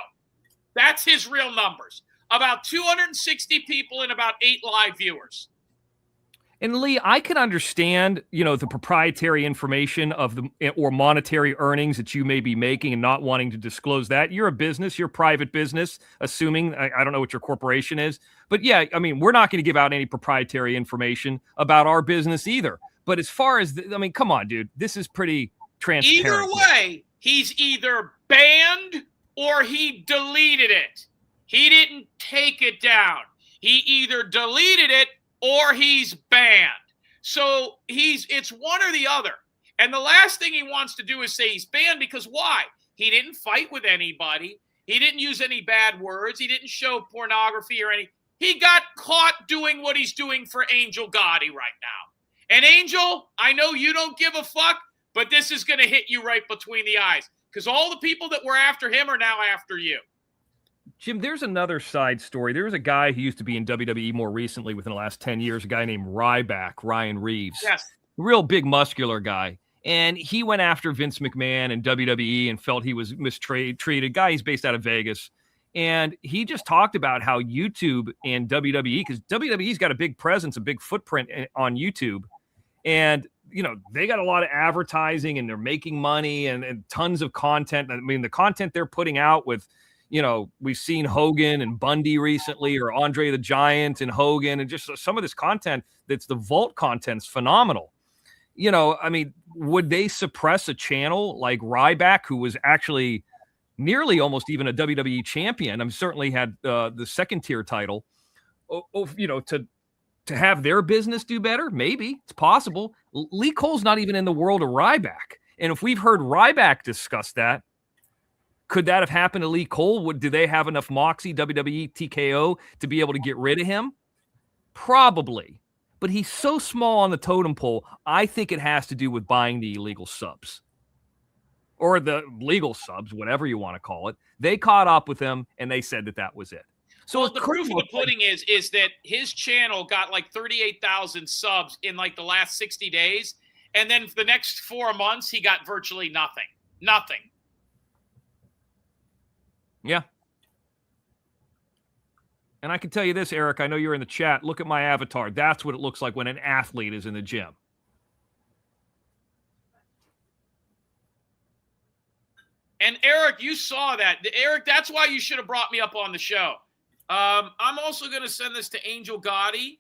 That's his real numbers. About 260 people and about 8 live viewers. And Lee, I can understand, the proprietary information of or monetary earnings that you may be making and not wanting to disclose that. You're a business, you're a private business, assuming, I don't know what your corporation is. But yeah, I mean, we're not going to give out any proprietary information about our business either. But as far as, come on, dude, this is pretty transparent. Either way, he's either banned or he deleted it. He didn't take it down. He either deleted it or he's banned. So it's one or the other. And the last thing he wants to do is say he's banned, because why? He didn't fight with anybody. He didn't use any bad words. He didn't show pornography or any. He got caught doing what he's doing for Angel Gotti right now. And Angel, I know you don't give a fuck, but this is going to hit you right between the eyes, because all the people that were after him are now after you. Jim, there's another side story. There was a guy who used to be in WWE more recently within the last 10 years, a guy named Ryback, Ryan Reeves. Yes. Real big muscular guy. And he went after Vince McMahon and WWE and felt he was mistreated. Guy, he's based out of Vegas. And he just talked about how YouTube and WWE, because WWE's got a big presence, a big footprint on YouTube. And, they got a lot of advertising and they're making money and tons of content. I mean, the content they're putting out with, we've seen Hogan and Bundy recently, or Andre the Giant and Hogan, and just some of this content that's the vault content's phenomenal. Would they suppress a channel like Ryback, who was actually nearly almost even a WWE champion? Certainly had the second tier title, to have their business do better? Maybe it's possible. Lee Cole's not even in the world of Ryback. And if we've heard Ryback discuss that, could that have happened to Lee Cole? Do they have enough moxie, WWE, TKO, to be able to get rid of him? Probably. But he's so small on the totem pole, I think it has to do with buying the illegal subs. Or the legal subs, whatever you want to call it. They caught up with him, and they said that was it. So the proof of the pudding is that his channel got like 38,000 subs in like the last 60 days. And then for the next 4 months, he got virtually nothing. Nothing. Yeah. And I can tell you this, Eric, I know you're in the chat. Look at my avatar. That's what it looks like when an athlete is in the gym. And Eric, you saw that. Eric, that's why you should have brought me up on the show. I'm also going to send this to Angel Gotti.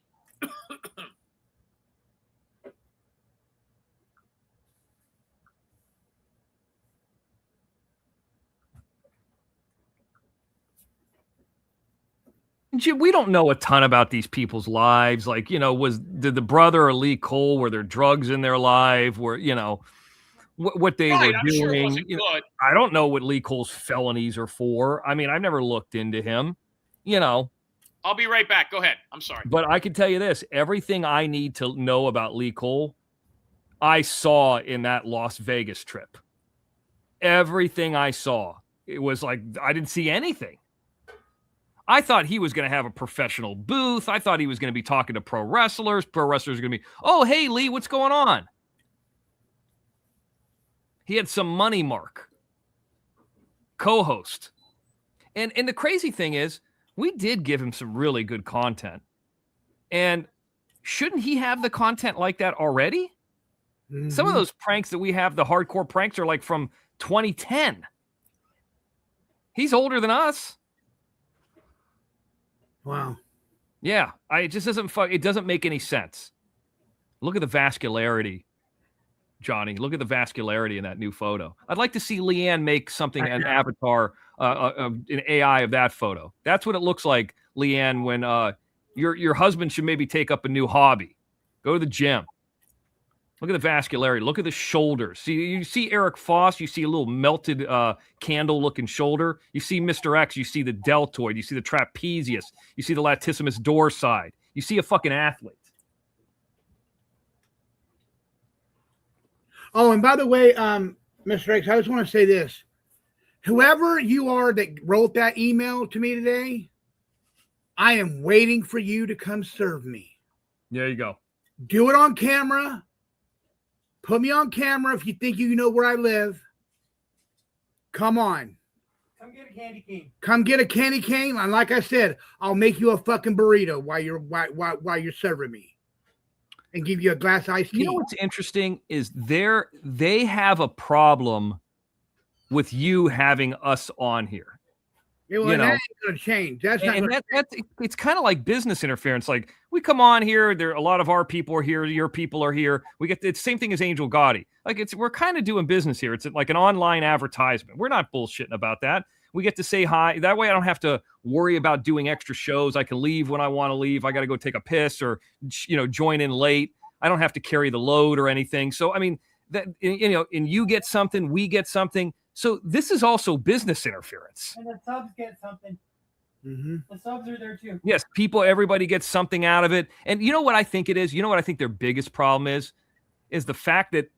Jim, we don't know a ton about these people's lives. Like, did the brother or Lee Cole, were there drugs in their life? What they were I'm doing? sure it wasn't good. I don't know what Lee Cole's felonies are for. I mean, I've never looked into him. I'll be right back. Go ahead. I'm sorry. But I can tell you this: everything I need to know about Lee Cole, I saw in that Las Vegas trip. Everything I saw, it was like I didn't see anything. I thought he was going to have a professional booth. I thought he was going to be talking to pro wrestlers. Pro wrestlers are going to be, oh, hey, Lee, what's going on? He had some money mark co-host. And the crazy thing is, we did give him some really good content. And shouldn't he have the content like that already? Mm-hmm. Some of those pranks that we have, the hardcore pranks, are like from 2010. He's older than us. Wow. Yeah, it just it doesn't make any sense. Look at the vascularity, Johnny. Look at the vascularity in that new photo. I'd like to see Leanne make something, an avatar, an AI of that photo. That's what it looks like, Leanne, when your husband should maybe take up a new hobby. Go to the gym. Look at the vascularity. Look at the shoulders. You see Eric Foss. You see a little melted candle-looking shoulder. You see Mr. X. You see the deltoid. You see the trapezius. You see the latissimus dorsi. You see a fucking athlete. Oh, and by the way, Mr. X, I just want to say this. Whoever you are that wrote that email to me today, I am waiting for you to come serve me. There you go. Do it on camera. Put me on camera if you think you know where I live. Come on. Come get a candy cane. Come get a candy cane. And like I said, I'll make you a fucking burrito while you're serving me. And give you a glass of iced tea. You know what's interesting is they have a problem with you having us on here. Yeah, well, that ain't going to change. It's kind of like business interference. Like, we come on here, a lot of our people are here, your people are here. It's the same thing as Angel Gotti. Like, we're kind of doing business here. It's like an online advertisement. We're not bullshitting about that. We get to say hi. That way I don't have to worry about doing extra shows. I can leave when I want to leave. I got to go take a piss or, join in late. I don't have to carry the load or anything. So, I mean, and you get something, we get something. So this is also business interference. And the subs get something. Mm-hmm. The subs are there too. Yes, everybody gets something out of it. And you know what I think it is? You know what I think their biggest problem is the fact that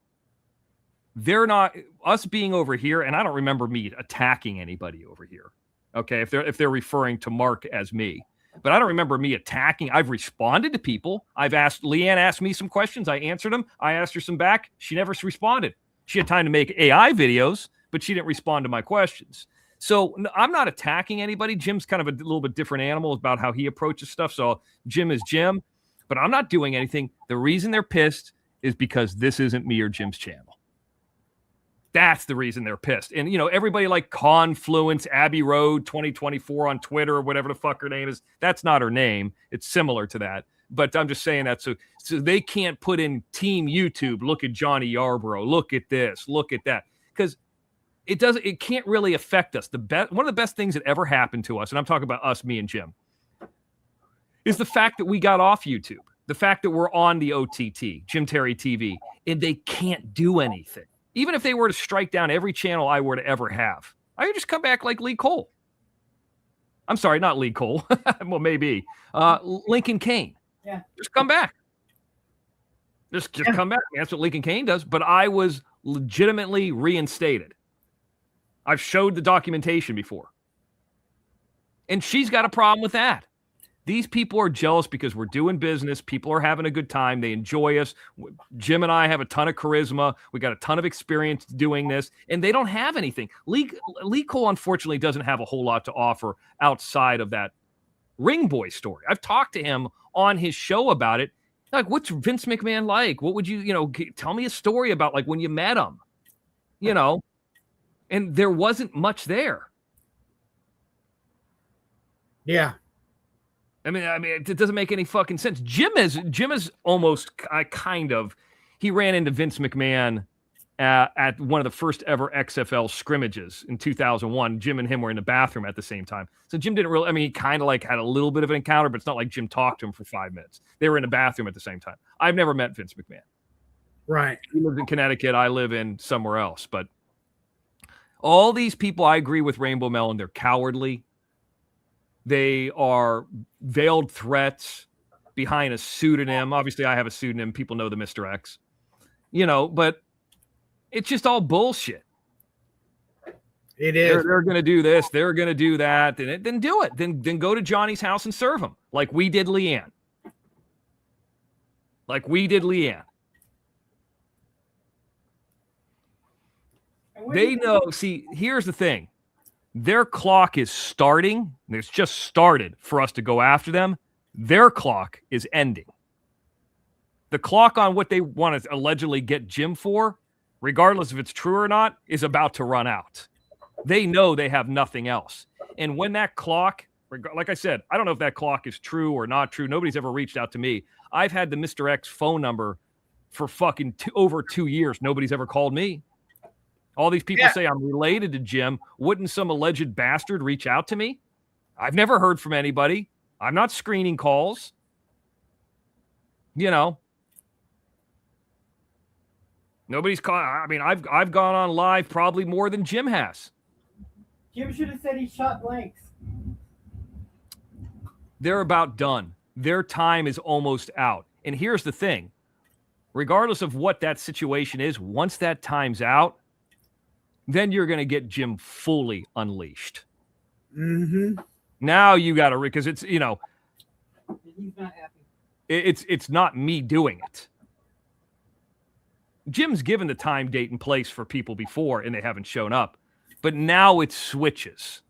they're not, us being over here, and I don't remember me attacking anybody over here. Okay, if they're referring to Mark as me. But I don't remember me attacking. I've responded to people. Leanne asked me some questions. I answered them. I asked her some back. She never responded. She had time to make AI videos, but she didn't respond to my questions. So I'm not attacking anybody. Jim's kind of a little bit different animal about how he approaches stuff. So Jim is Jim, but I'm not doing anything. The reason they're pissed is because this isn't me or Jim's channel. That's the reason they're pissed. And, everybody like Confluence, Abbey Road 2024 on Twitter or whatever the fuck her name is. That's not her name. It's similar to that. But I'm just saying that so they can't put in Team YouTube. Look at Johnny Yarborough. Look at this. Look at that. Because it can't really affect us. One of the best things that ever happened to us, and I'm talking about us, me and Jim, is the fact that we got off YouTube. The fact that we're on the OTT, Jim Terry TV, and they can't do anything. Even if they were to strike down every channel I were to ever have, I would just come back like Lee Cole. I'm sorry, not Lee Cole. Well, maybe. Lincoln Kane. Yeah. Just come back. Just come back. That's what Lincoln Kane does. But I was legitimately reinstated. I've showed the documentation before. And she's got a problem with that. These people are jealous because we're doing business. People are having a good time. They enjoy us. Jim and I have a ton of charisma. We got a ton of experience doing this, and they don't have anything. Lee Cole, unfortunately, doesn't have a whole lot to offer outside of that Ring Boy story. I've talked to him on his show about it. Like, what's Vince McMahon like? What would you tell me a story about, like, when you met him? And there wasn't much there. Yeah. I mean, it doesn't make any fucking sense. Jim is almost kind of. He ran into Vince McMahon at one of the first ever XFL scrimmages in 2001. Jim and him were in the bathroom at the same time. So Jim didn't really. I mean, he kind of like had a little bit of an encounter, but it's not like Jim talked to him for 5 minutes. They were in the bathroom at the same time. I've never met Vince McMahon. Right. He lives in Connecticut. I live in somewhere else. But all these people, I agree with Rainbow Melon. They're cowardly. They are veiled threats behind a pseudonym. Obviously, I have a pseudonym. People know the Mr. X. But it's just all bullshit. It is. They're going to do this. They're going to do that. Then do it. Then go to Johnny's house and serve him like we did Leanne. They know. See, here's the thing. Their clock is starting. It's just started for us to go after them. Their clock is ending. The clock on what they want to allegedly get Jim for, regardless if it's true or not, is about to run out. They know they have nothing else. And when that clock, like I said, I don't know if that clock is true or not true. Nobody's ever reached out to me. I've had the Mr. X phone number for fucking over 2 years. Nobody's ever called me. All these people say I'm related to Jim. Wouldn't some alleged bastard reach out to me? I've never heard from anybody. I'm not screening calls. Nobody's called. I mean, I've gone on live probably more than Jim has. Jim should have said he shot blanks. They're about done. Their time is almost out. And here's the thing. Regardless of what that situation is, once that time's out, then you're going to get Jim fully unleashed. Mm-hmm. Now you got to, because it's, He's not happy. It's not me doing it. Jim's given the time, date, and place for people before, and they haven't shown up. But now it switches.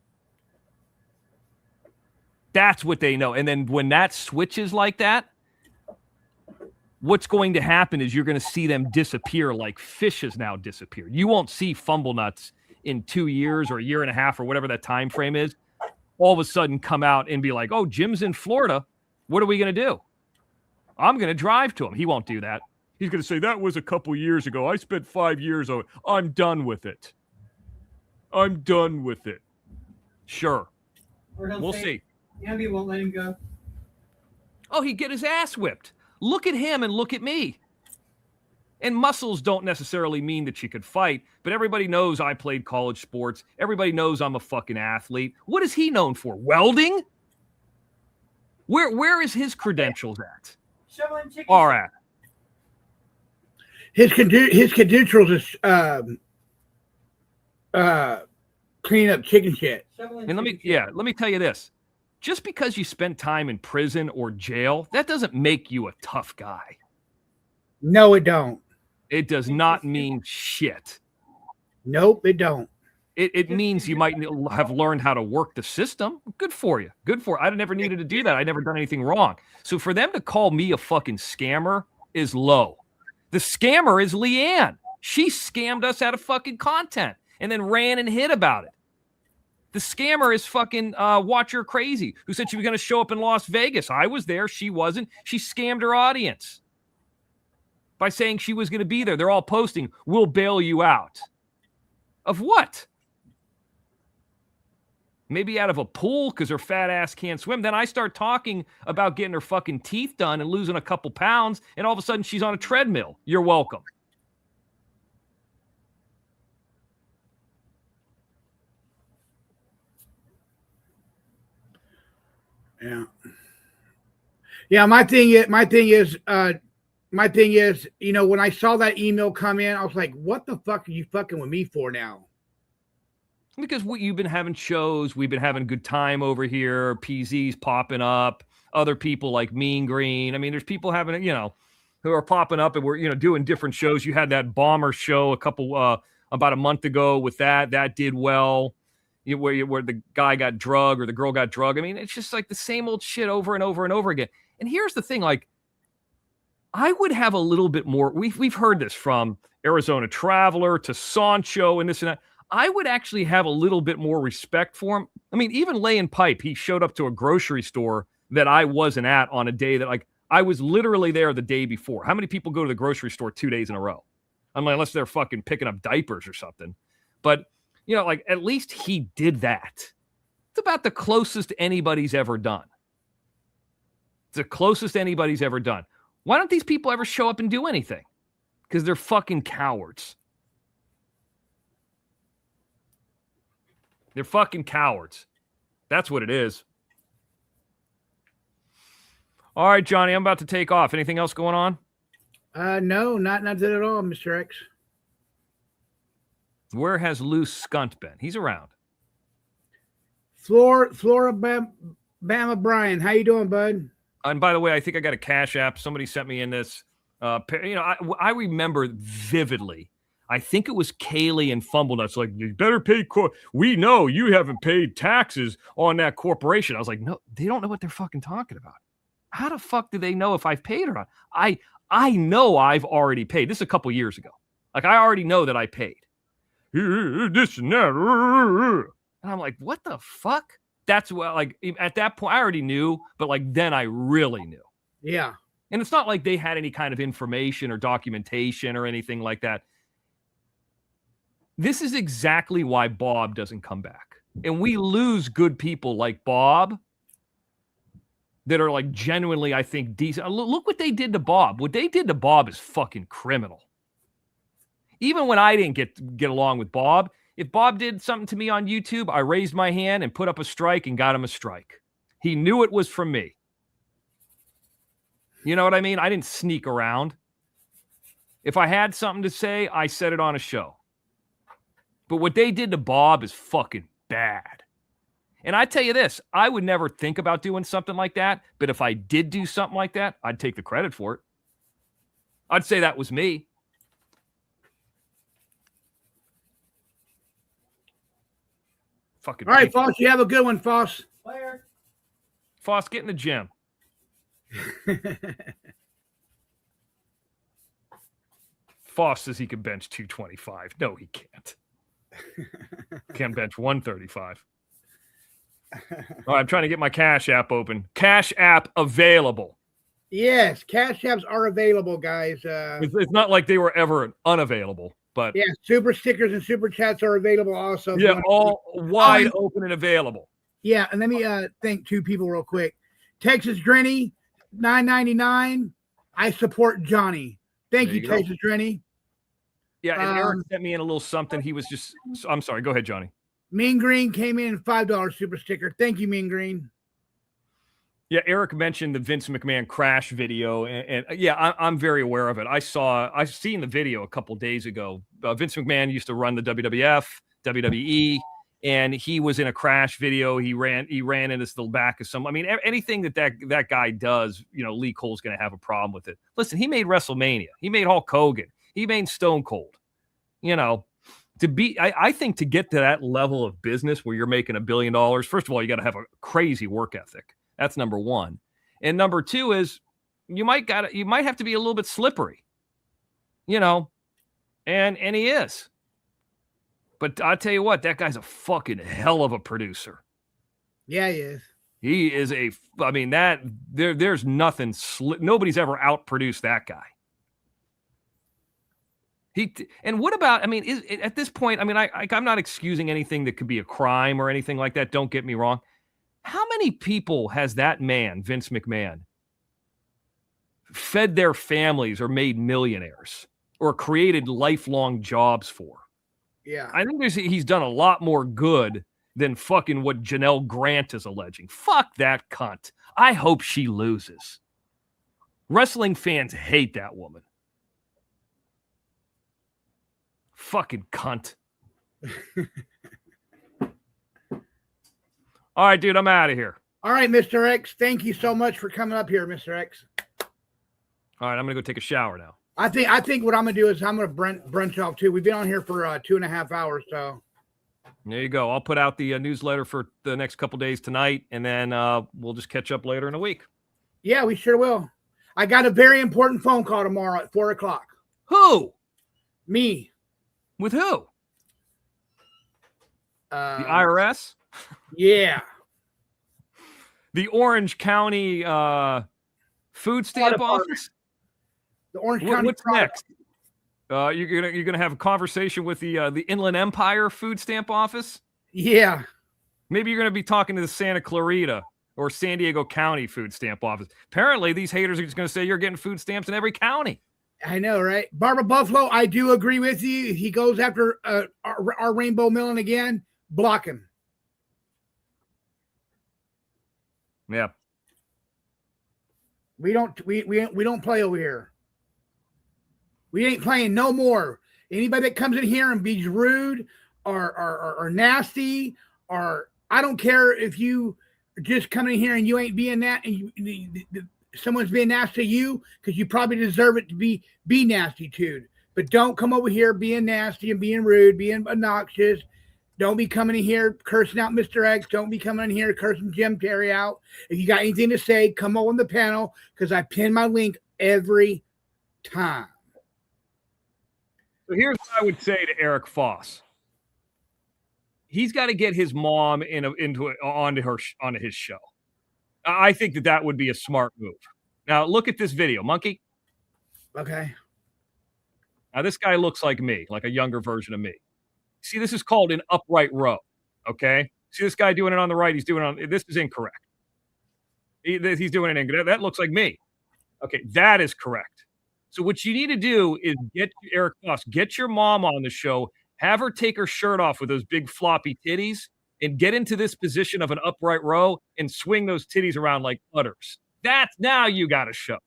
That's what they know. And then when that switches like that, what's going to happen is you're going to see them disappear like fish has now disappeared. You won't see Fumble Nuts in 2 years or a year and a half or whatever that time frame is, all of a sudden come out and be like, oh, Jim's in Florida. What are we going to do? I'm going to drive to him. He won't do that. He's going to say, that was a couple years ago. I spent 5 years on it. I'm done with it. I'm done with it. Sure. We'll see. Andy won't let him go. Oh, he'd get his ass whipped. Look at him and look at me. And muscles don't necessarily mean that you could fight, but everybody knows I played college sports. Everybody knows I'm a fucking athlete. What is he known for? Welding? Where is his credentials at? Shoveling chicken. All right. His credentials is clean up chicken shit. And let me tell you this. Just because you spent time in prison or jail, that doesn't make you a tough guy. No, it don't. It does not mean shit. Nope, it don't. It means you might have learned how to work the system. Good for you. Good for you. I never needed to do that. I never done anything wrong. So for them to call me a fucking scammer is low. The scammer is Leanne. She scammed us out of fucking content and then ran and hid about it. The scammer is fucking Watch Her Crazy, who said she was going to show up in Las Vegas. I was there. She wasn't. She scammed her audience by saying she was going to be there. They're all posting, we'll bail you out. Of what? Maybe out of a pool because her fat ass can't swim. Then I start talking about getting her fucking teeth done and losing a couple pounds, and all of a sudden she's on a treadmill. You're welcome. Yeah. My thing is, when I saw that email come in, I was like, what the fuck are you fucking with me for now? Because you've been having shows, we've been having a good time over here, PZ's popping up, other people like Mean Green. I mean, there's people having, who are popping up, and we're, doing different shows. You had that Bomber show about a month ago with that did well. Where the guy got drugged or the girl got drugged. I mean, it's just like the same old shit over and over and over again. And here's the thing, like, I would have a little bit more. We've heard this from Arizona Traveler to Sancho and this and that. I would actually have a little bit more respect for him. I mean, even laying pipe, he showed up to a grocery store that I wasn't at on a day that, like, I was literally there the day before. How many people go to the grocery store 2 days in a row? I mean, unless they're fucking picking up diapers or something. But, you know, like, at least he did that. It's about the closest anybody's ever done. It's the closest anybody's ever done. Why don't these people ever show up and do anything? Because they're fucking cowards. They're fucking cowards. That's what it is. All right, Johnny, I'm about to take off. Anything else going on? No, not at all, Mr. X. Where has Loose Skunt been? He's around. Florida Bama Brian, how you doing, bud? And by the way, I think I got a Cash App. Somebody sent me in this. You know, I remember vividly. I think it was Kaylee and Fumblenuts. Like, you better pay. We know you haven't paid taxes on that corporation. I was like, no, they don't know what they're fucking talking about. How the fuck do they know if I've paid or not? I know I've already paid. This is a couple years ago. Like, I already know that I paid. This and that. And I'm like, what the fuck? That's what, like, at that point, I already knew, but like, then I really knew. Yeah. And it's not like they had any kind of information or documentation or anything like that. This is exactly why Bob doesn't come back. And we lose good people like Bob that are like genuinely, I think, decent. Look what they did to Bob. What they did to Bob is fucking criminal. Even when I didn't get along with Bob, if Bob did something to me on YouTube, I raised my hand and put up a strike and got him a strike. He knew it was from me. You know what I mean? I didn't sneak around. If I had something to say, I said it on a show. But what they did to Bob is fucking bad. And I tell you this, I would never think about doing something like that. But if I did do something like that, I'd take the credit for it. I'd say that was me. Fucking. All right, Foss, you have a good one, Foss. Where? Foss, get in the gym. Foss says he can bench 225. No, he can't. Can bench 135. All right, I'm trying to get my Cash App open. Cash App available. Yes, Cash Apps are available, guys. It's not like they were ever unavailable, but yeah, super stickers and super chats are available also. Yeah, all wide open and available. Yeah, and let me thank two people real quick. Texas Drenny, $9.99. I support Johnny. Thank you, Texas Drenny. Yeah, and Eric sent me in a little something. He was just, I'm sorry. Go ahead, Johnny. Mean Green came in $5 super sticker. Thank you, Mean Green. Yeah, Eric mentioned the Vince McMahon crash video, and yeah, I'm very aware of it. I've seen the video a couple days ago. Vince McMahon used to run the WWF, WWE, and he was in a crash video. He ran into the back of some. I mean, anything that guy does, you know, Lee Cole's going to have a problem with it. Listen, he made WrestleMania. He made Hulk Hogan. He made Stone Cold. You know, I think to get to that level of business where you're making $1 billion, first of all, you got to have a crazy work ethic. That's number one. And number two is you might have to be a little bit slippery, you know, and he is. But I'll tell you what, that guy's a fucking hell of a producer. Yeah, he is. He is I mean, there's nothing, nobody's ever outproduced that guy. And what about, I mean, at this point, I mean, I'm not excusing anything that could be a crime or anything like that. Don't get me wrong. How many people has that man, Vince McMahon, fed their families or made millionaires or created lifelong jobs for? Yeah. I think he's done a lot more good than fucking what Janelle Grant is alleging. Fuck that cunt. I hope she loses. Wrestling fans hate that woman. Fucking cunt. All right, dude, I'm out of here. All right, Mr. X. Thank you so much for coming up here, Mr. X. All right, I'm going to go take a shower now. I think what I'm going to do is I'm going to brunch off too. We've been on here for 2.5 hours, so. There you go. I'll put out the newsletter for the next couple days tonight, and then we'll just catch up later in the week. Yeah, we sure will. I got a very important phone call tomorrow at 4:00. Who? Me. With who? The IRS? Yeah. The Orange County food stamp office? The Orange County. What's next? You're gonna have a conversation with the Inland Empire food stamp office? Yeah. Maybe you're gonna be talking to the Santa Clarita or San Diego County food stamp office. Apparently, these haters are just gonna say you're getting food stamps in every county. I know, right? Barbara Buffalo, I do agree with you. If he goes after our Rainbow Melon again, block him. Yeah. We don't play over here. We ain't playing no more. Anybody that comes in here and be rude or nasty, or I don't care if you just come in here and you ain't being that, and someone's being nasty to you because you probably deserve it to be nasty too. But don't come over here being nasty and being rude, being obnoxious. Don't be coming in here cursing out Mr. X. Don't be coming in here cursing Jim Terry out. If you got anything to say, come on the panel because I pin my link every time. So here's what I would say to Eric Foss. He's got to get his mom onto his show. I think that would be a smart move. Now look at this video, Monkey. Okay. Now this guy looks like me, like a younger version of me. See, this is called an upright row. Okay. See this guy doing it on the right. He's doing it on. This is incorrect. He's doing it incorrect. That looks like me. Okay, that is correct. So what you need to do is get Eric Foss, get your mom on the show, have her take her shirt off with those big floppy titties, and get into this position of an upright row and swing those titties around like udders. Now you got a show.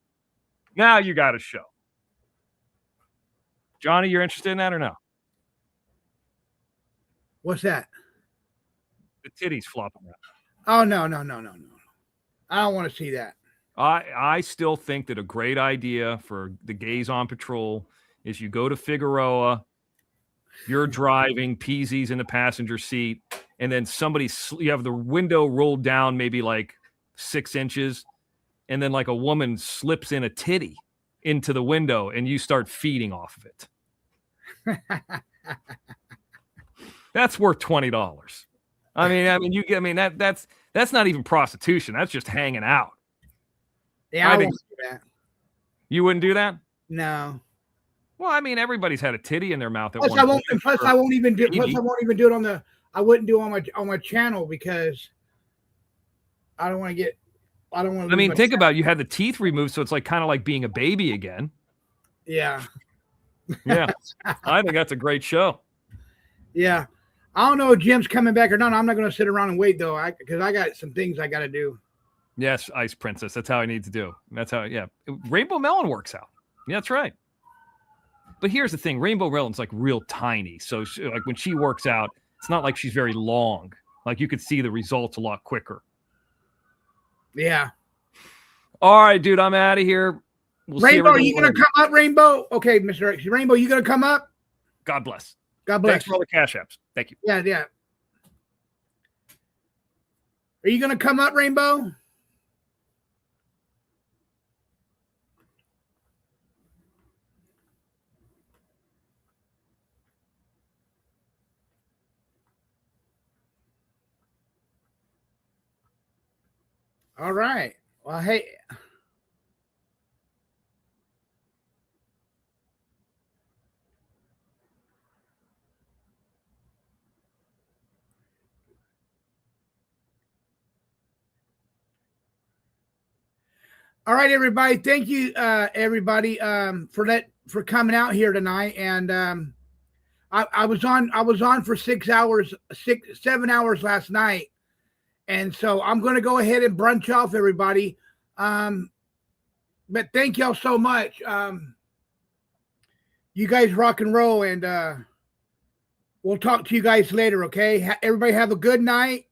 Now you got a show. Johnny, you're interested in that or no? What's that? The titties flopping around. Oh, no. I don't want to see that. I still think that a great idea for the gays on patrol is you go to Figueroa, you're driving, PZ's in the passenger seat, and then you have the window rolled down maybe like 6 inches, and then like a woman slips in a titty into the window and you start feeding off of it. That's worth $20. That's not even prostitution. That's just hanging out. Yeah, I won't do that. You wouldn't do that? No. Well, I mean, everybody's had a titty in their mouth at Plus, one I won't. point. Plus, I won't even do. Plus, I won't even do it on the. I wouldn't do it on my channel because I don't want to get. I don't want to. I mean, think about it. You had the teeth removed, so it's like kind of like being a baby again. Yeah. Yeah, I think that's a great show. Yeah, I don't know if Jim's coming back or not. I'm not going to sit around and wait though, because I got some things I got to do. Yes, Ice Princess. That's how I need to do. That's how. Yeah, Rainbow Melon works out. Yeah, that's right. But here's the thing: Rainbow Melon's like real tiny, so like when she works out, it's not like she's very long. Like you could see the results a lot quicker. Yeah. All right, dude. I'm out of here. We'll Rainbow, are you gonna come up, Rainbow? Okay, Mr. X. Rainbow, you gonna come up? God bless. God bless. Thanks for all the cash apps. Thank you. Yeah. Are you gonna come up, Rainbow? All right. Well, hey. All right, everybody. Thank you, everybody, for coming out here tonight. And I was on for 7 hours last night. And so I'm going to go ahead and brunch off everybody. But thank y'all so much. You guys rock and roll, and we'll talk to you guys later, okay? Everybody have a good night,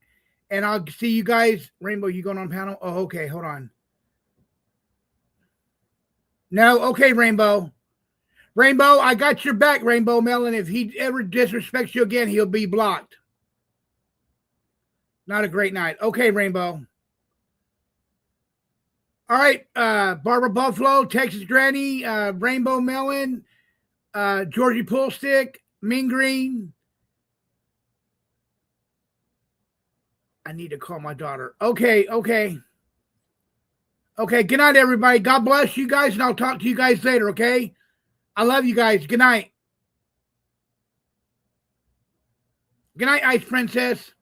and I'll see you guys. Rainbow, you going on panel? Oh, okay. Hold on. No, okay, Rainbow. Rainbow, I got your back, Rainbow Melon. If he ever disrespects you again, he'll be blocked. Not a great night. Okay, Rainbow. All right, Barbara Buffalo, Texas Granny, Rainbow Melon, Georgie Pullstick, Mean Green, I need to call my daughter. Okay. Good night, everybody. God bless you guys, and I'll talk to you guys later, okay? I love you guys. Good night. Good night, Ice Princess.